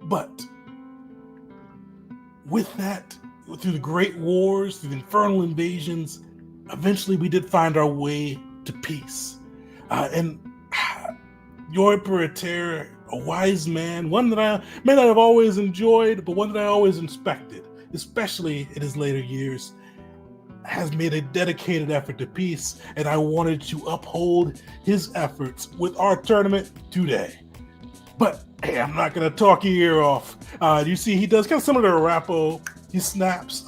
But with that, through the great wars, through the infernal invasions, eventually we did find our way to peace. And your Emperor Terror, a wise man, one that I may not have always enjoyed, but one that I always respected, especially in his later years, has made a dedicated effort to peace, and I wanted to uphold his efforts with our tournament today. But hey, I'm not going to talk your ear off. You see, he does kind of similar to Arapo. He snaps.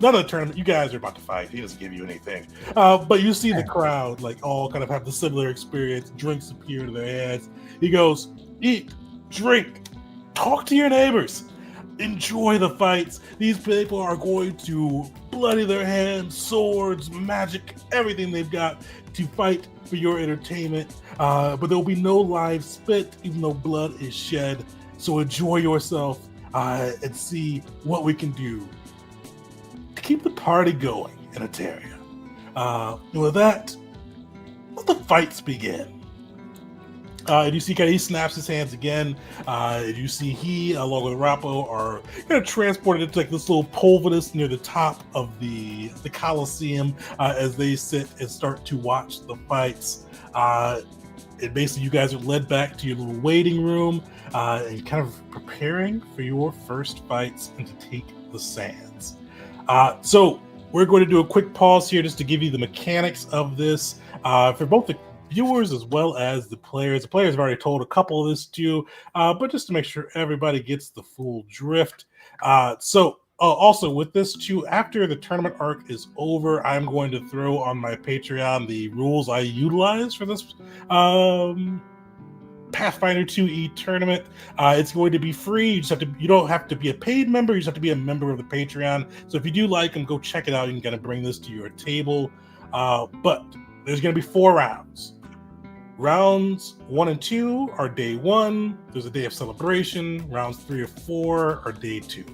Another tournament, you guys are about to fight. He doesn't give you anything. But you see the crowd, like, all kind of have the similar experience. Drinks appear to their heads. He goes, eat, drink, talk to your neighbors. Enjoy the fights. These people are going to bloody their hands, swords, magic, everything they've got to fight for your entertainment. But there will be no live spit, even though blood is shed. So enjoy yourself and see what we can do to keep the party going in Eteria. And with that, let the fights begin. And you see he snaps his hands again. And you see he, along with Rapo, are kind of transported into like this little pulverus near the top of the Colosseum as they sit and start to watch the fights. And basically you guys are led back to your little waiting room and kind of preparing for your first fights and to take the sands. So we're going to do a quick pause here just to give you the mechanics of this for both the viewers as well as the players. The players have already told a couple of this to you, but just to make sure everybody gets the full drift. Also with this too, after the tournament arc is over, I'm going to throw on my Patreon the rules I utilize for this Pathfinder 2E tournament. It's going to be free. You don't have to be a paid member. You just have to be a member of the Patreon. So if you do like them, go check it out. You can kind of bring this to your table. But there's going to be 4 rounds. Rounds 1 and 2 are day 1. There's a day of celebration. Rounds 3 or 4 are day 2.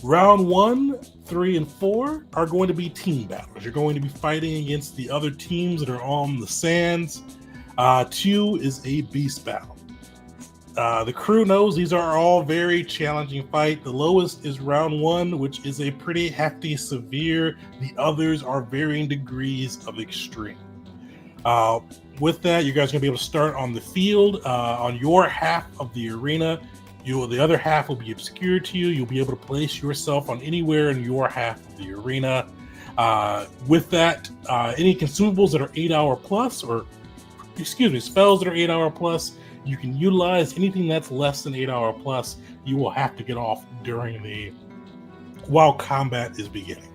Round 1, 3, and 4 are going to be team battles. You're going to be fighting against the other teams that are on the sands. 2 is a beast battle. The crew knows these are all very challenging fights. The lowest is round 1, which is a pretty hefty, severe. The others are varying degrees of extreme. With that, you guys are going to be able to start on the field on your half of the arena. The other half will be obscure to you. You'll be able to place yourself on anywhere in your half of the arena. With that, any consumables that are 8-hour plus, spells that are 8-hour plus, you can utilize. Anything that's less than 8-hour plus, you will have to get off while combat is beginning.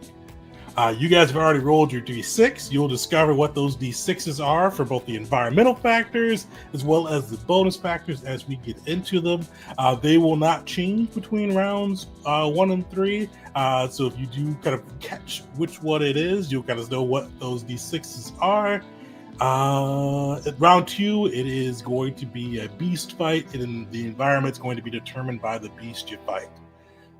You guys have already rolled your D6. You'll discover what those D6s are for both the environmental factors as well as the bonus factors as we get into them. They will not change between rounds 1 and 3. So if you do kind of catch which one it is, you'll kind of know what those D6s are. At round 2, it is going to be a beast fight, and the environment's going to be determined by the beast you fight.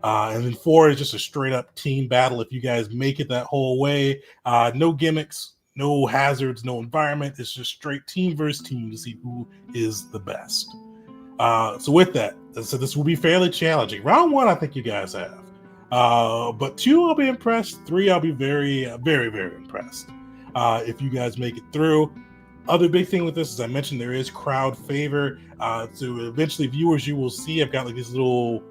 And then 4 is just a straight up team battle. If you guys make it that whole way, no gimmicks, no hazards, no environment. It's just straight team versus team to see who is the best. So with that, so this will be fairly challenging. Round 1, I think you guys have. But 2, I'll be impressed. 3, I'll be very, very, very impressed. If you guys make it through. Other big thing with this, as I mentioned, there is crowd favor. So eventually viewers, you will see, I've got like these little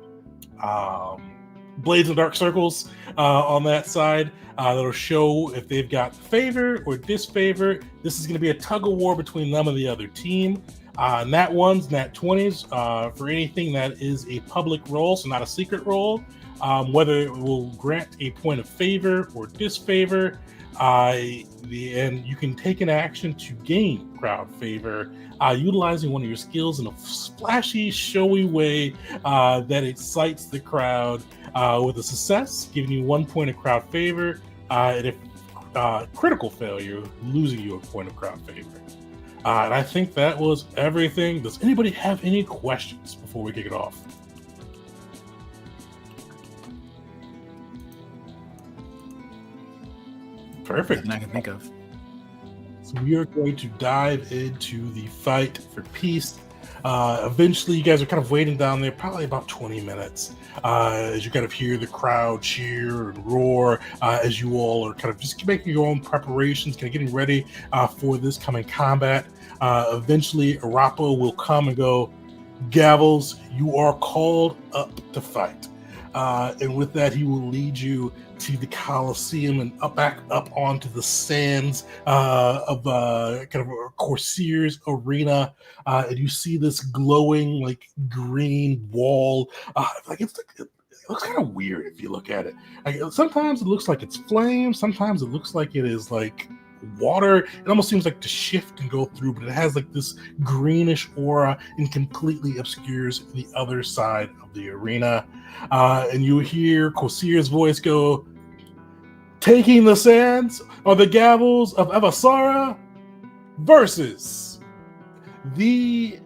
blades and dark circles on that side that'll show if they've got favor or disfavor. This is going to be a tug of war between them and the other team. Nat 1s, Nat 20s for anything that is a public roll, so not a secret roll, whether it will grant a point of favor or disfavor. And you can take an action to gain crowd favor utilizing one of your skills in a flashy, showy way that excites the crowd. With a success, giving you 1 point of crowd favor, and if critical failure, losing you a point of crowd favor. And I think that was everything. Does anybody have any questions before we kick it off? Perfect. Nothing I can think of. So we are going to dive into the fight for peace. Eventually, you guys are kind of waiting down there, probably about 20 minutes, as you kind of hear the crowd cheer and roar, as you all are kind of just making your own preparations, kind of getting ready for this coming combat. Eventually, Arapo will come and go, "Gavels, you are called up to fight." And with that, he will lead you to the Coliseum and back up onto the sands of kind of a Corsair's arena. And you see this glowing, like, green wall. It looks kind of weird if you look at it. Sometimes it looks like it's flame. Sometimes it looks like it is like water. It almost seems like to shift and go through, but it has like this greenish aura and completely obscures the other side of the arena. And you hear Corsair's voice go, "Taking the sands are the Gavels of Evasara versus the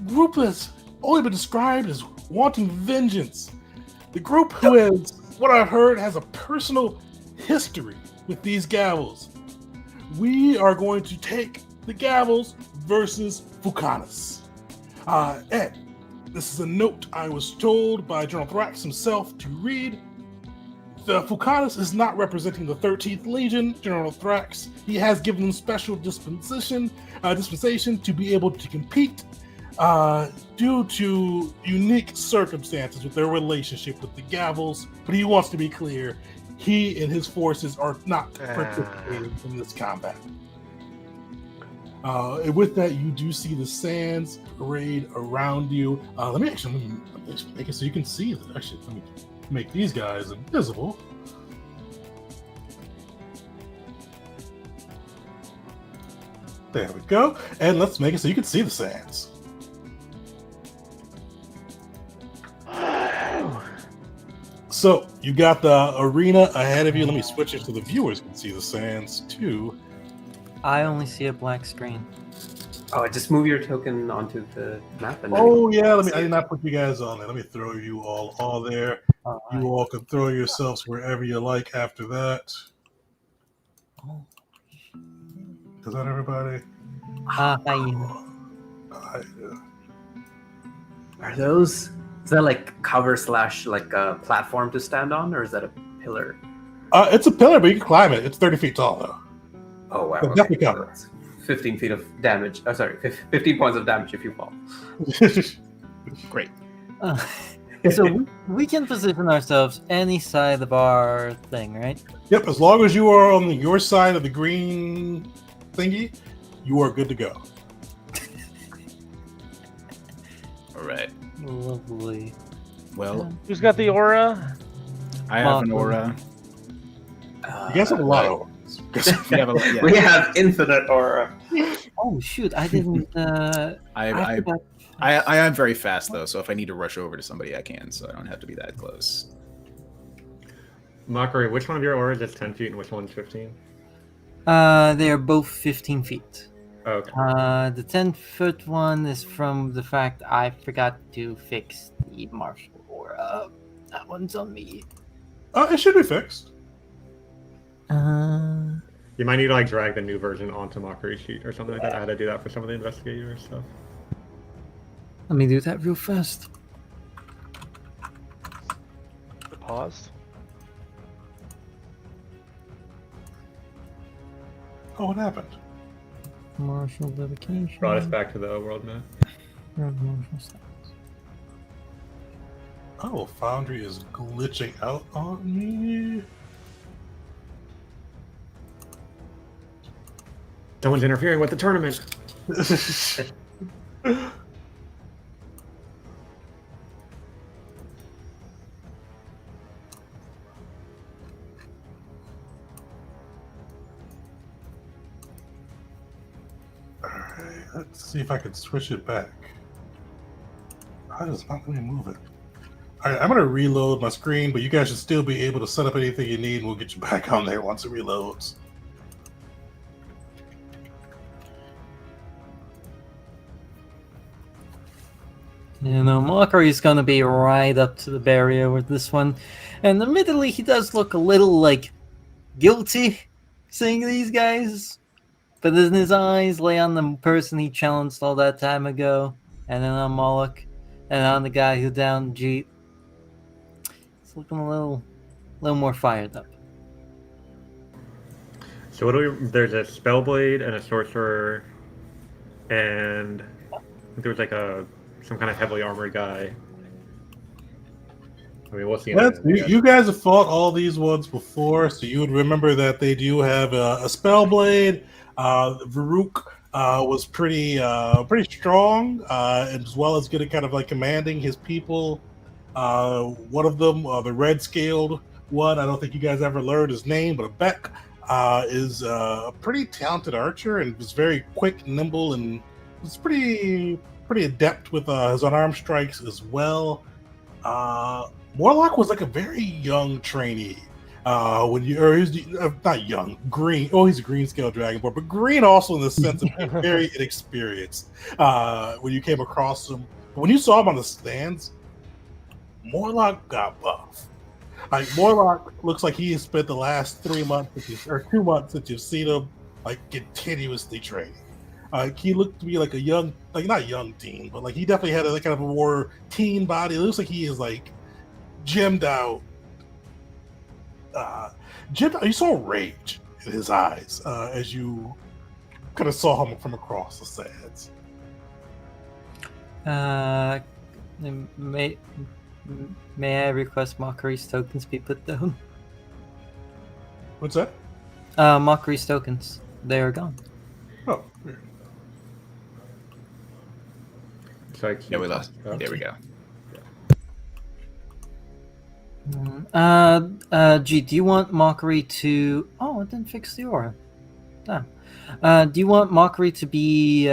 group has only been described as wanting vengeance. The group who has, what I've heard, has a personal history with these Gavels. We are going to take the Gavels versus Fucanis." And this is a note I was told by General Thrax himself to read. The Fucanis is not representing the 13th Legion, General Thrax. He has given them special dispensation to be able to compete due to unique circumstances with their relationship with the Gavels. But he wants to be clear, he and his forces are not participating in this combat. And with that, you do see the sands parade around you. Let me make it so you can see that. Actually, let me make these guys invisible. There we go. And let's make it so you can see the sands. So you got the arena ahead of you. Let me switch it so the viewers can see the sands too. I only see a black screen. Oh, just move your token onto the map. And Oh yeah, I did not put you guys on there. Let me throw you all there. Oh, You all can throw yourselves wherever you like after that. Oh. Is that everybody? Hi. Are those? Is that like cover / like a platform to stand on, or is that a pillar? It's a pillar, but you can climb it. It's 30 feet tall though. Oh wow! But definitely cover. So 15 feet of damage. Oh, sorry, 15 points of damage if you fall. Great. So we can position ourselves any side of our thing, right? Yep, as long as you are on your side of the green thingy, you are good to go. All right. Lovely. Well, Who's got the aura? I have an aura. You guys have a lot of orbs. We have, yeah. We have infinite aura. Oh shoot! I didn't. I forgot. I am very fast though, so if I need to rush over to somebody, I can. So I don't have to be that close. Mockery, which one of your auras is 10 feet and which one's 15? They are both 15 feet. Okay. The 10-foot one is from the fact I forgot to fix the martial aura. That one's on me. It should be fixed. You might need to like drag the new version onto Mockery sheet or something like that. I had to do that for some of the investigator stuff. Let me do that real fast. Paused. Oh, what happened? Martial dedication. Brought us back to the world map. Martial stats. Oh, Foundry is glitching out on me. Someone's interfering with the tournament. Alright, let's see if I can switch it back. How does not let me move it? Alright, I'm gonna reload my screen, but you guys should still be able to set up anything you need and we'll get you back on there once it reloads. You know, Mockery's gonna be right up to the barrier with this one. And admittedly, he does look a little, like, guilty seeing these guys. But then his eyes lay on the person he challenged all that time ago. And then on Moloch. And on the guy who downed Jeet. It's looking a little more fired up. So what do we? There's a Spellblade and a Sorcerer, and I think there was like some kind of heavily armored guy. I mean, we'll see. You guys have fought all these ones before, so you would remember that they do have a Spellblade. Varuk was pretty strong, as well as good at kind of like commanding his people. One of them, the red scaled one, I don't think you guys ever learned his name, but Beck is a pretty talented archer and was very quick, nimble, and was pretty adept with his unarmed strikes as well. Morlock was like a very young trainee. He's not young, green. Oh, he's a green scale dragonborn, but green also in the sense of being very inexperienced. When you came across him, when you saw him on the stands, Morlock got buff. Like Morlock looks like he has spent the last 2 months since you've seen him, like continuously training. He looked to be like a young, like not young teen, but like he definitely had a kind of a more teen body. It looks like he is like gemmed out. You saw rage in his eyes as you kind of saw him from across the sands. May I request Mockery's tokens be put down? What's that? Mockery's tokens. They are gone. Oh, So I keep Yeah, we lost. oh. There we go. G, do you want Mockery to... Oh, it didn't fix the aura. Damn. Do you want Mockery to be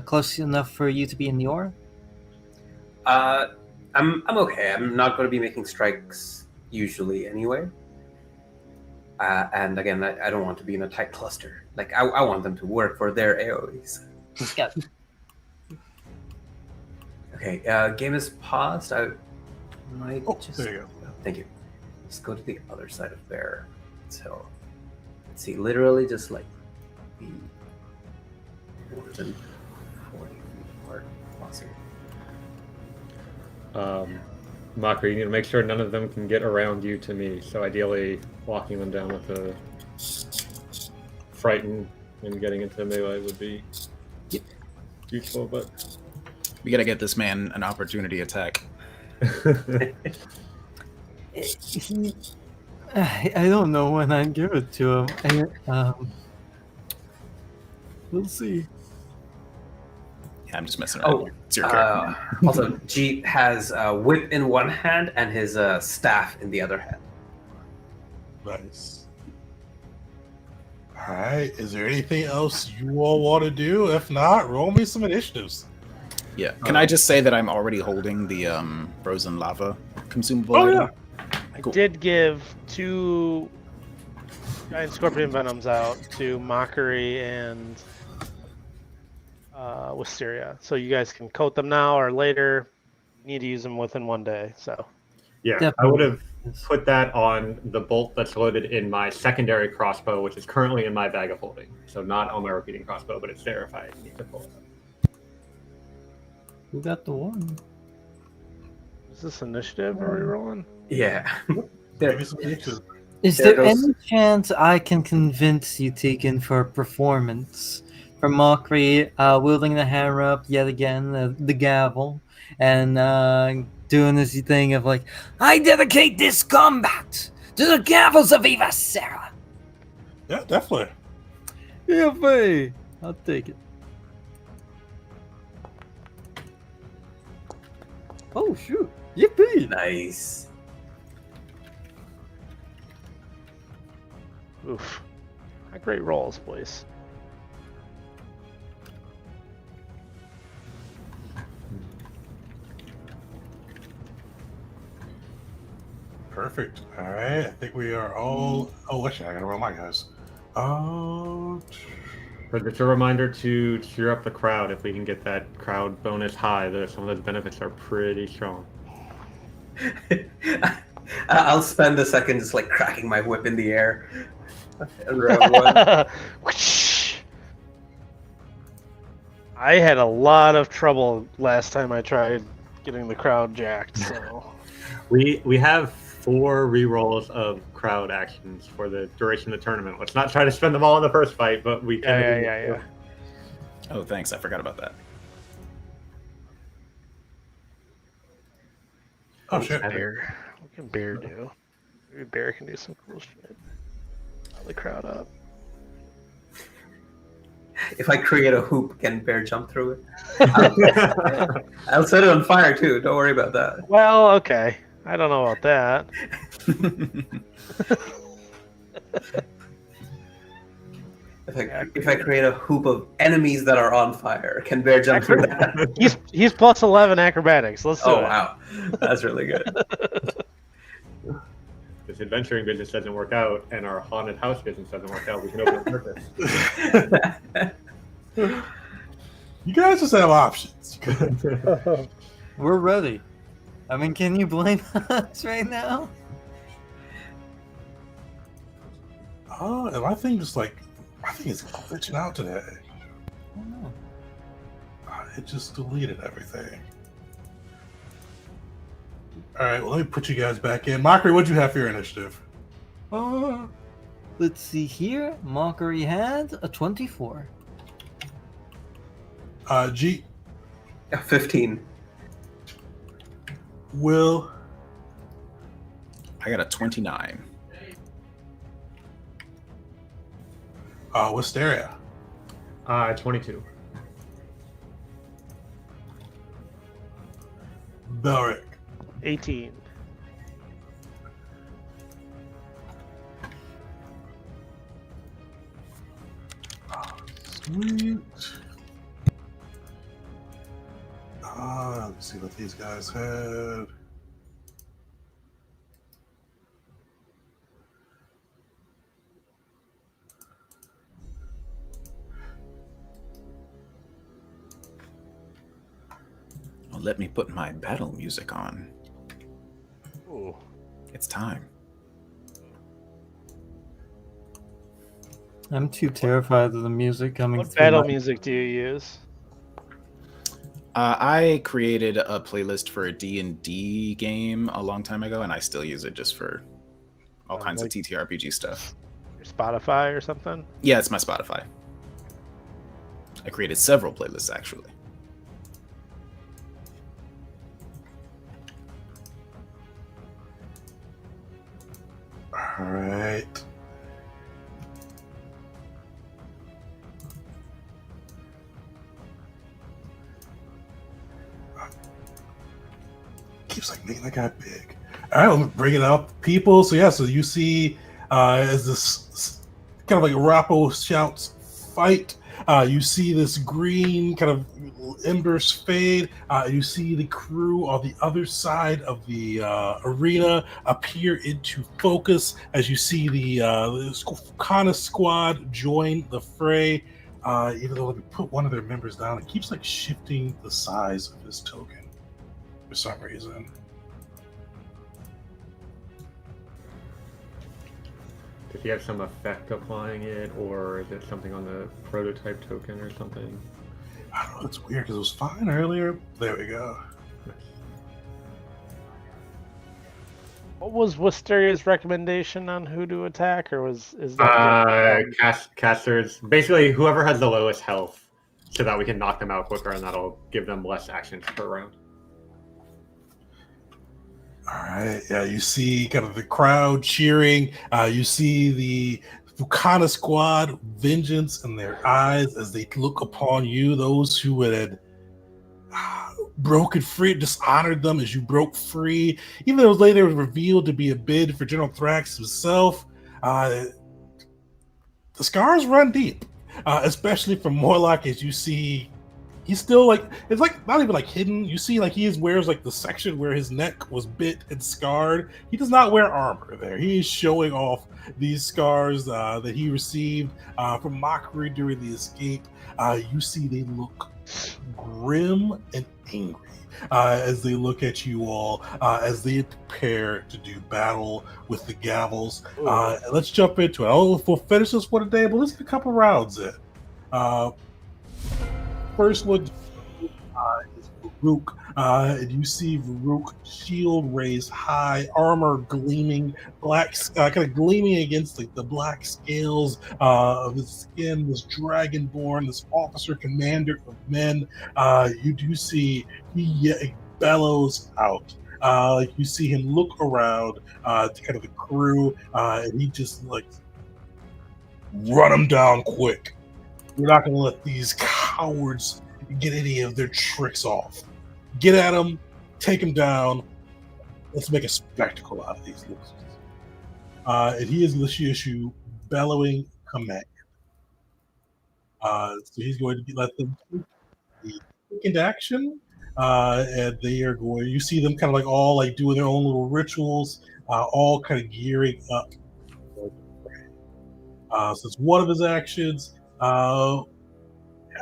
close enough for you to be in the aura? I'm okay. I'm not going to be making strikes usually anyway. And again, I don't want to be in a tight cluster. Like I want them to work for their AoEs. Yeah. Okay, game is paused. I might oh, just... there you go. Thank you. Let's go to the other side of Bear. So, let's see. Literally just like be more than 40 feet apart. Awesome. Mockery, you need to make sure none of them can get around you to me. So ideally, walking them down with a frighten and getting into melee would be useful, but We gotta get this man an opportunity attack. I don't know when I'd give it to him. We'll see. Yeah, I'm just messing around. Oh, It's your turn. also, G has a whip in one hand and his staff in the other hand. Nice. All right. Is there anything else you all want to do? If not, roll me some initiatives. Yeah. Can I just say that I'm already holding the frozen lava consumable? Oh, item? I Cool. did give 2 giant scorpion venoms out to Mockery and Wisteria, so you guys can coat them now or later. You need to use them within 1 day. So yeah, I Definitely. would have put that on the bolt that's loaded in my secondary crossbow, which is currently in my bag of holding. So not on my repeating crossbow, but it's there if I need to pull it up. Who got the one? is this initiative? Are we rolling? Yeah. Give me some initiatives. Is There there goes- any chance I can convince you, Tegan, for a performance? For Mockery, wielding the hammer up yet again, the gavel, and doing this thing of like, I dedicate this combat to the gavels of Eva Sarah. Yeah, definitely. yippee! I'll take it. Oh shoot! Yippee! Nice. Oof. Great rolls, boys. Perfect. All right. I think we are all. Oh, actually, I gotta roll my guys. But it's a reminder to cheer up the crowd if we can get that crowd bonus high. Some of those benefits are pretty strong. I'll spend a second just like cracking my whip in the air. And round one. Whoosh. I had a lot of trouble last time I tried getting the crowd jacked. So We have 4 rerolls of crowd actions for the duration of the tournament. Let's not try to spend them all in the first fight, but we can. yeah. Oh, thanks. I forgot about that. Oh shit. Bear. What can Bear do? Maybe Bear can do some cool shit. Rile the crowd up. If I create a hoop, can Bear jump through it? I'll set it on fire too. Don't worry about that. Well, okay. I don't know about that. If I create a hoop of enemies that are on fire, can Bear jump through that? He's plus 11 acrobatics. Let's do Oh it. wow, that's really good. This adventuring business doesn't work out, and our haunted house business doesn't work out. We can open a circus. You guys just have options. We're ready. I mean, can you blame us right now? And my thing just like, my thing is glitching out today. I don't know. It just deleted everything. All right, well, let me put you guys back in. Mockery, what'd you have for your initiative? Let's see here. Mockery had a 24. G, 15. Will, I got a 29. Wisteria. 22. Belric. 18. Sweet. Let's see what these guys had. Well, let me put my battle music on. Ooh. It's time. I'm too terrified of the music coming What through. battle music do you use? I created a playlist for a D&D game a long time ago, and I still use it just for all kinds of TTRPG stuff. Your Spotify or something? Yeah, it's my Spotify. I created several playlists, actually. All right. Keeps like making that guy big. All right, let me bring it up, people. So yeah, so you see as this kind of like Rappo shouts, "Fight!" You see this green kind of embers fade. You see the crew on the other side of the arena appear into focus as you see the Kana squad join the fray. Even though they put one of their members down, it keeps like shifting the size of his token for some reason. Does he have some effect applying it, or is it something on the prototype token or something? I don't know. It's weird because it was fine earlier. There we go. What was Wisteria's recommendation on who to attack, or is that Casters, basically whoever has the lowest health, so that we can knock them out quicker, and that'll give them less actions per round. All right. Yeah, you see kind of the crowd cheering. You see the Fukana squad, vengeance in their eyes as they look upon you, those who had broken free, dishonored them as you broke free. Even though it was later revealed to be a bid for General Thrax himself, the scars run deep, especially from Morlock as you see he's still like, it's like not even like hidden. You see like he wears like the section where his neck was bit and scarred. He does not wear armor there. He is showing off these scars that he received from mockery during the escape. You see they look grim and angry as they look at you all as they prepare to do battle with the Gavels. Let's jump into it. I don't know if we'll finish this one today, but let's get a couple rounds in. First one is Varuk, and you see Varuk shield raised high, armor gleaming, black, kind of gleaming against the black scales of his skin. This dragonborn, this officer commander of men. You do see he bellows out. You see him look around to kind of the crew, and he just like run them down quick. We're not going to let these cowards get any of their tricks off. Get at them, take them down. Let's make a spectacle out of these losers. And he is Lishiashu bellowing command. So he's going to let them take the second action. And they are going, you see them kind of like all like doing their own little rituals, all kind of gearing up. So it's one of his actions.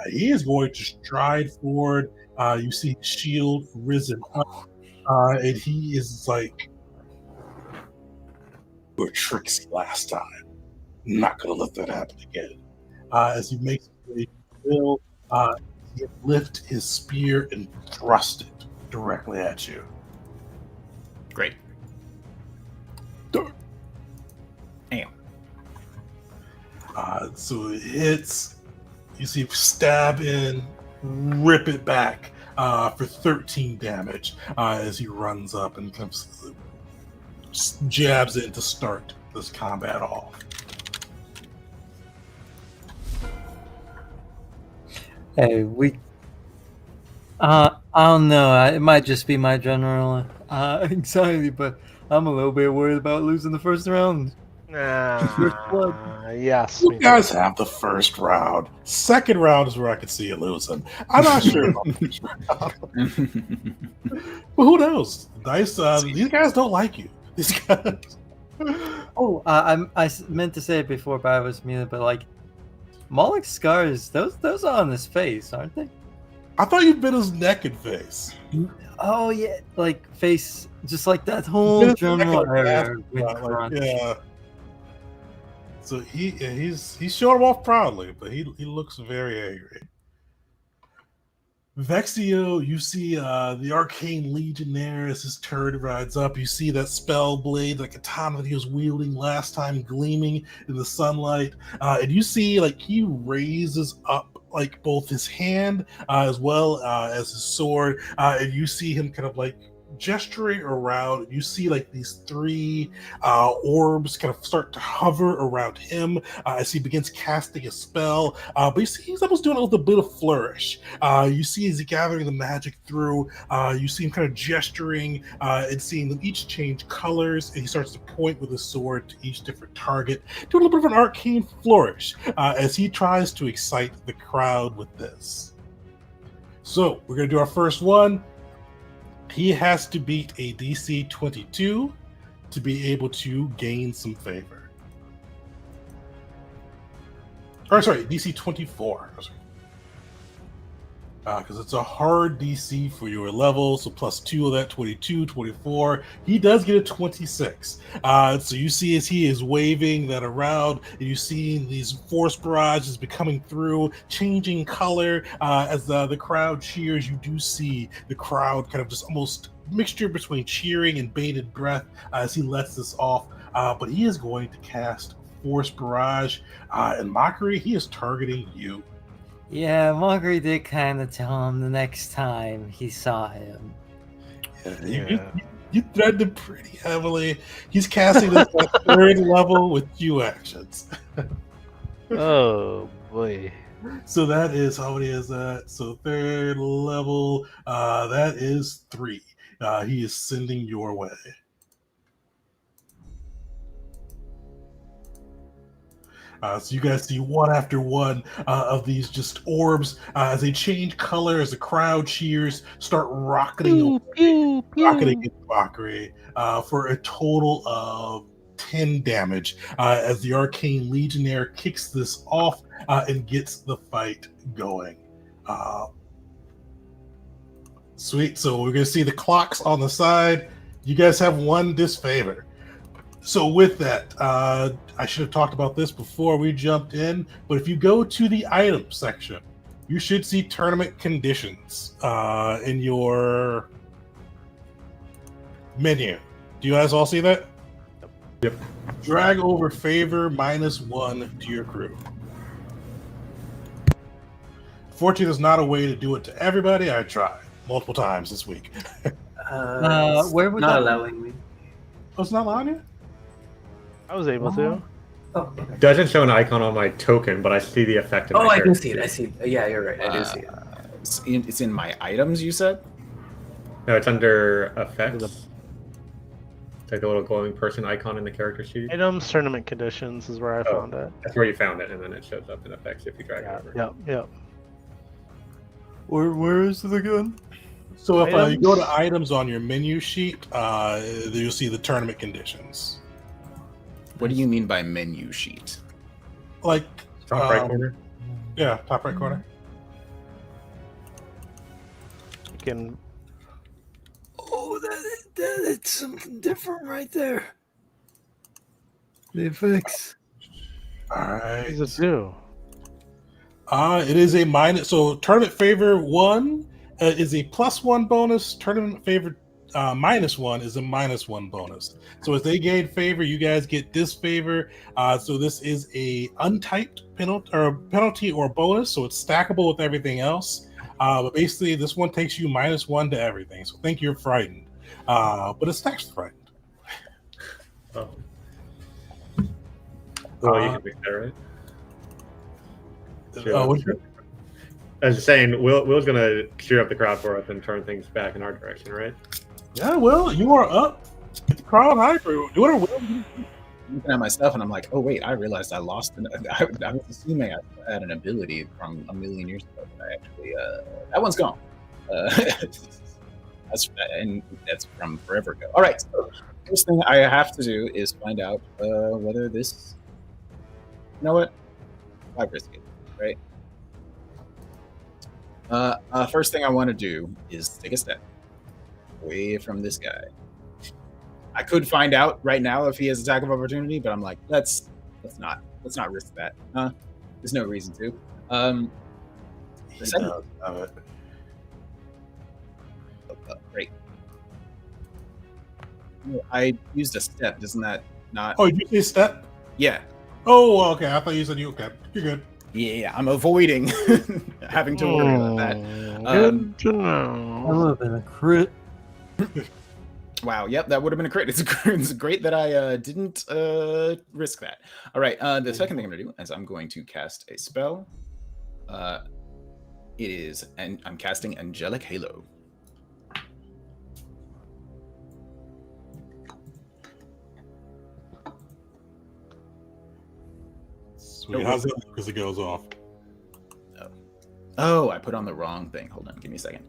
He is going to stride forward. You see the shield risen up, and he is like, "You were tricksy last time. I'm not going to let that happen again." As he makes his way to Bill, he lift his spear and thrust it directly at you. Great. Damn. So it hits. You see stab in, rip it back for 13 damage as he runs up and comes, jabs in to start this combat off. Hey, I don't know. It might just be my general anxiety, but I'm a little bit worried about losing the first round. First blood. Yes, You me too. guys have the first round. Second round is where I could see you losing. I'm not sure about the first round. But who knows? Dice, these guys don't like you. These guys. Oh, meant to say it before, but I was muted. But like, Moloch's scars, those are on his face, aren't they? I thought you bit his neck and face. Oh yeah, like face, just like that Bit whole his general neck and area. with like, crunch. yeah. So he's showing him off proudly, but he looks very angry. Vexio, you see the Arcane Legionnaire as his turret rides up. You see that spell blade, the katana that he was wielding last time, gleaming in the sunlight. And you see, like, he raises up like both his hand as well as his sword. And you see him kind of like gesturing around. You see like these three orbs kind of start to hover around him as he begins casting a spell. But you see he's almost doing it with a bit of flourish. You see as he gathering the magic through, you see him kind of gesturing and seeing them each change colors, and he starts to point with his sword to each different target, doing a little bit of an arcane flourish as he tries to excite the crowd with this. So we're going to do our first one. He has to beat a DC 22 to be able to gain some favor. Or sorry, DC 24. Because it's a hard DC for your level, so plus 2 of that, 22, 24. He does get a 26. So you see as he is waving that around, and you see these force barrages becoming through, changing color as the crowd cheers. You do see the crowd kind of just almost mixture between cheering and bated breath as he lets this off. But he is going to cast Force Barrage. And Mockery, he is targeting you. Yeah, Mockery did kind of tell him the next time he saw him. You threatened him pretty heavily. He's casting this at third level with 2 actions. Oh boy. So that is, how many is that? So third level, that is 3. He is sending your way. So you guys see one after one of these just orbs as they change color as the crowd cheers, start rocketing rocketing into Mockery for a total of 10 damage as the Arcane Legionnaire kicks this off and gets the fight going. Sweet. So we're going to see the clocks on the side. You guys have one disfavor. So with that, I should have talked about this before we jumped in, but if you go to the item section, you should see tournament conditions in your menu. Do you guys all see that? Yep. Drag over favor -1 to your crew. Fortunately, there's not a way to do it to everybody. I tried multiple times this week. It's where would not that- allowing me. Oh, it's not allowing you? I was able to. Oh, okay. Doesn't show an icon on my token, but I see the effect in my Oh, I can character see it. I see it. Yeah, you're right. I do see it. It's in my items, you said? No, it's under effects. It's like the little glowing person icon in the character sheet. Items, tournament conditions is where I found it. That's where you found it, and then it shows up in effects if you drag it over. Yep. Where is it again? So if you go to Items. items on your menu sheet, you'll see the tournament conditions. What do you mean by menu sheet? Like, Top right corner. yeah, top right corner. You can. Oh, that's something different right there. The effects. All What right. does it do? It is a minus. So tournament favor 1 is a +1 bonus. Tournament favor -1 is a -1 bonus. So as they gain favor, you guys get disfavor. So this is a untyped penalty or bonus. So it's stackable with everything else. But basically, this one takes you -1 to everything. So think you're frightened, but it stacks frightened. Oh. Well, you can make that right. What'd you- As you're saying, Will's gonna cheer up the crowd for us and turn things back in our direction, right? Yeah, Will, you are up. Get the crowd hyper. Do it, Will. Looking at myself, and I'm like, oh wait, I realized I lost. I was assuming I had an ability from a million years ago, but I actually that one's gone. That's from forever ago. All right, so first thing I have to do is find out whether this. You know what? Why risk it, right? First thing I want to do is take a step away from this guy. I could find out right now if he has attack of opportunity, but I'm like, let's not risk that. There's no reason to. Great. I used a step. Doesn't that not? Oh, you say step? Yeah. Oh, okay. I thought you said you. Okay, you're good. Yeah, I'm avoiding having to worry about that. Good to know. That would have been a crit. Wow, yep, that would have been a crit. It's great that I didn't risk that. All right, the second thing I'm going to do is I'm going to cast a spell. I'm casting Angelic Halo. Sweet. How's it? Because it goes off. Oh, I put on the wrong thing. Hold on, give me a second.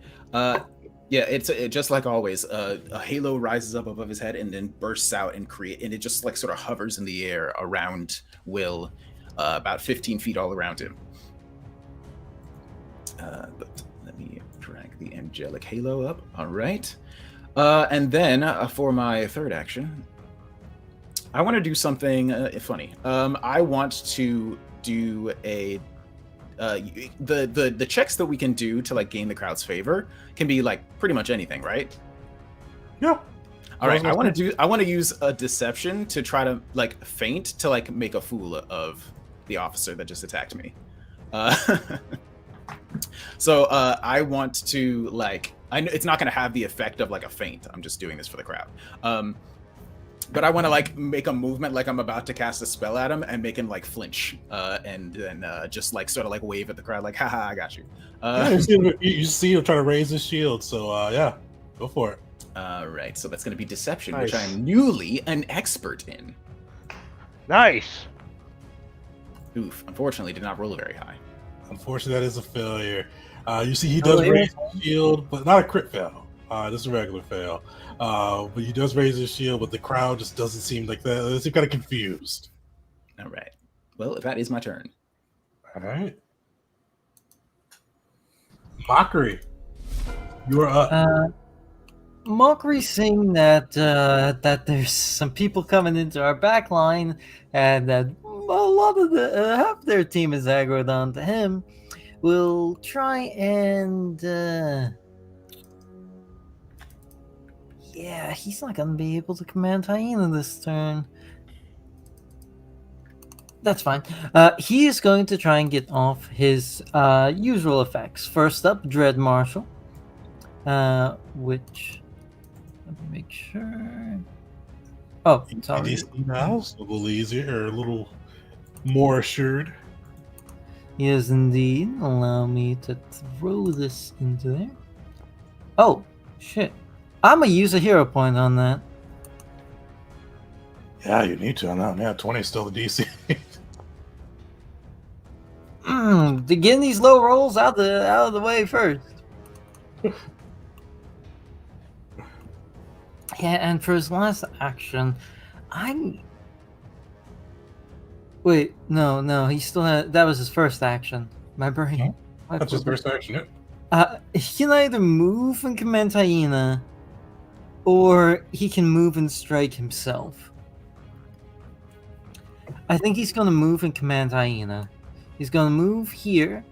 Yeah, it's just like always. A halo rises up above his head and then bursts out and it just like sort of hovers in the air around Will, about 15 feet all around him. But let me drag the angelic halo up. All right, and then for my third action, I want to do something funny. I want to do a. The checks that we can do to like gain the crowd's favor can be like pretty much anything, right? Yeah. All right. I want to use a deception to try to like feint to like make a fool of the officer that just attacked me. So I want to like I know it's not going to have the effect of like a feint. I'm just doing this for the crowd. But I want to like make a movement like I'm about to cast a spell at him and make him like flinch, and then just like sort of like wave at the crowd like, haha, I got you. Yeah, you see him trying to raise his shield, so yeah, go for it. All right, so that's going to be deception, Nice. which I am newly an expert in. Nice. Oof, unfortunately did not roll very high. Unfortunately, that is a failure. You see he does raise his shield, but not a crit fail. This is a regular fail. But he does raise his shield, but the crowd just doesn't seem like that. They seem kind of confused. All right. Well, that is my turn. All right. Mockery. You are up. Mockery seeing that that there's some people coming into our back line and that a lot of the half their team is aggroed onto him, will try and yeah, he's not gonna be able to command hyena this turn. That's fine. He is going to try and get off his usual effects. First up, Dread Marshal, which let me make sure. Oh, sorry. DC now, so a little easier or a little more assured. Yes, indeed. Allow me to throw this into there. Oh, shit. I'm going to use a hero point on that. Yeah, you need to on that. Yeah, 20 is still the DC. To get these low rolls out of the way first. Yeah, and for his last action, Wait, no, he still had. That was his first action. My brain. That's his first action. He can either move and command hyena, or he can move and strike himself. I think he's going to move and command hyena. He's going to move here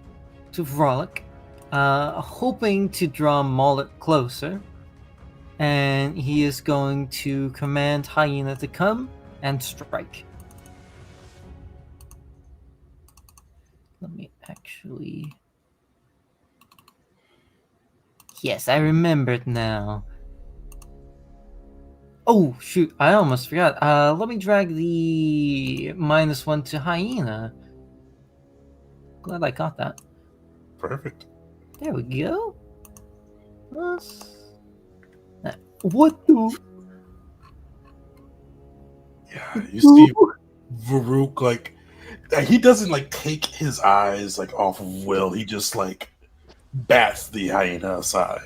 to Frolic, hoping to draw Mullet closer. And he is going to command hyena to come and strike. Let me actually... Yes, I remembered now. Oh, shoot, I almost forgot. Let me drag the -1 to hyena. Glad I got that. Perfect. There we go. What the? Yeah, you see Varuk like he doesn't like take his eyes like off of Will. He just like bats the hyena aside.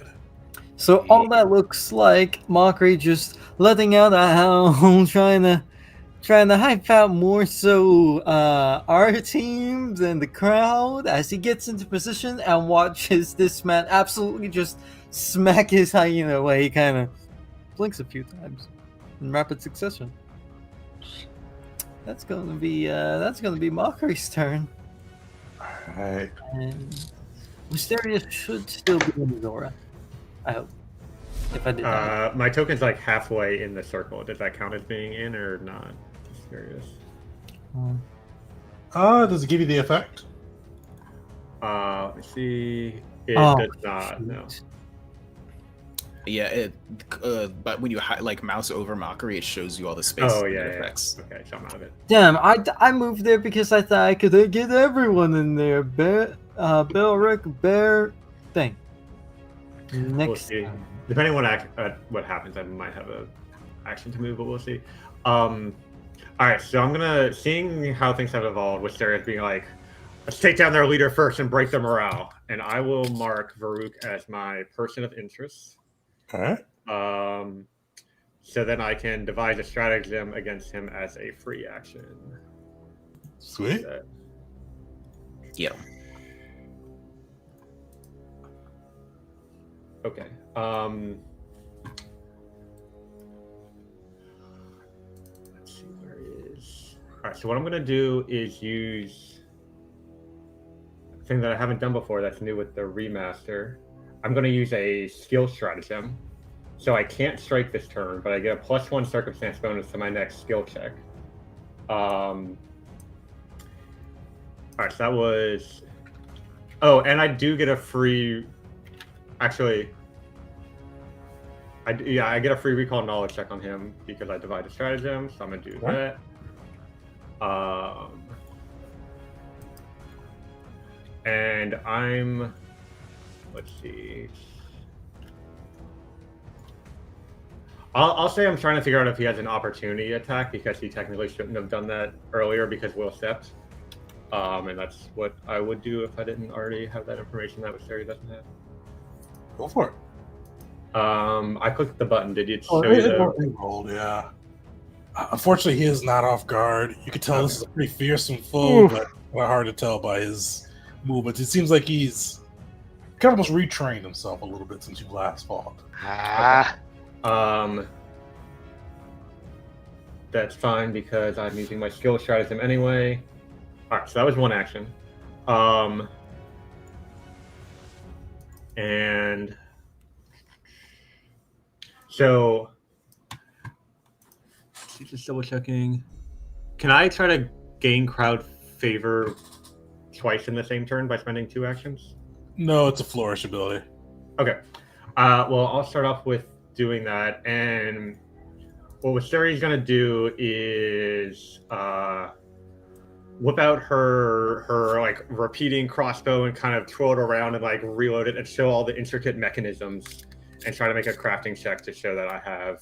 So all that looks like Mockery just letting out a howl, trying to hype out more so our teams and the crowd as he gets into position and watches this man absolutely just smack his hyena away. He kind of blinks a few times in rapid succession. That's gonna be Mockery's turn. Alright. And Wisteria should still be in his aura. I hope. If I did that. My token's like halfway in the circle. Does that count as being in or not? Just curious. Does it give you the effect? Let me see. It Oh, does not. No. Yeah, but when you like mouse over Mockery, it shows you all the space Oh yeah. effects. Okay, so I'm out of it. Damn, I moved there because I thought I could get everyone in there. Bear, Rick, Bear, thing. We'll Next see. time. Depending on what happens, I might have a action to move, but we'll see. All right, so I'm gonna seeing how things have evolved. Wisteria's being like, let's take down their leader first and break their morale, and I will mark Varuk as my person of interest. Alright. So then I can devise a stratagem against him as a free action. Sweet. Yeah. Okay. Let's see where he is. All right. So what I'm gonna do is use a thing that I haven't done before. That's new with the remaster. I'm gonna use a skill stratagem. So I can't strike this turn, but I get a +1 circumstance bonus to my next skill check. All right. So that was. Oh, and I do get a free. Actually, I get a free recall knowledge check on him because I divide the stratagem, so I'm gonna do that. And let's see. I'll say I'm trying to figure out if he has an opportunity attack because he technically shouldn't have done that earlier because Will stepped. And that's what I would do if I didn't already have that information that Wisteria doesn't have. Go for it. I clicked the button. Did it Oh, show you it rolled, yeah. Unfortunately, he is not off guard. You can tell this is a pretty fearsome foe, but hard to tell by his movements. It seems like he's kind of almost retrained himself a little bit since you last fought. That's fine because I'm using my skill stratagem anyway. All right, so that was one action. And so just double checking. Can I try to gain crowd favor twice in the same turn by spending 2 actions? No, it's a flourish ability. Okay. Well, I'll start off with doing that, and what Wisteria's gonna do is whip out her like repeating crossbow and kind of twirl it around and like reload it and show all the intricate mechanisms and try to make a crafting check to show that I have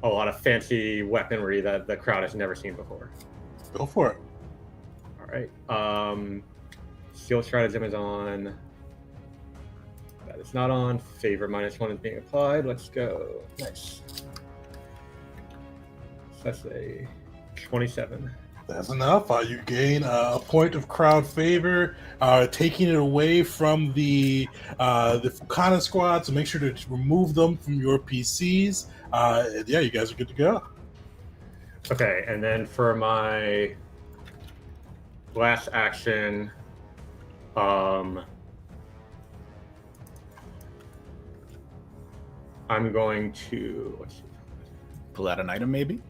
a lot of fancy weaponry that the crowd has never seen before. Go for it. All right. Skill stratagem is on. That is not on. Favor -1 is being applied. Let's go. Nice. So that's a 27. That's enough. You gain a point of crowd favor, taking it away from the Fukana squad. So make sure to remove them from your PCs. Yeah, you guys are good to go. Okay, and then for my last action, I'm going to Pull out an item, maybe?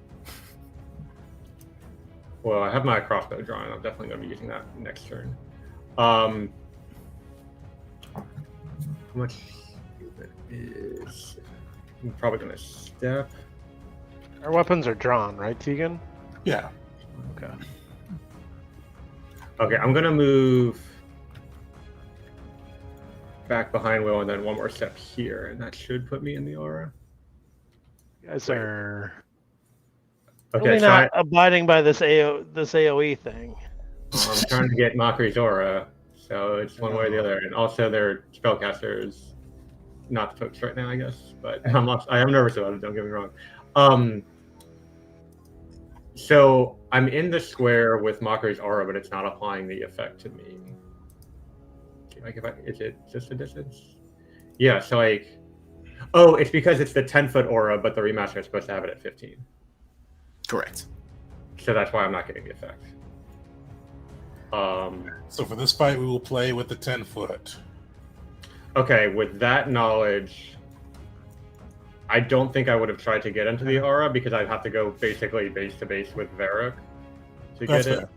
Well, I have my crossbow drawn. I'm definitely going to be using that next turn. How much is... I'm probably going to step. Our weapons are drawn, right, Tegan? Yeah. Okay. Okay, I'm going to move back behind Will, and then one more step here, and that should put me in the aura. You guys Wait. are Okay, really so not abiding by this AOE thing. I'm trying to get Mockery's aura, so it's one way or the other. And also, their spellcasters, not focused right now, I guess. But I am nervous about it. Don't get me wrong. So I'm in the square with Mockery's aura, but it's not applying the effect to me. Like, is it just a distance? Yeah. So oh, it's because it's the 10-foot aura, but the remaster is supposed to have it at 15. Correct. So that's why I'm not getting the effect. So for this fight, we will play with the 10-foot. Okay, with that knowledge, I don't think I would have tried to get into the aura because I'd have to go basically base to base with Varric to That's get fair. it.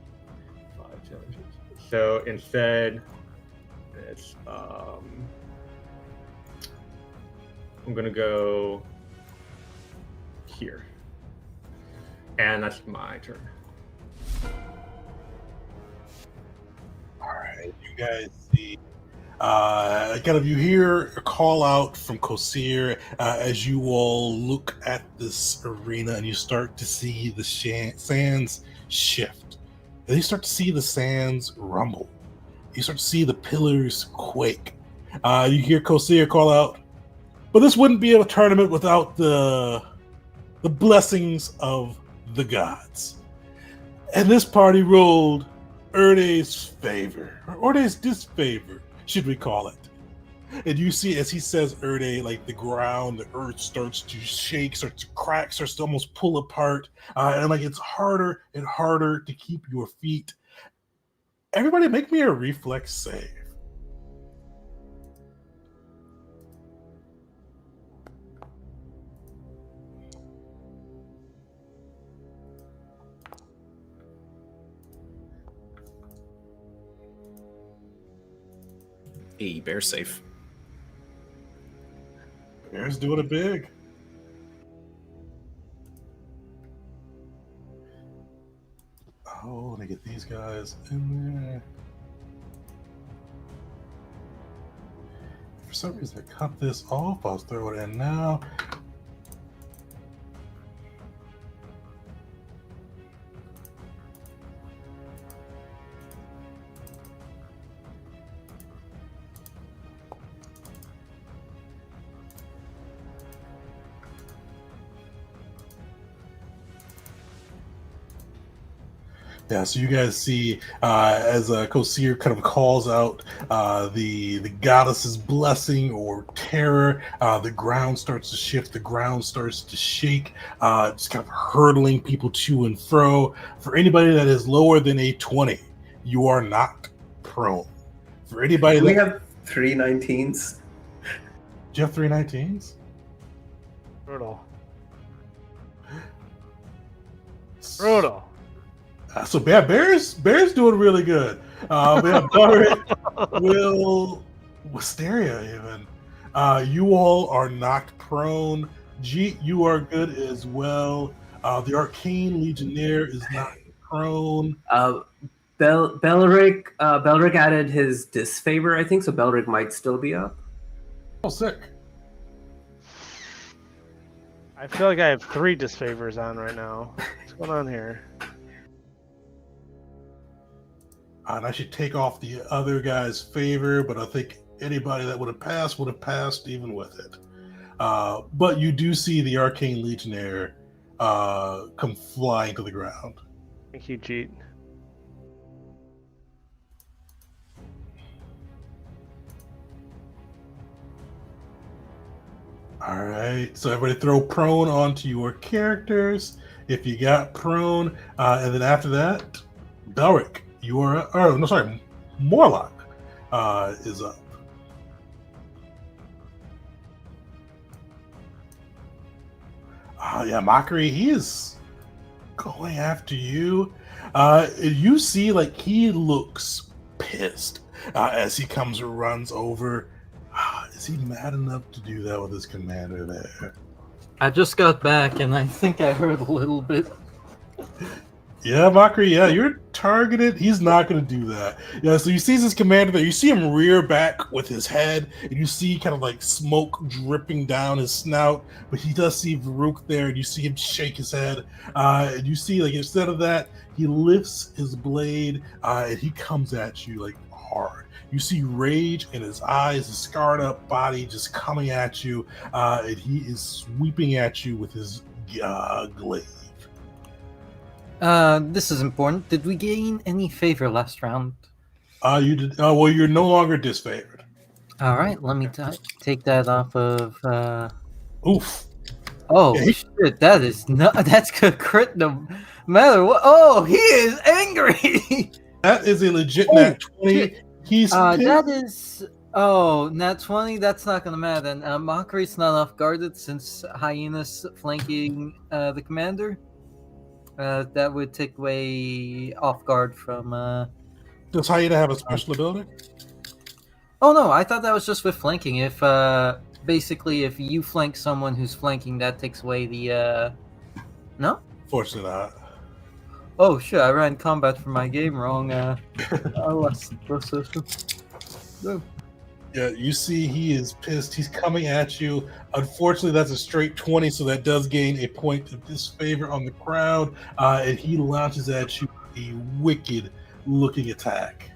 So instead, it's I'm gonna go here, and that's my turn. All right, you guys see. Kind of you hear a call out from Kosir as you all look at this arena and you start to see the sands shift. And you start to see the sands rumble. You start to see the pillars quake. You hear Kosir call out, but this wouldn't be a tournament without the blessings of the gods. And this party rolled Erde's favor, or Erde's disfavor, should we call it. And you see, as he says Erde, like the ground, the earth starts to shake, starts to crack, starts to almost pull apart. And like it's harder and harder to keep your feet. Everybody make me a reflex save. Hey, bear safe. Bear's doing it big. Oh, let me get these guys in there. For some reason, I cut this off. I'll throw it in now. Yeah, so you guys see as Kosir kind of calls out the goddess's blessing or terror, the ground starts to shift, the ground starts to shake, just kind of hurtling people to and fro. For anybody that is lower than a 20, you are not prone. For anybody Do we that... have 319s? Do you have 319s? Brutal. Brutal. So Bear's doing really good. We have Barrett, Will, Wisteria even. You all are knocked prone. Jeet, you are good as well. The Arcane Legionnaire is not prone. Belric added his disfavor, I think, so Belric might still be up. Oh, sick. I feel like I have 3 disfavors on right now. What's going on here? And I should take off the other guy's favor, but I think anybody that would have passed even with it. But you do see the Arcane Legionnaire come flying to the ground. Thank you, Jeet. All right, so everybody throw prone onto your characters if you got prone, and then after that, Belric, you are. Oh no, sorry, Morlock is up. Yeah, Mockery, he is going after you. You see, like he looks pissed as he runs over. Is he mad enough to do that with his commander there? I just got back and I think I heard a little bit. Yeah, Mockery, yeah, you're targeted. He's not going to do that. Yeah, so you see his commander there. You see him rear back with his head, and you see kind of like smoke dripping down his snout. But he does see Varuk there, and you see him shake his head. And you see, like, instead of that, he lifts his blade, and he comes at you, like, hard. You see rage in his eyes, his scarred up body just coming at you, and he is sweeping at you with his glaive. This is important. Did we gain any favor last round? You did. Well, you're no longer disfavored. All right, let me take that off of. Oof. Oh Yeah, shit! That is not. That's good crit no matter what. Oh, he is angry. That is a legit Oh, nat 20. shit. He's That is. Oh, nat 20. That's not gonna matter then. Mockery's not off guarded since Hyena's flanking the commander. That would take away off guard from. Does Hyena have a special ability? Oh no, I thought that was just with flanking. If basically if you flank someone who's flanking, that takes away the. No. Fortunately not. Oh shit! I ran combat for my game wrong. I lost the processor. No. Yeah, you see he is pissed. He's coming at you. Unfortunately, that's a straight 20, so that does gain a point of disfavor on the crowd. And he launches at you a wicked looking attack.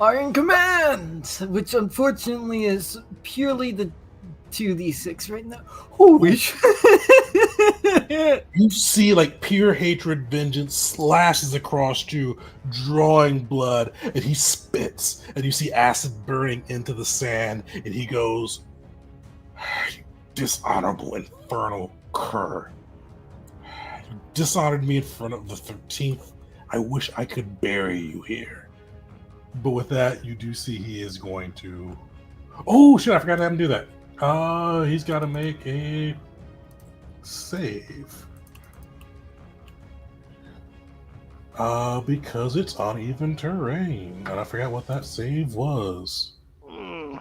Iron Command, which unfortunately is purely the 2d6 right now. Holy shit! You see, like, pure hatred, vengeance slashes across you, drawing blood, and he spits, and you see acid burning into the sand, and he goes, "You dishonorable, infernal cur. You dishonored me in front of the 13th. I wish I could bury you here." But with that, you do see he is going to... Oh, shit, I forgot to have him do that. He's got to make a save. Because it's uneven terrain. And I forgot what that save was. I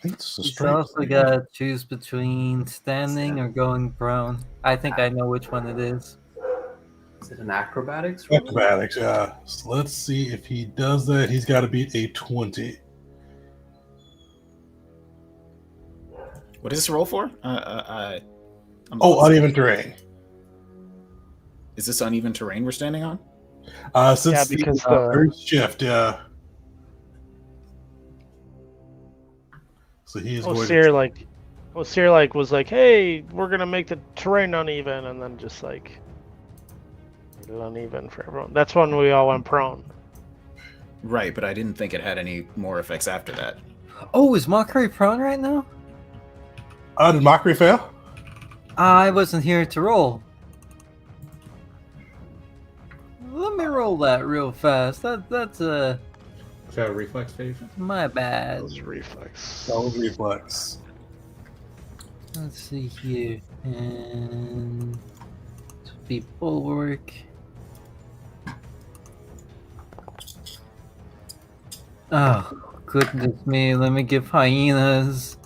think it's a You straight also save. gotta choose between standing or going prone. I think I know which one it is. Is it an acrobatics roll? Acrobatics, yeah. So let's see if he does that. He's got to beat a 20. What is this roll for? I'm Uneven terrain. Is this uneven terrain we're standing on? Since Yeah, because the the- Earth shift, yeah. So he is going Osir was like, "Hey, we're gonna make the terrain uneven," and then just like made it uneven for everyone. That's when we all went prone. Right, but I didn't think it had any more effects after that. Oh, is Mockery prone right now? Did Mockery fail? I wasn't here to roll. Let me roll that real fast. That's Is that a reflex save? my bad. That was reflex. That was reflex. Let's see here. And to be bulwark. Oh, goodness me. Let me give hyenas.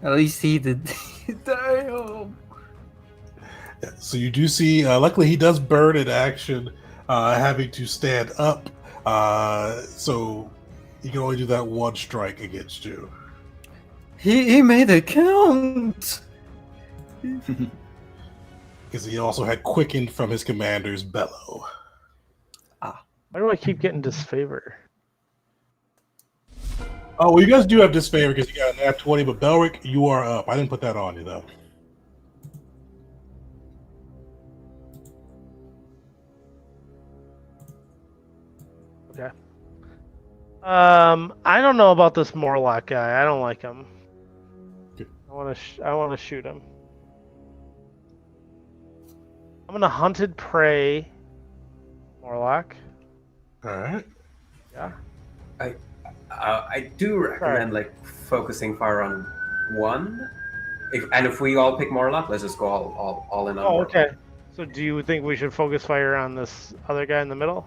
At least he did. Damn. Yeah, so you do see, luckily he does burn in action, having to stand up. So he can only do that one strike against you. He made it count. Because he also had quickened from his commander's bellow. Why do I keep getting disfavor? Oh, well, you guys do have disfavor because you got an nat 20, but Belric, you are up. I didn't put that on you, though. Okay. I don't know about this Morlock guy. I don't like him. Okay. I want to shoot him. I'm gonna hunted prey. Morlock. All right. Yeah. I do recommend like focusing fire on one. If we all pick Morlock, let's just go all in on Oh, Morlock. okay. So do you think we should focus fire on this other guy in the middle?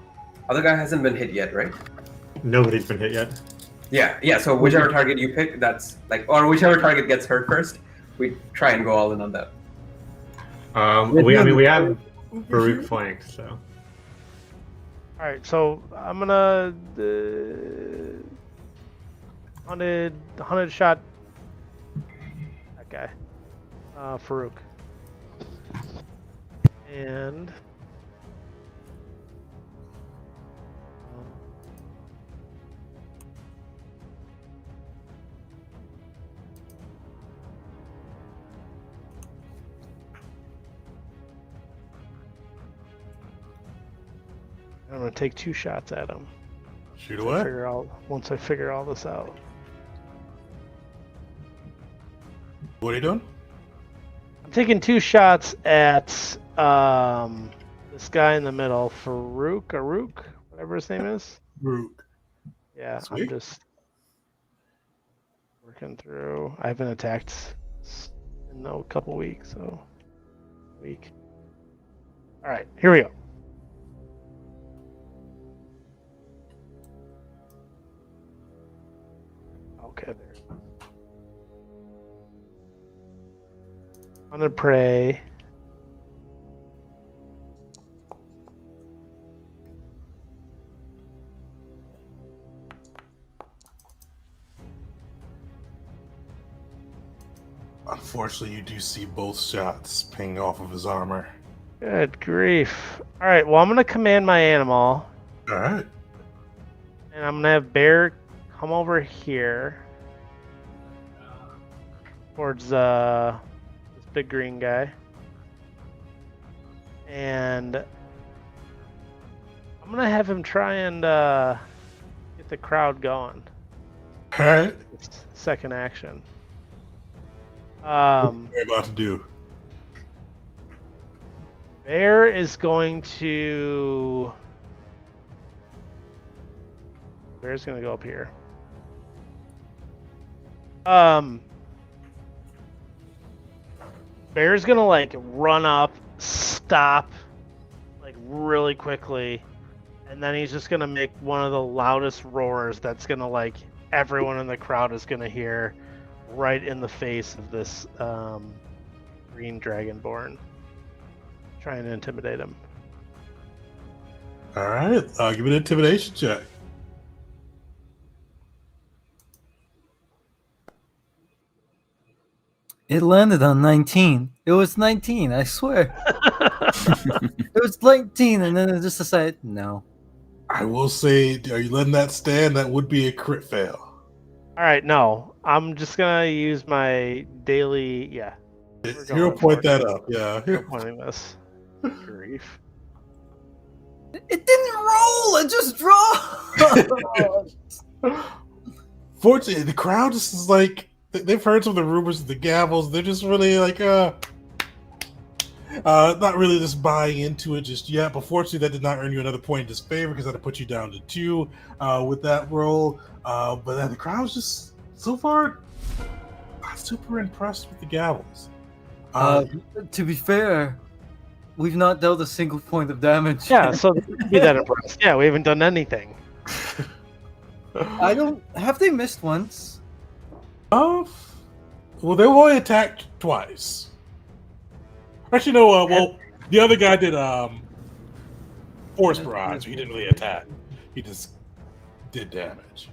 Other guy hasn't been hit yet, right? Nobody's been hit yet. Yeah. So whichever target you pick, that's like, or whichever target gets hurt first, we try and go all in on that. We have Over Baruch here? flanked, so All right, so I'm gonna hunted shot that guy, Farouk, and I'm gonna take 2 shots at him. Shoot Once I away. figure all this out. What are you doing? I'm taking 2 shots at this guy in the middle, Aruk, whatever his name is. Rook. Yeah, Sweet. I'm just working through. I haven't attacked in a couple weeks, so week. All right, here we go. Okay, there. On the prey. Unfortunately, you do see both shots ping off of his armor. Good grief. All right, well, I'm going to command my animal, All right. and I'm going to have Bear come over here towards this big green guy. And I'm going to have him try and get the crowd going. All right. Second action. What are you about to do? Bear is going to. Bear's going to go up here. Bear's going to like run up, stop, like really quickly, and then he's just going to make one of the loudest roars that's going to like everyone in the crowd is going to hear right in the face of this green dragonborn. Trying to intimidate him. All right. Give me an intimidation check. It landed on 19. It was 19, I swear. It was 19, and then it just decided, no. I will say, are you letting that stand? That would be a crit fail. All right, no. I'm just going to use my daily... Yeah. We're Hero going point for that it. up. Yeah. Hero pointing this. Grief. It didn't roll, it just dropped. Fortunately, the crowd just is like, they've heard some of the rumors of the gavels. They're just really like, not really just buying into it just yet. But fortunately, that did not earn you another point in disfavor because that put you down to 2 with that roll. But then the crowd's just so far not super impressed with the gavels. To be fair, we've not dealt a single point of damage. Yeah, so be that impressed. Yeah, we haven't done anything. I don't... Have they missed once? Well, they've only attacked twice. Actually, no. Well, the other guy did force barrage. He didn't really attack. He just did damage.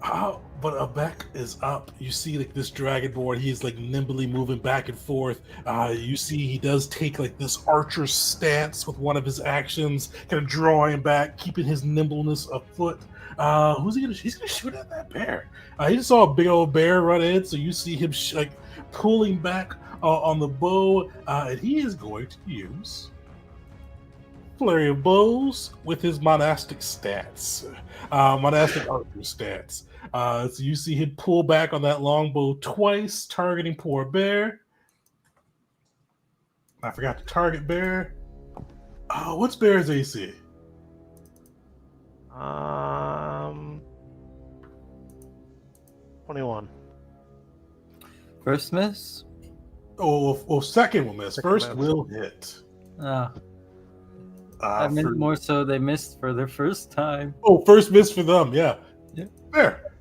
But Abek is up. You see, like this dragonborn. He's like nimbly moving back and forth. You see, he does take like this archer stance with one of his actions, kind of drawing back, keeping his nimbleness afoot. Who's he gonna? He's gonna shoot at that bear. He just saw a big old bear run in, so you see him like pulling back on the bow, and he is going to use flurry of blows with his monastic stance, monastic archer stance. So you see him pull back on that longbow twice, targeting poor bear. I forgot to target bear. What's bear's AC? 21. First miss? Oh, second will miss. Second First miss. will hit. I meant more so they missed for their first time. Oh, first miss for them. Yeah. Yeah. Fair.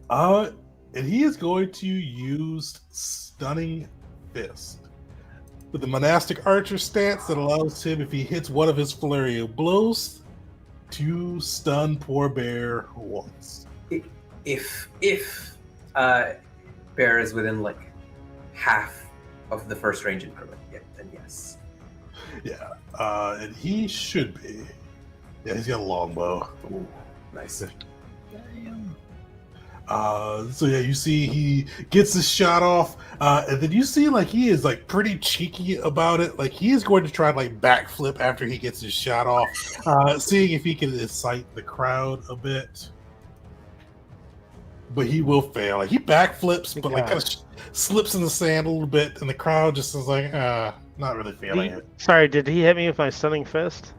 And he is going to use Stunning Fist with the monastic archer stance that allows him, if he hits one of his flurry of blows, to stun poor Bear once. If Bear is within like half of the first range increment, yeah, then yes. Yeah. And he should be. Yeah, he's got a longbow. Ooh, nice. Damn. So yeah, you see he gets his shot off, and then you see like he is like pretty cheeky about it. Like he is going to try to like backflip after he gets his shot off, seeing if he can incite the crowd a bit. But he will fail. Like he backflips, but like kind of slips in the sand a little bit, and the crowd just is like, not really feeling it. Sorry, did he hit me with my stunning fist?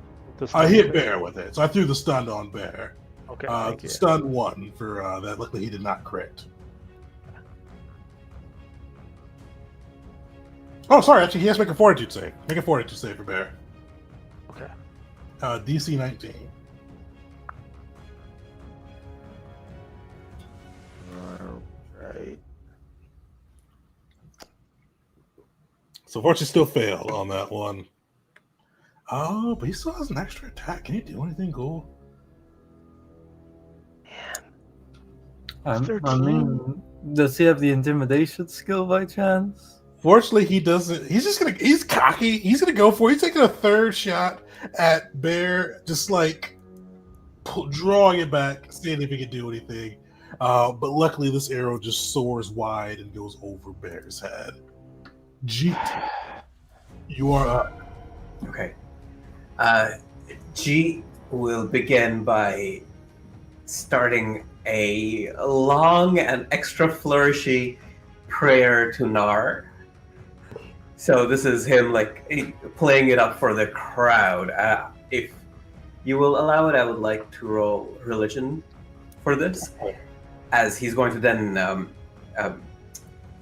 I hit Bear with it, so I threw the stun on Bear. Okay, thank you. Stun 1 for that. Luckily, he did not crit. Oh, sorry. Actually, he has to make a fortitude save. Make a fortitude save for Bear. Okay. DC 19. Right. So fortune still failed on that one. Oh, but he still has an extra attack. Can he do anything cool? I 13. mean, does he have the intimidation skill by chance? Fortunately, he doesn't. He's cocky. He's gonna go for it. He's taking a third shot at Bear, just like drawing it back, seeing if he can do anything. But luckily, this arrow just soars wide and goes over Bear's head. Jeet, you are up. Okay. G will begin by starting a long and extra flourishy prayer to Nar. So this is him like playing it up for the crowd. If you will allow it, I would like to roll religion for this, as he's going to then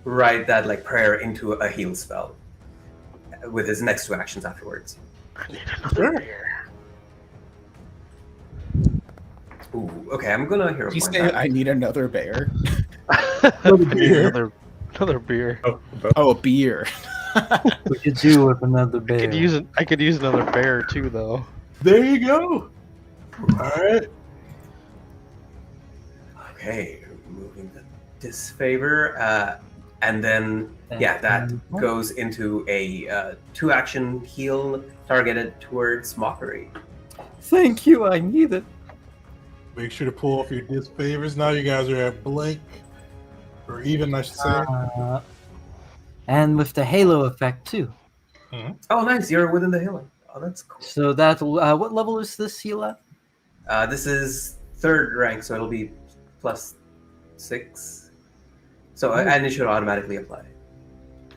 write that like prayer into a heal spell with his next 2 actions afterwards. I need another beer. Ooh, okay, I'm gonna hero You point say that. I need another bear? Another beer. Another beer. Oh, a beer. We could do with another bear. I could use another bear too, though. There you go. All right. Okay, removing the disfavor, and then yeah, that goes into a 2-action heal targeted towards Mockery. Thank you, I need it. Make sure to pull off your disfavors. Now you guys are at blank, or even, I should say. And with the halo effect too. Oh, nice! You're within the healing. Oh, that's cool. So that what level is this heal at? This is 3rd rank, so it'll be +6. So and it should automatically apply.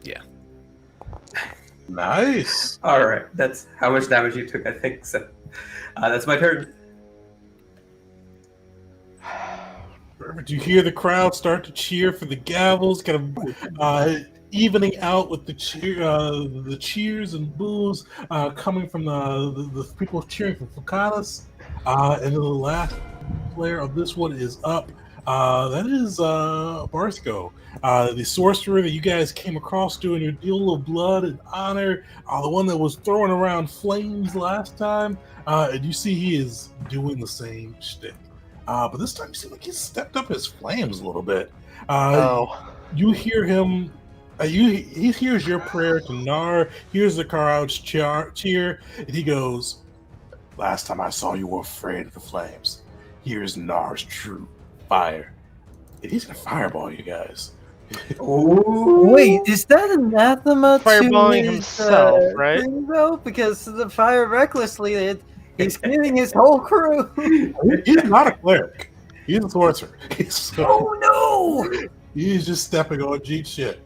Yeah. Nice. All right, that's how much damage you took, I think. So that's my turn. Perfect. You hear the crowd start to cheer for the Gavels, kind of evening out with the cheers and boos coming from the people cheering for Fucadas. And then the last player of this one is up. That is Barsko, the sorcerer that you guys came across doing your deal of blood and honor, the one that was throwing around flames last time. And you see he is doing the same shtick. But this time you see like he's stepped up his flames a little bit. You hear him. He hears your prayer to Nar, hears the crowd's cheer, and he goes, "Last time I saw you were afraid of the flames. Here's Nar's true fire." And he's gonna fireball you guys. Wait, is that anathema Fireballing to himself, right? thing, though? Because the fire recklessly, he's killing his whole crew. He's not a cleric. He's a sorcerer. Oh no! He's just stepping on Jeet shit.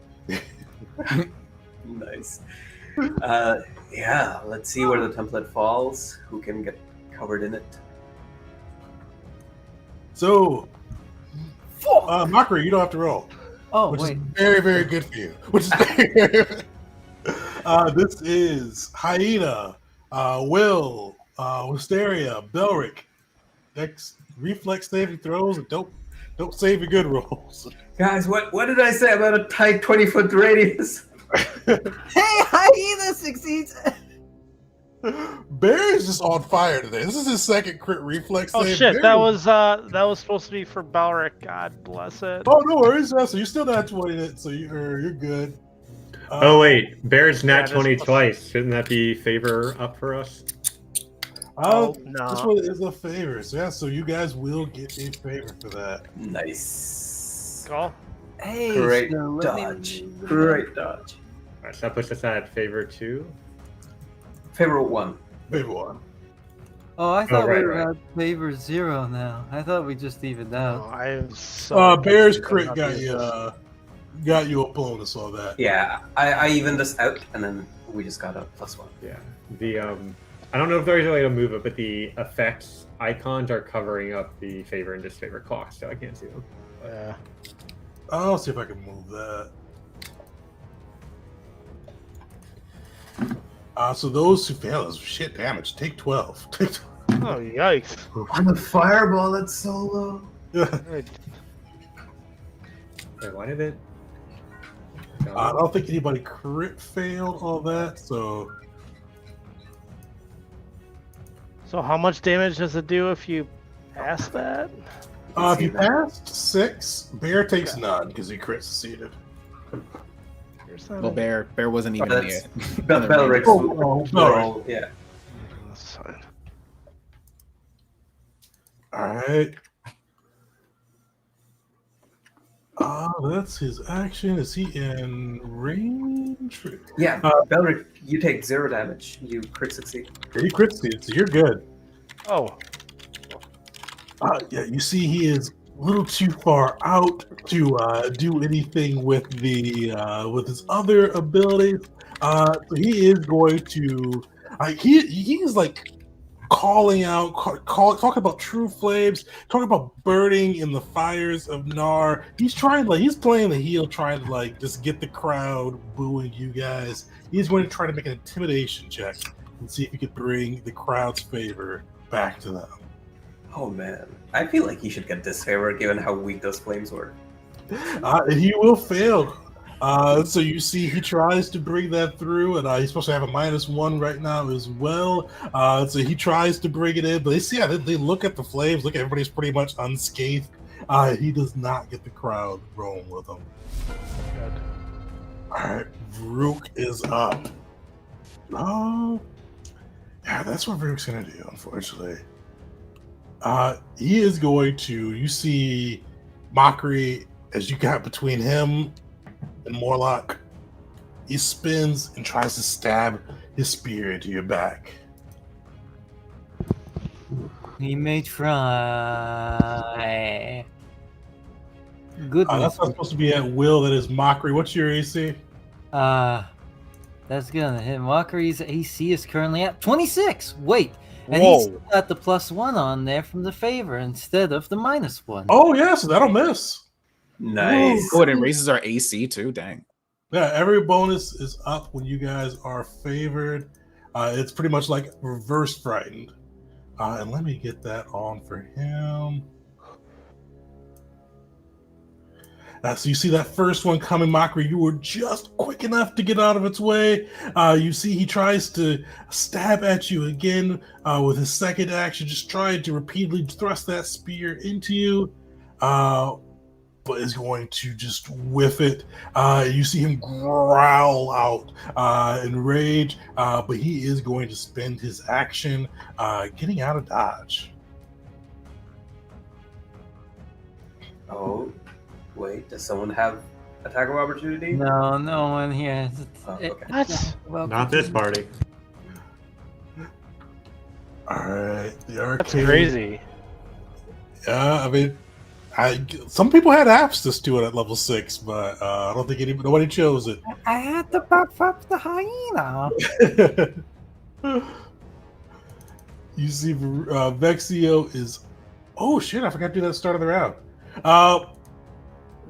Nice. Yeah, let's see where the template falls. Who can get covered in it? So, Mockery, you don't have to roll. Oh Which wait, is very, very good for you. Which is this is Hyena, Will, Wisteria, Belric. Next reflex saving throws and don't save your good rolls. Guys, what did I say about a tight 20-foot radius? Hey, hyena succeeds. Bear is just on fire today. This is his second crit reflex Oh save. shit, Bear that was supposed to be for Balric. God bless it. Oh, no worries. Yeah, so you're still not 20 it, so you're good. Oh wait, Bear's nat yeah, 20 just- twice. Shouldn't that be favor up for us? Oh, This no. one is a favor. So yeah, so you guys will get a favor for that. Nice. Call. Hey, Great so let me- dodge. Great dodge. Alright, so that puts us at favor 2. Favorite one. Favor one. Oh, I thought we right, were right. at favor 0 now. I thought we just evened Oh, out. I am so. Bear's confused crit about got this. you a bonus on that. Yeah, I evened this out, and then we just got a +1. Yeah. The I don't know if there's a way to move it, but the effects icons are covering up the favor and disfavor clock, so I can't see them. Yeah. I'll see if I can move that. So those who fail is shit damage. Take 12. Take 12. Oh yikes. On the fireball, that's so low. Yeah. Wait, why did it? I don't think anybody crit failed all that, so So how much damage does it do if you pass that? if you passed 6, Bear takes none because he crit succeeded. Here's that. Well, Bear wasn't even that's- the Belric's no. yeah. That's fine. Alright. That's his action. Is he in range? Yeah, Belric, you take 0 damage. You crit succeed. He crit succeeded, so you're good. Oh, Yeah, you see he is a little too far out to do anything with the with his other abilities. So he is going to he's like calling out, talking about true flames, talking about burning in the fires of Nar. He's playing the heel, trying to like just get the crowd booing you guys. He's going to try to make an intimidation check and see if he could bring the crowd's favor back to them. Oh man, I feel like he should get disfavor given how weak those flames were. And he will fail. So you see, he tries to bring that through, and he's supposed to have a -1 right now as well. So he tries to bring it in, but they look at the flames, look, everybody's pretty much unscathed. He does not get the crowd rolling with him. good. All right, Vrook is up. Oh, yeah, that's what Vrook's gonna do, unfortunately. He is going to. You see, Mockery as you got between him and Morlock. He spins and tries to stab his spear into your back. He may try. Goodness. That's not supposed to be at will. That is Mockery. What's your AC? That's gonna hit. Mockery's AC is currently at 26. Wait, and Whoa. he's got the +1 on there from the favor instead of the -1. Oh yeah, so that'll miss. Nice. Oh, it raises our AC too. Dang. Yeah, every bonus is up when you guys are favored. It's pretty much like reverse frightened. And let me get that on for him. So you see that first one coming, Mockery. You were just quick enough to get out of its way. You see he tries to stab at you again with his second action, just trying to repeatedly thrust that spear into you. But is going to just whiff it. You see him growl out in rage, but he is going to spend his action getting out of dodge. Oh, wait, does someone have attack of opportunity? No, no one here. Oh, okay. What? Well, Not this party. All right, the arcade. That's crazy. Yeah, I mean, some people had apps to do it at level 6, but I don't think nobody chose it. I had to buff up the hyena. You see, Vexio is. Oh shit! I forgot to do that at the start of the round.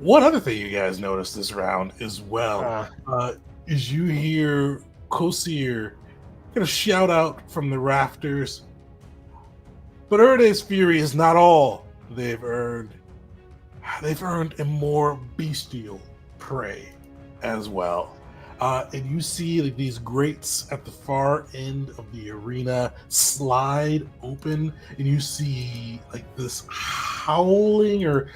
One other thing you guys noticed this round as well is you hear Kosir gonna shout out from the rafters. But Erde's fury is not all they've earned. They've earned a more bestial prey as well. And you see like, these grates at the far end of the arena slide open, and you see like this howling or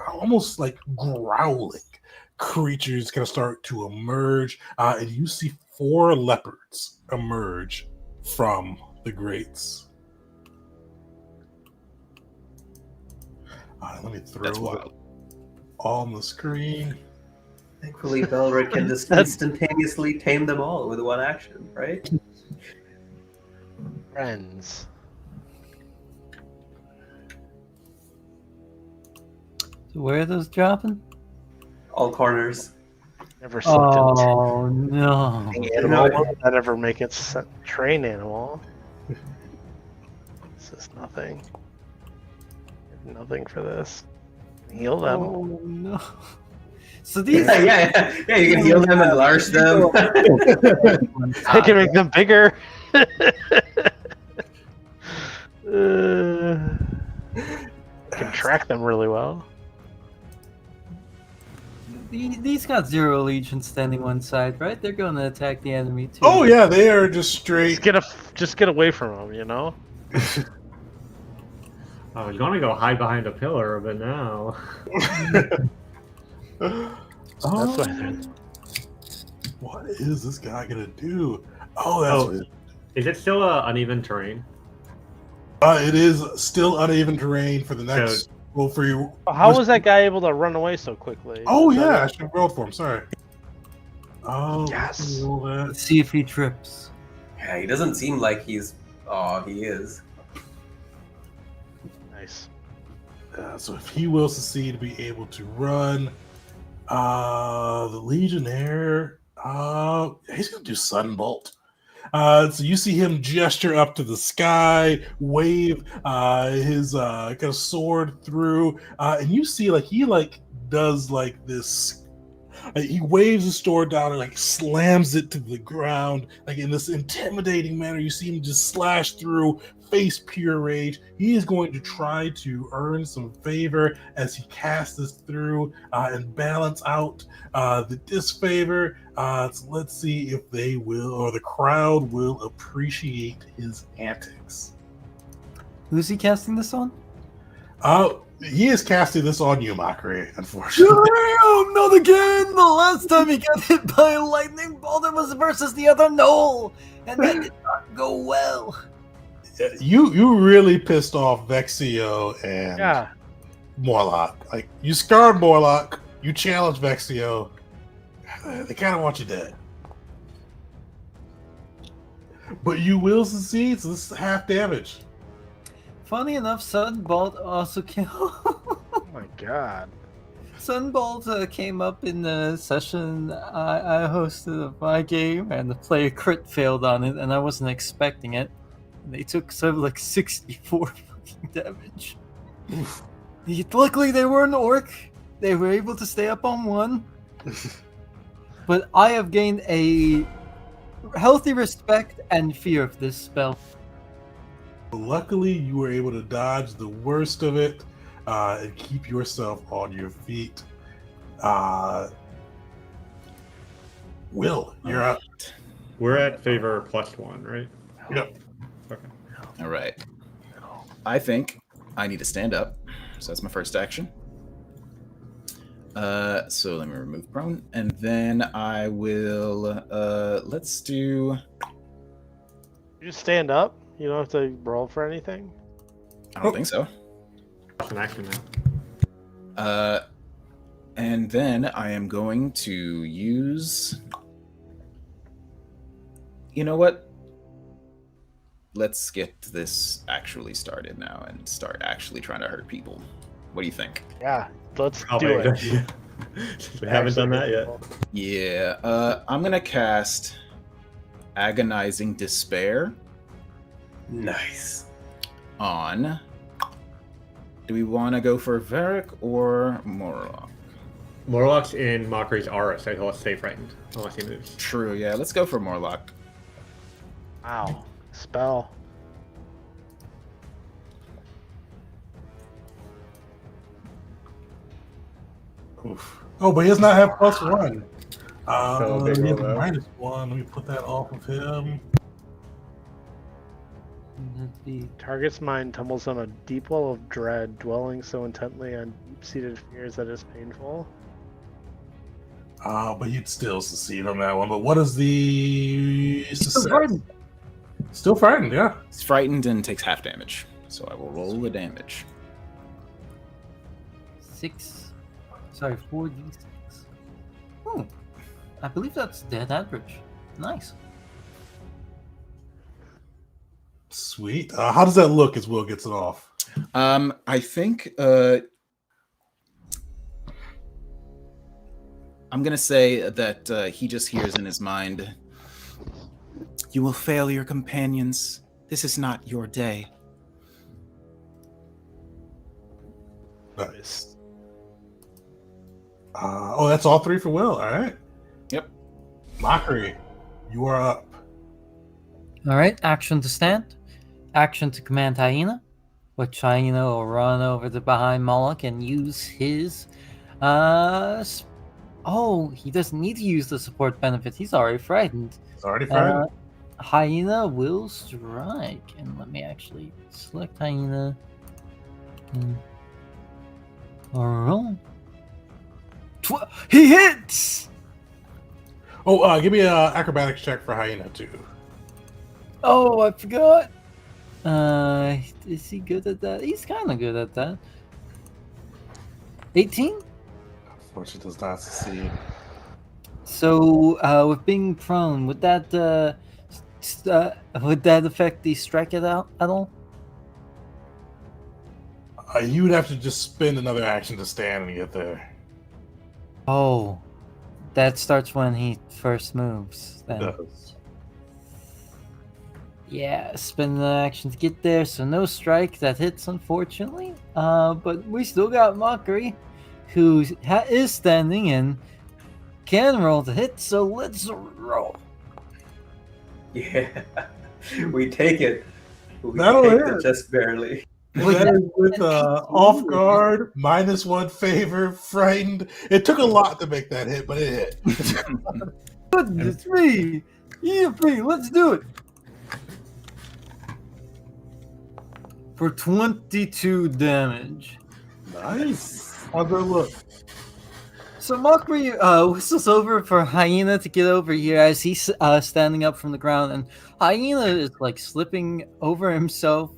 almost like growling creatures gonna start to emerge, and you see 4 leopards emerge from the grates. Let me That's throw wild. it on the screen. Thankfully, Belric can just instantaneously tame them all with one action, right? Friends. So where are those dropping? All corners. Never selected Oh no! animal. Why would that ever make it train animal? This is nothing. Nothing for this. Heal them. Oh no! So these Yeah, you can heal them, enlarge them. I can make them bigger. Can track them really well. These got 0 legion standing one side, right? They're going to attack the enemy too. Oh yeah, they are just straight. Just get away from them, you know. I was gonna go hide behind a pillar, but now. That's why they're. What is this guy gonna do? Oh, that's Is it still uneven terrain? it is still uneven terrain for the next. Well, for you. How was that guy able to run away so quickly? Oh Is that yeah, I it? should have rolled for him. Sorry. Oh Yes. roll that. Let's see if he trips. Yeah, he doesn't seem like he's. Oh, he is. Nice. So if he will succeed to be able to run, the Legionnaire, he's gonna do Sunbolt. So you see him gesture up to the sky, wave his kind of sword through, and you see like he like does like this. He waves his sword down and like slams it to the ground, like in this intimidating manner. You see him just slash through, face pure rage. He is going to try to earn some favor as he casts this through and balance out the disfavor. So let's see if they will, or the crowd will appreciate his antics. Who's he casting this on? He is casting this on you, Mockery, unfortunately. Damn, not again! The last time he got hit by a lightning bolt, it was versus the other Knoll, and that did not go well. You really pissed off Vexio and Yeah. Morlock. Like, you scarred Morlock, you challenged Vexio. They kind of want you dead. But you will succeed, so this is half damage. Funny enough, Sunbolt also came. Oh my god. Sunbolt came up in the session I hosted of my game, and the player crit failed on it, and I wasn't expecting it. They took something like 64 fucking damage. Luckily, they were an orc. They were able to stay up on 1. But I have gained a healthy respect and fear of this spell. Luckily, you were able to dodge the worst of it and keep yourself on your feet. Will, you're up. We're at favor +1, right? Yep. Okay. All right. I think I need to stand up. So that's my first action. So let me remove prone. And then I will, let's do... You just stand up. You don't have to roll for anything. I don't think so. That's an action now. And then I am going to use... You know what? Let's get this actually started now and start actually trying to hurt people. What do you think? Yeah. Let's Probably do a good it. idea. We haven't done that yet. Yeah, I'm gonna cast Agonizing Despair Nice. on... Do we want to go for Varric or Morlock? Morlock's in Mockery's aura, so he'll stay frightened unless he moves. True, yeah, let's go for Morlock. Wow. Spell. Oof. Oh, but he does not have +1. So a big He roll, has a though. -1. Let me put that off of him. That'd be Target's mind tumbles on a deep well of dread, dwelling so intently on deep-seated fears that is painful. But you'd still succeed on that one. But what is the still success? frightened. Still frightened, yeah. He's frightened and takes half damage. So I will roll the damage. 4d6. Hmm. I believe that's dead average. Nice. Sweet. How does that look as Will gets it off? I think I'm gonna say that he just hears in his mind, "You will fail your companions. This is not your day." Nice. That's all 3 for Will. All right. Yep. Mockery, you are up. All right. Action to stand. Action to command Hyena, which Hyena will run over to behind Moloch and use his. He doesn't need to use the support benefit. He's already frightened. It's already frightened. Hyena will strike, and let me actually select Hyena. Roll. He hits. Give me an acrobatics check for Hyena too. Oh, I forgot. Is he good at that? He's kind of good at that. 18. Unfortunately, does not succeed. So, with being prone, would that affect the strike at all? You would have to just spend another action to stand and get there. Oh, that starts when he first moves. Then. It does. Yeah, spend the action to get there, so no strike. That hits, unfortunately. But we still got Mockery, who is standing and can roll to hit, so let's roll. Yeah, we take it. We That'll take hit. it just barely. That is with off guard, -1 favor, frightened. It took a lot to make that hit, but it hit. Goodness me! Yippee, let's do it! For 22 damage. Nice. How's that look? So Mockery whistles over for Hyena to get over here as he's standing up from the ground, and Hyena is like slipping over himself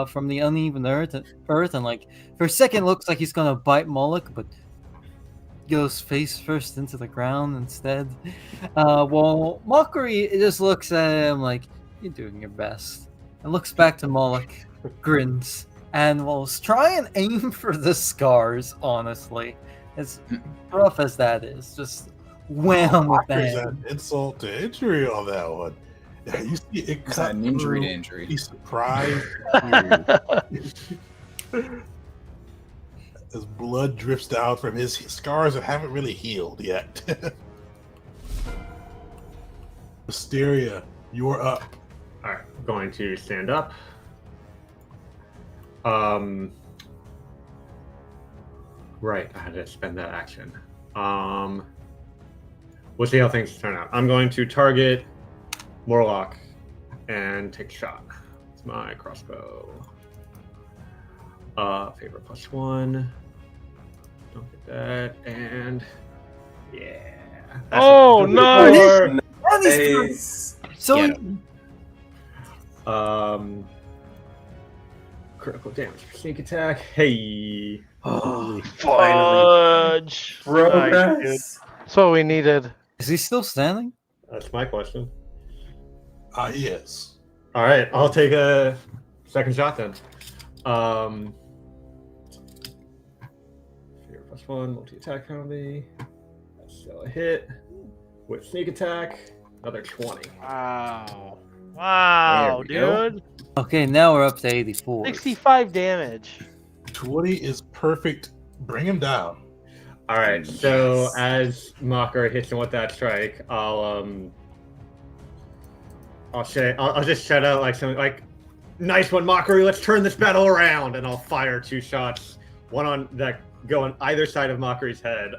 from the uneven earth, and like for a second looks like he's gonna bite Moloch, but goes face first into the ground instead. While Mockery just looks at him like, "You're doing your best," and looks back to Moloch, grins, and will try and aim for the scars. Honestly. As rough as that is, just wham with There's that. an insult to injury on that one. Yeah, you see it It's cut an injury to through. injury. He's surprised. As blood drifts down from his scars that haven't really healed yet. Hysteria, you're up. All right, I'm going to stand up. Right, I had to spend that action. We'll see how things turn out. I'm going to target Morlock and take a shot. It's my crossbow. Favor +1. Don't get that, and yeah. That's Oh, a- nice! Nice. So Get Critical damage for sneak attack. Hey. Oh, finally. Fudge! Nice, dude. Progress. That's what we needed. is he still standing? That's my question. Yes. All right, I'll take a second shot then. Fear +1, multi-attack penalty. That's still a hit. With sneak attack, another 20. Wow. Wow, There we go. dude. Okay, now we're up to 84. 65 damage. 20 is perfect. Bring him down. All right, so as Mocker hits him with that strike, I'll I'll just shout out like something like, "Nice one, Mockery. Let's turn this battle around," and I'll fire 2 shots, one on that go on either side of Mockery's head.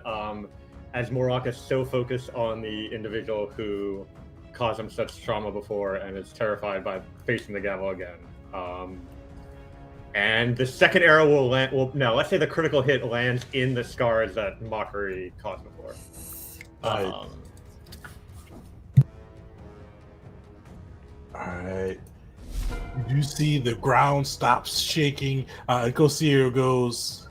As Morok is so focused on the individual who caused him such trauma before and is terrified by facing the gavel again. And the second arrow will land. Well, no, let's say the critical hit lands in the scars that Mockery caused before. All right. You do see the ground stops shaking. Kosir goes,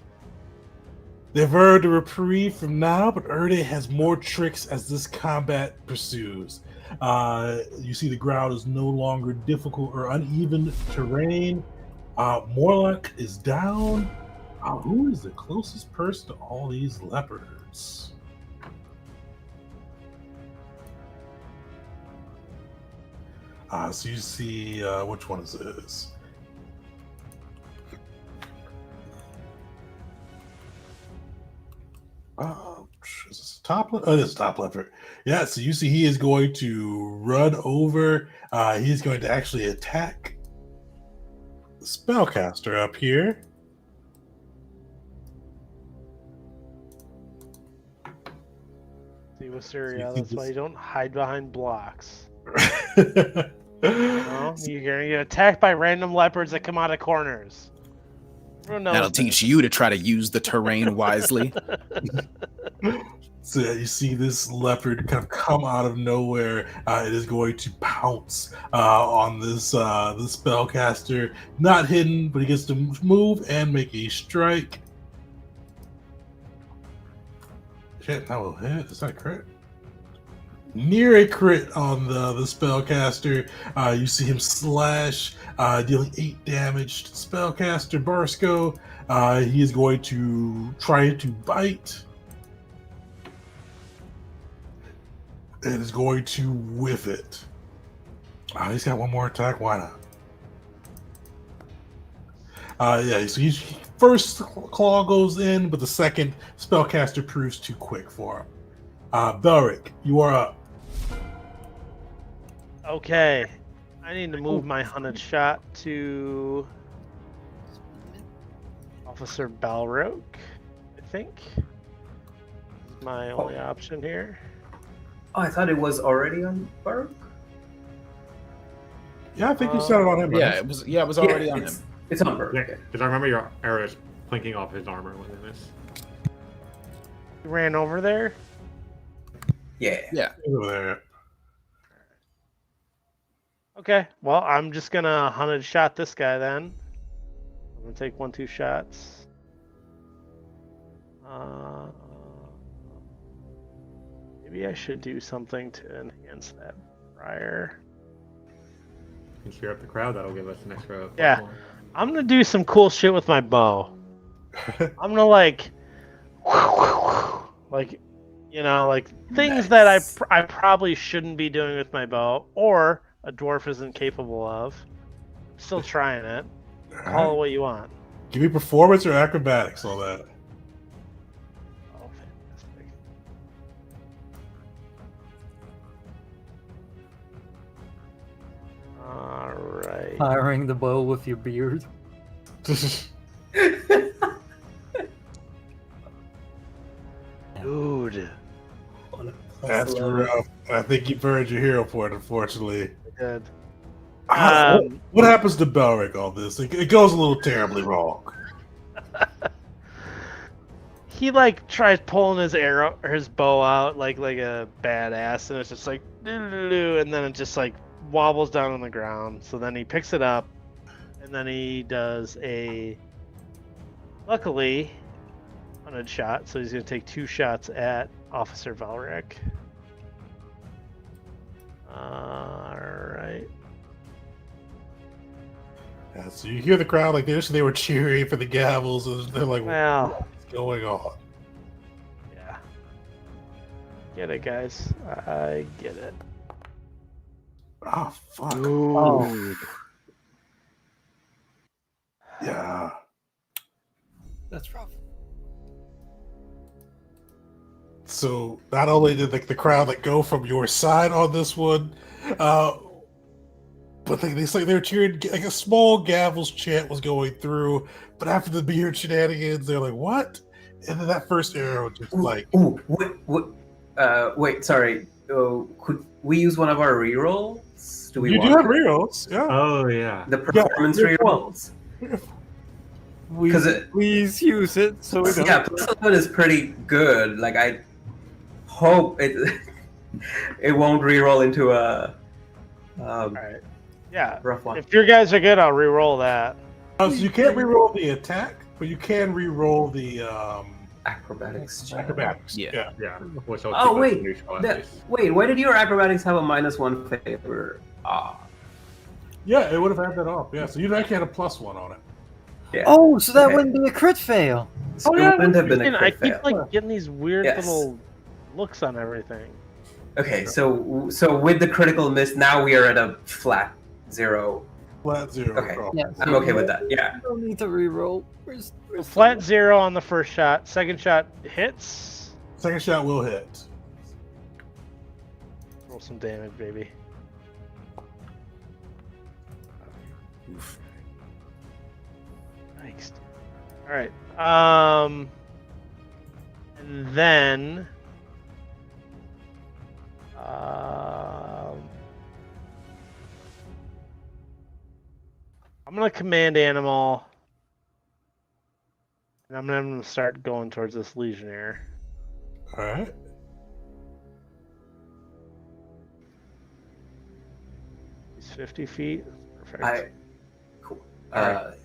"They've earned a reprieve from now, but Erde has more tricks as this combat pursues." You see the ground is no longer difficult or uneven terrain. Morlock is down. Who is the closest person to all these leopards? So you see, which one is this? Is this top left? Oh, this is top left. Yeah, so you see he is going to run over. He's going to actually attack the spellcaster up here. See, Wisteria, that's why you don't hide behind blocks. Oh, You're gonna get attacked by random leopards that come out of corners. That'll teach you to try to use the terrain wisely. So you see this leopard kind of come out of nowhere. It is going to pounce on this spellcaster. Not hidden, but he gets to move and make a strike. Shit, that will hit. Is that a crit? Near a crit on the spellcaster. You see him slash, dealing 8 damage to spellcaster Barsco. He is going to try to bite. And is going to whiff it. He's got one more attack. Why not? Yeah, so he's first claw goes in, but the second spellcaster proves too quick for him. Belric, you are up. Okay, I need to move my hunted shot to Officer Balrog, I think. My only option here. Oh, I thought it was already on Baruch. Yeah, I think you set it on him. Yeah, it was already on him. It's on Baruch. Yeah, because I remember your arrow is plinking off his armor when it is. You ran over there? Yeah. Yeah. Over there. Okay, well, I'm just gonna hunted shot this guy then. I'm gonna take 1-2 shots. Maybe I should do something to enhance that prior. You can cheer up the crowd. That'll give us an extra. Yeah. I'm gonna do some cool shit with my bow. I'm gonna like things that I probably shouldn't be doing with my bow, or a dwarf isn't capable of. Still trying it. Call it what you want. Give me performance or acrobatics on that. Oh, fantastic. All right. Firing the bow with your beard. Dude. That's rough. I think you burned your hero point, unfortunately. Good. What happens to Belric on this? It goes a little terribly wrong. He like tries pulling his arrow or his bow out like a badass, and it's just like doo-doo-doo, and then it just like wobbles down on the ground. So then he picks it up, and then he does a luckily hunted shot. So he's gonna take 2 shots at Officer Valric. All right. Yeah, so you hear the crowd like this, they were cheering for the gavels, and they're like, Well, "What's going on?" yeah. Get it, guys. I get it. Oh fuck! Ooh. Yeah. That's rough. So not only did the crowd like go from your side on this one, but they say they're cheering, like a small Gavels chant was going through, but after the beard shenanigans, they're like, what? And then that first arrow just like... Wait, sorry. Could we use one of our rerolls? Do we You do want have to? rerolls, yeah. Oh yeah. The performance Yeah, rerolls? We 'Cause it- please use it so we don't. Yeah, plus 11 is pretty good. Like, I hope it it won't reroll into a All right. Yeah. rough one. If your guys are good, I'll re-roll that. So you can't reroll the attack, but you can reroll the Acrobatics. acrobatics. Yeah. Yeah. Which I'll Oh, keep wait. as neutral at That- least. Wait, why did your acrobatics have a -1 favor? Yeah, it would have had that off. Yeah, so you'd actually had a +1 on it. Yeah. Oh, so that Okay. wouldn't be a crit fail. So Oh, it yeah, wouldn't have been a And I crit keep fail. like getting these weird Yes. little looks on everything. Okay, so with the critical miss, now we are at a flat 0. Flat 0. Okay. across. Yeah, I'm okay with that. Yeah. I don't need to reroll. Where's Flat 0 on the first shot. Second shot hits. Second shot will hit. Roll some damage, baby. Oof. Thanks. All right. And then I'm gonna command animal, and I'm gonna start going towards this legionnaire. All right. He's 50 feet. Perfect. Cool. Alright.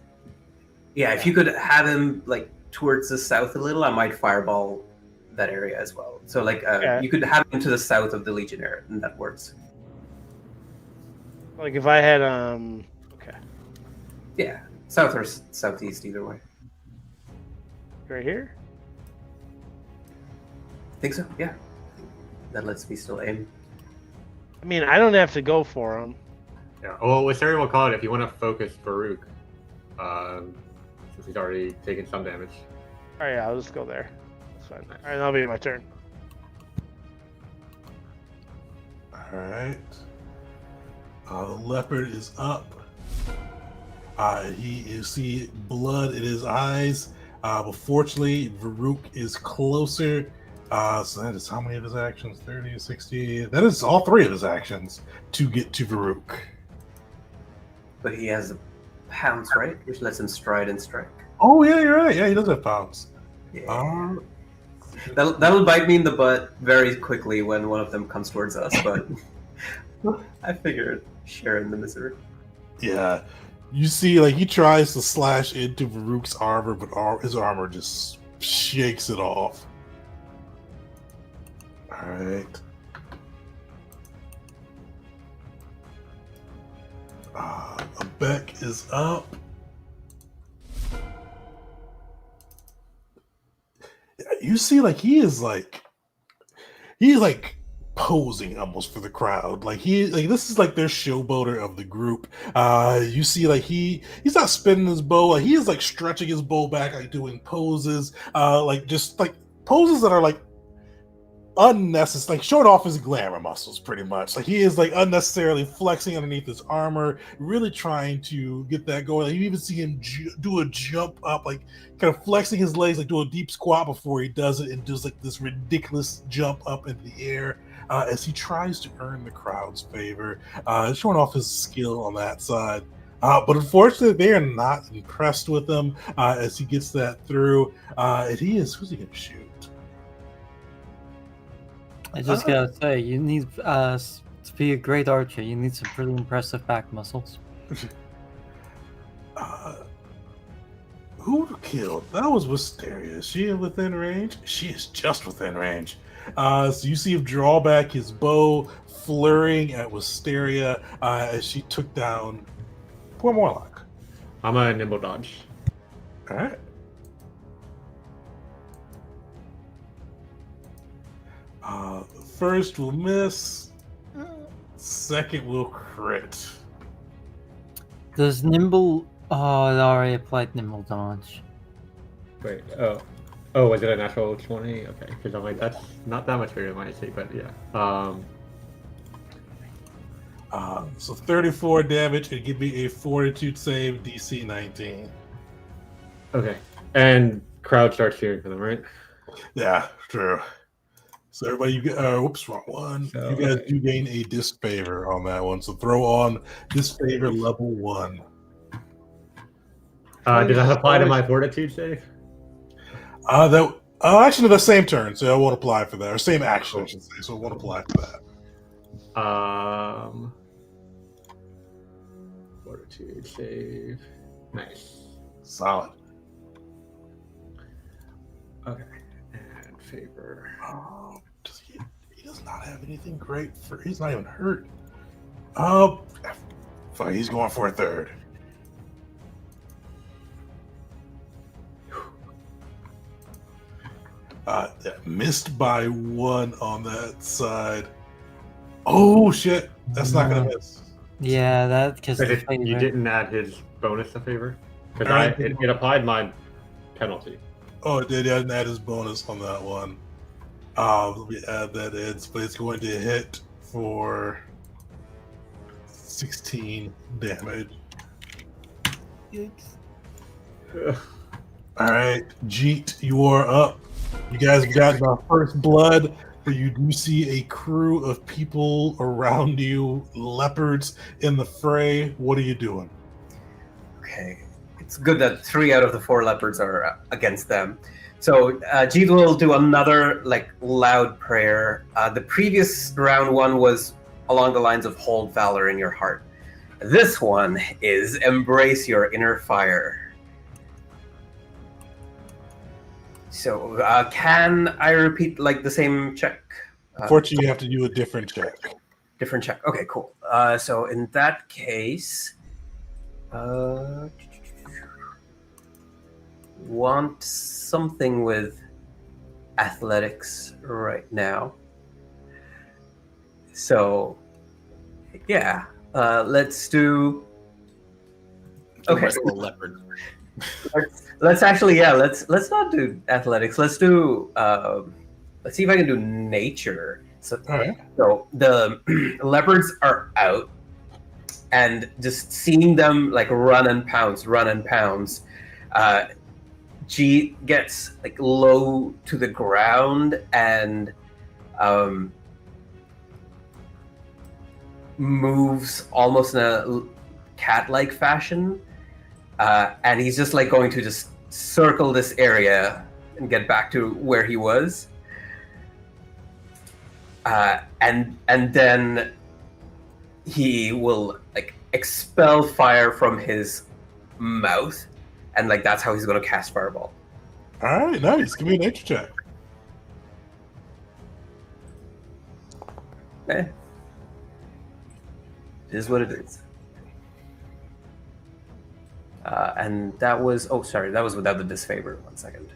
Yeah, if you could have him like towards the south a little, I might fireball that area as well. So like Okay. you could have him to the south of the legionnaire, and that works. Like if I had okay, Yeah, south or southeast, either way. right here. Think so? Yeah. That lets me still aim. I mean, I don't have to go for him. Yeah. Well, Wisteria will call it if you want to focus Farouk, since he's already taken some damage. All right, yeah, I'll just go there. That's fine. All right, that'll be my turn. All right. The leopard is up. You see blood in his eyes. But fortunately, Varuk is closer. So that is how many of his actions? 30, 60. That is all 3 of his actions to get to Varuk. But he has a pounce, right? Which lets him stride and strike. Oh, yeah, you're right. Yeah, he does have pounds. Yeah. That'll bite me in the butt very quickly when one of them comes towards us, but I figured sharing the misery. Yeah. You see, like, he tries to slash into Varuk's armor, but his armor just shakes it off. Alright. Beck is up. You see, like, he's like posing almost for the crowd. Like this is like their showboater of the group. You see, like he's not spinning his bow. Like he is like stretching his bow back, like doing poses, like just like poses that are like unnecessary, like showing off his glamour muscles, pretty much. Like he is like unnecessarily flexing underneath his armor, really trying to get that going. Like you even see him do a jump up, like kind of flexing his legs, like do a deep squat before he does it, and does like this ridiculous jump up into the air. As he tries to earn the crowd's favor, showing off his skill on that side. But unfortunately, they are not impressed with him as he gets that through. And who's he going to shoot? I just gotta say, you need to be a great archer. You need some pretty impressive back muscles. Who killed? That was Wisteria. Is she within range? She is just within range. So you see him draw back his bow, flurrying at Wisteria as she took down poor Morlock. I'm a nimble dodge. All right. First will miss. Second will crit. Does nimble? Oh, it already applied nimble dodge. Wait. Oh, was it a natural 20? Okay, because I'm like, that's not that much bigger than my AC, but yeah. So 34 damage and give me a fortitude save, DC 19. Okay. And crowd starts cheering for them, right? Yeah, true. So everybody, you get, whoops, wrong one. So, you guys okay. do gain a disfavor on that one. So throw on disfavor level 1. Did that apply to my fortitude save? Actually the same turn, so I won't apply for that. Or same action, I should say. So it won't apply for that. Fortitude save. Nice. Solid. Okay. And favor. He does not have anything great for. He's not even hurt. Fuck, he's going for a third. Missed by 1 on that side. Oh shit, that's not gonna miss. Yeah, that because You didn't add his bonus to favor? Because Alright. it applied my penalty. Oh, it did. I didn't add his bonus on that one. Let me add that in. But it's going to hit for 16 damage. Yikes. All right, Jeet, you are up. You guys have gotten our first blood, but you do see a crew of people around you, leopards in the fray. What are you doing? Okay. It's good that 3 out of the 4 leopards are against them. So Jeet will do another loud prayer. The previous round one was along the lines of hold valor in your heart. This one is embrace your inner fire. So can I repeat the same check? Unfortunately, you have to do a different check. Different check. Okay, cool. So in that case, want something with athletics right now. So yeah, let's do. Okay. Leopard. Let's actually, let's not do athletics. Let's do. Let's see if I can do nature. So, All right. so the leopards are out, and just seeing them run and pounce. G gets low to the ground and moves almost in a cat-like fashion. And he's just going to just circle this area and get back to where he was. And then he will expel fire from his mouth, and that's how he's going to cast fireball. All right, nice. Give me a nature check. It is what it is. And that was that was without the disfavor. 1 second.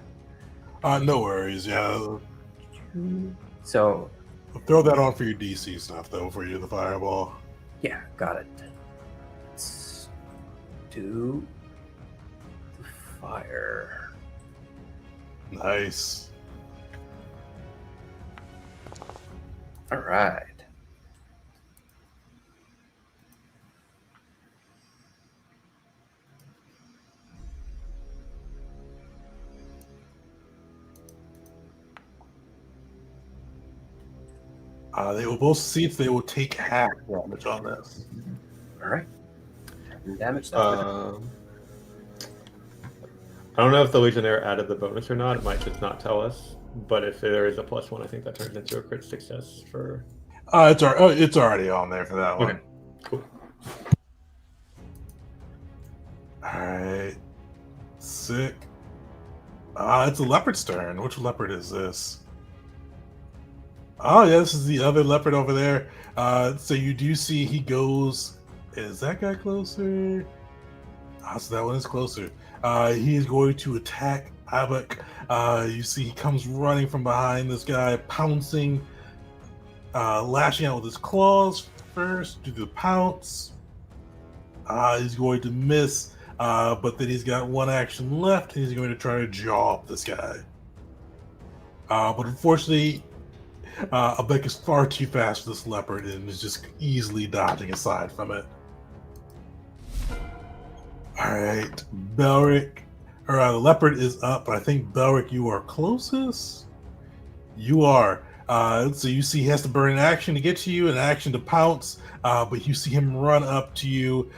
No worries. Yeah, So throw that on for your DC stuff though. For you, the fireball. yeah, got it. Let's do the fire. Nice. All right. They will both see if they will take half damage on this. All right. And damage. I don't know if the Legionnaire added the bonus or not. It might just not tell us. But if there is a +1, I think that turns into a crit success for. It's already on there for that one. Okay, cool. All right. Sick. It's a leopard's turn. Which leopard is this? Oh yeah, this is the other leopard over there. So you do see he goes. Is that guy closer? So that one is closer. He is going to attack Abak. You see he comes running from behind this guy, pouncing, lashing out with his claws first, do the pounce. He's going to miss, but then he's got 1 action left, and he's going to try to jaw up this guy. But unfortunately, Abek is far too fast for this leopard and is just easily dodging aside from it. All right, Belric, the leopard is up, but I think Belric, you are closest. You are. So you see he has to burn an action to get to you, an action to pounce, but you see him run up to you,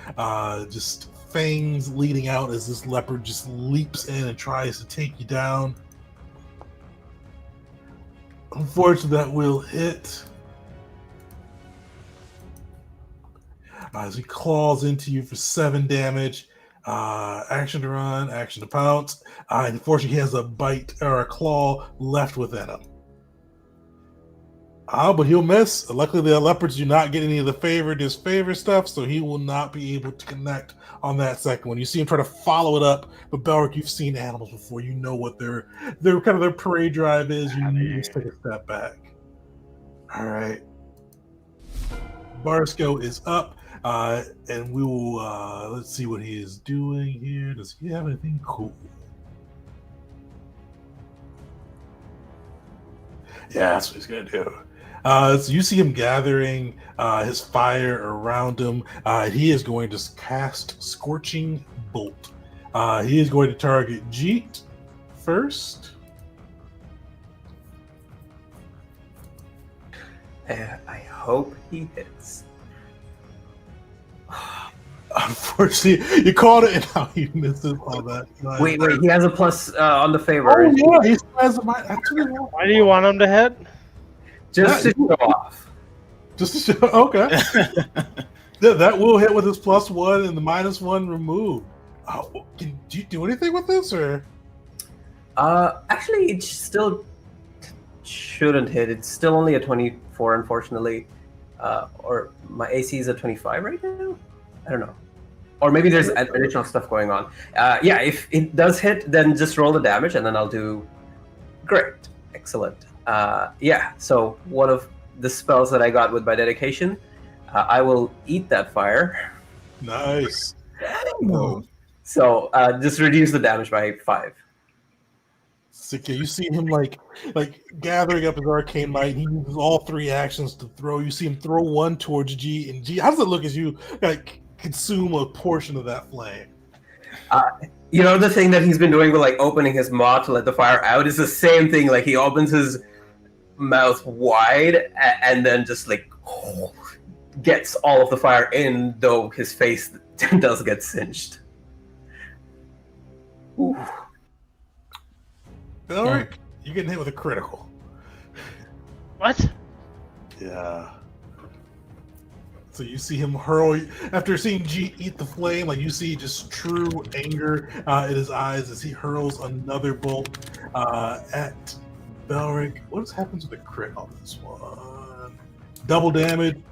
just fangs leading out as this leopard just leaps in and tries to take you down. Unfortunately, that will hit. As he claws into you for 7 damage. Action to run, action to pounce. Unfortunately, he has a bite or a claw left within him. But he'll miss. Luckily, the leopards do not get any of the disfavor stuff, so he will not be able to connect on that second one. You see him try to follow it up, but Belric, you've seen animals before. You know what their kind of their parade drive is. You need to just take a step back. All right. Barsco is up, and we will let's see what he is doing here. Does he have anything cool? Yeah, that's what he's gonna do. So you see him gathering his fire around him. He is going to cast Scorching Bolt. He is going to target Jeet first. I hope he hits. Unfortunately, you called it, and now he misses all that. Wait, he has a plus on the favor. Oh yeah, he has a minus. Why do you want him to hit? Just to show off. Just to show. Okay. Yeah, that will hit with his +1 and the -1 removed. Do you do anything with this, or? Actually, it still shouldn't hit. It's still only a 24, unfortunately. Or my AC is a 25 right now. I don't know. Or maybe there's additional stuff going on. Yeah, if it does hit, then just roll the damage, and then I'll do. Great, excellent. Yeah, so one of the spells that I got with my dedication, I will eat that fire. Nice. So just reduce the damage by 5. So, you see him like gathering up his arcane might. He uses all 3 actions to throw. You see him throw one towards G, and G. How does it look as you consume a portion of that flame? You know, the thing that he's been doing with opening his maw to let the fire out is the same thing. Like he opens his mouth wide and then just gets all of the fire in, though his face does get singed. Ooh. Belric, you're getting hit with a critical. What? Yeah. So you see him hurl, after seeing G eat the flame, you see just true anger in his eyes as he hurls another bolt at Belric. What happens with a crit on this one? Double damage.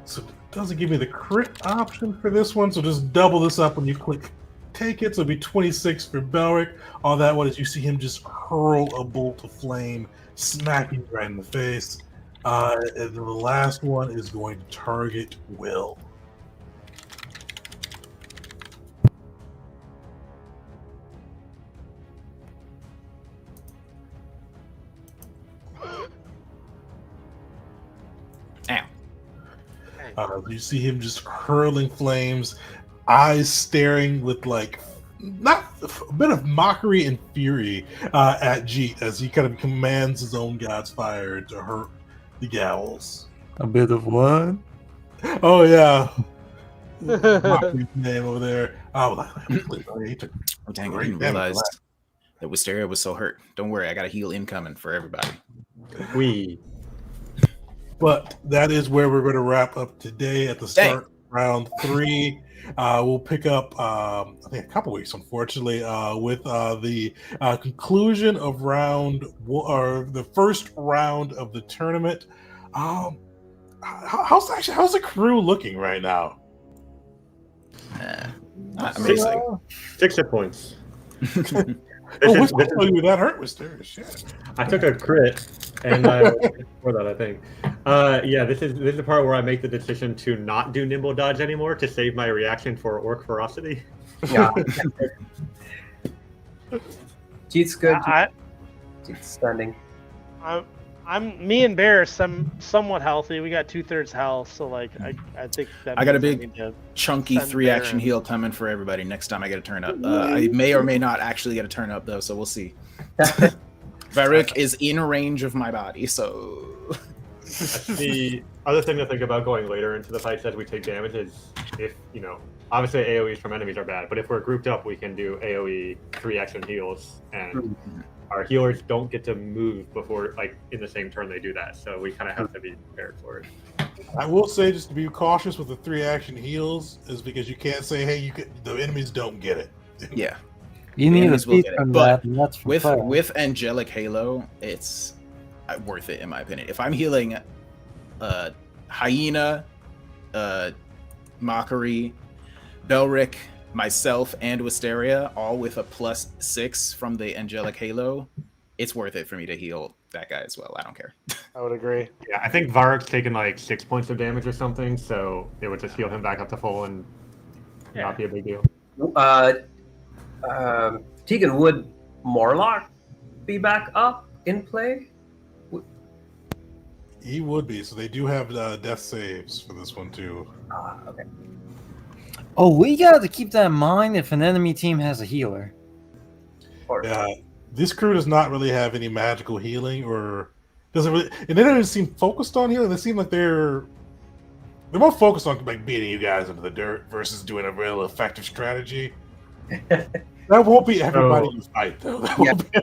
So it doesn't give me the crit option for this one, so just double this up when you click take it. So it'll be 26 for Belric. All that one is you see him just hurl a bolt of flame, smacking right in the face. And the last one is going to target Will. You see him just hurling flames, eyes staring with not a bit of mockery and fury at Jeet as he kind of commands his own god's fire to hurt the Gowls. A bit of what? Oh yeah. Mockery's name over there. Oh, dang, I didn't realize that Wisteria was so hurt. Don't worry, I got a heal incoming for everybody. But that is where we're going to wrap up today at the start of round 3. We'll pick up, I think, a couple weeks, unfortunately, with the conclusion of the first round of the tournament. How's the crew looking right now? Amazing. 6 hit points. That hurt Wisteria. Shit. I took a crit, and for that, I think. Yeah, this is the part where I make the decision to not do nimble dodge anymore to save my reaction for orc ferocity. Yeah. Jeet's good. Jeet's standing. Me and Bear are somewhat healthy. We got 2/3 health, so like I think that I got a means big need to chunky send 3-action Bear in. heal coming for everybody next time I get a turn up. I may or may not actually get a turn up though, so we'll see. Varric is in range of my body, so The other thing to think about going later into the fights as we take damage is if, obviously AoEs from enemies are bad, but if we're grouped up, we can do AoE 3-action heals, and our healers don't get to move before, like, in the same turn they do that, so we kind of have to be prepared for it. I will say, just to be cautious with the 3-action heals, is because you can't say, "Hey, the enemies don't get it." yeah. You The need a enemies will feat get it, from but that, and that's for with fire. with Angelic Halo, it's worth it in my opinion. If I'm healing Hyena, Mockery, Belric, myself, and Wisteria, all with a +6 from the Angelic Halo, it's worth it for me to heal that guy as well. I don't care. I would agree. Yeah, I think Varric's taken like 6 points of damage or something, so it would just heal him back up to full and not be a big deal. Tegan, would Morlock be back up in play? He would be. So they do have death saves for this one too. Okay. Oh, we got to keep that in mind if an enemy team has a healer. Yeah, this crew does not really have any magical healing, or doesn't really, and they don't seem focused on healing. They seem like they're more focused on like beating you guys into the dirt versus doing a real effective strategy. That won't be everybody you fight, though. That won't be.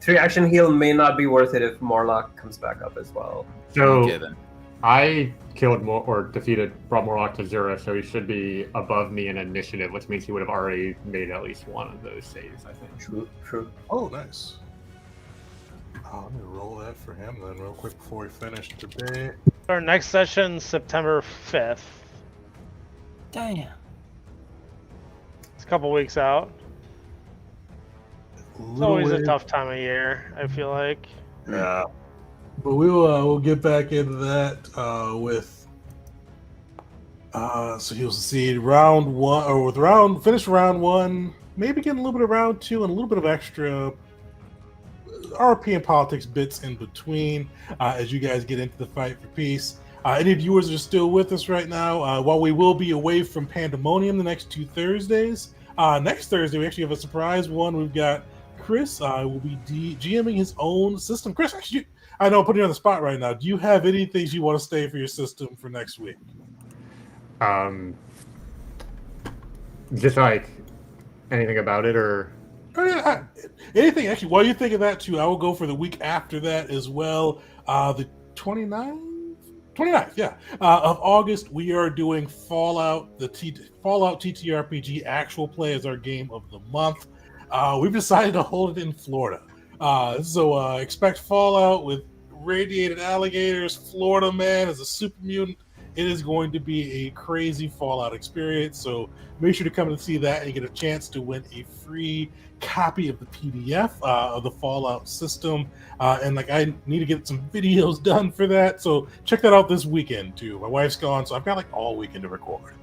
3-action heal may not be worth it if Morlock comes back up as well. So Okay, then. I brought Morlock to 0, so he should be above me in initiative, which means he would have already made at least one of those saves, I think. True. Oh, nice. Let me roll that for him then, real quick before we finish today. Our next session, September 5th. Damn. It's a couple weeks out. It's always a tough time of year, I feel like. Yeah. But we'll get back into that with so you'll see round one, or with finish round one, maybe getting a little bit of round two and a little bit of extra RP and politics bits in between as you guys get into the fight for peace. Any viewers that are still with us right now, while we will be away from Pandemonium the next 2 Thursdays, next Thursday we actually have a surprise one. We've got Chris will be GMing his own system. Chris, actually, I know I'm putting you on the spot right now. Do you have any things you want to stay for your system for next week? Just like anything about it, or Anything, actually. While you think of that too, I will go for the week after that as well. The 29th, yeah, of August, we are doing Fallout TTRPG actual play as our game of the month. We've decided to hold it in Florida. So expect Fallout with radiated alligators, Florida man as a super mutant. It is going to be a crazy Fallout experience. So make sure to come and see that and get a chance to win a free copy of the PDF of the Fallout system. And like, I need to get some videos done for that. So check that out this weekend too. My wife's gone, so I've got like all weekend to record.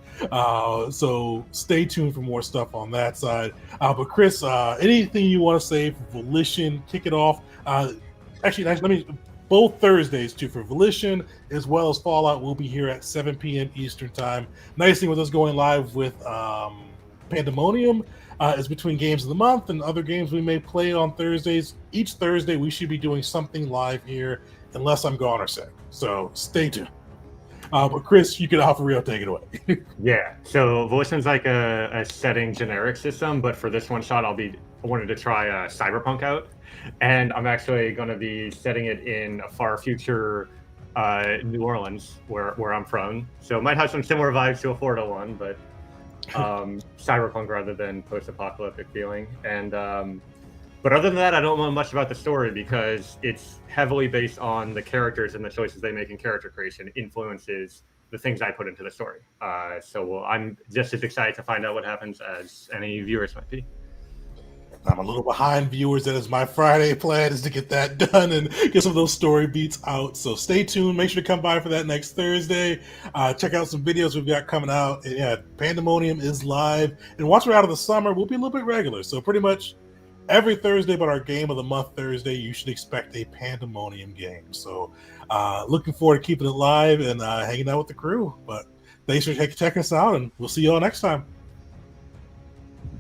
So stay tuned for more stuff on that side. But Chris, anything you want to say for Volition? Kick it off. Actually, let me. Both Thursdays too for Volition as well as Fallout will be here at 7 p.m. Eastern time. Nice thing with us going live with Pandemonium is between games of the month and other games we may play on Thursdays. Each Thursday we should be doing something live here unless I'm gone or sick. So stay tuned. But Chris, you can offer real, take it away. Yeah, so Volition's like a setting generic system, but for this one shot I wanted to try Cyberpunk out. And I'm actually going to be setting it in a far future New Orleans, where I'm from. So it might have some similar vibes to a Florida one, but cyberpunk rather than post-apocalyptic feeling. And but other than that, I don't know much about the story because it's heavily based on the characters and the choices they make in character creation influences the things I put into the story. So I'm just as excited to find out what happens as any viewers might be. I'm a little behind viewers. That is my Friday plan, is to get that done and get some of those story beats out. So stay tuned. Make sure to come by for that next Thursday. Check out some videos we've got coming out. And yeah, Pandemonium is live. And once we're out of the summer, we'll be a little bit regular. So pretty much every Thursday, but our game of the month Thursday, you should expect a Pandemonium game. So looking forward to keeping it live and hanging out with the crew. But thanks for checking us out, and we'll see you all next time.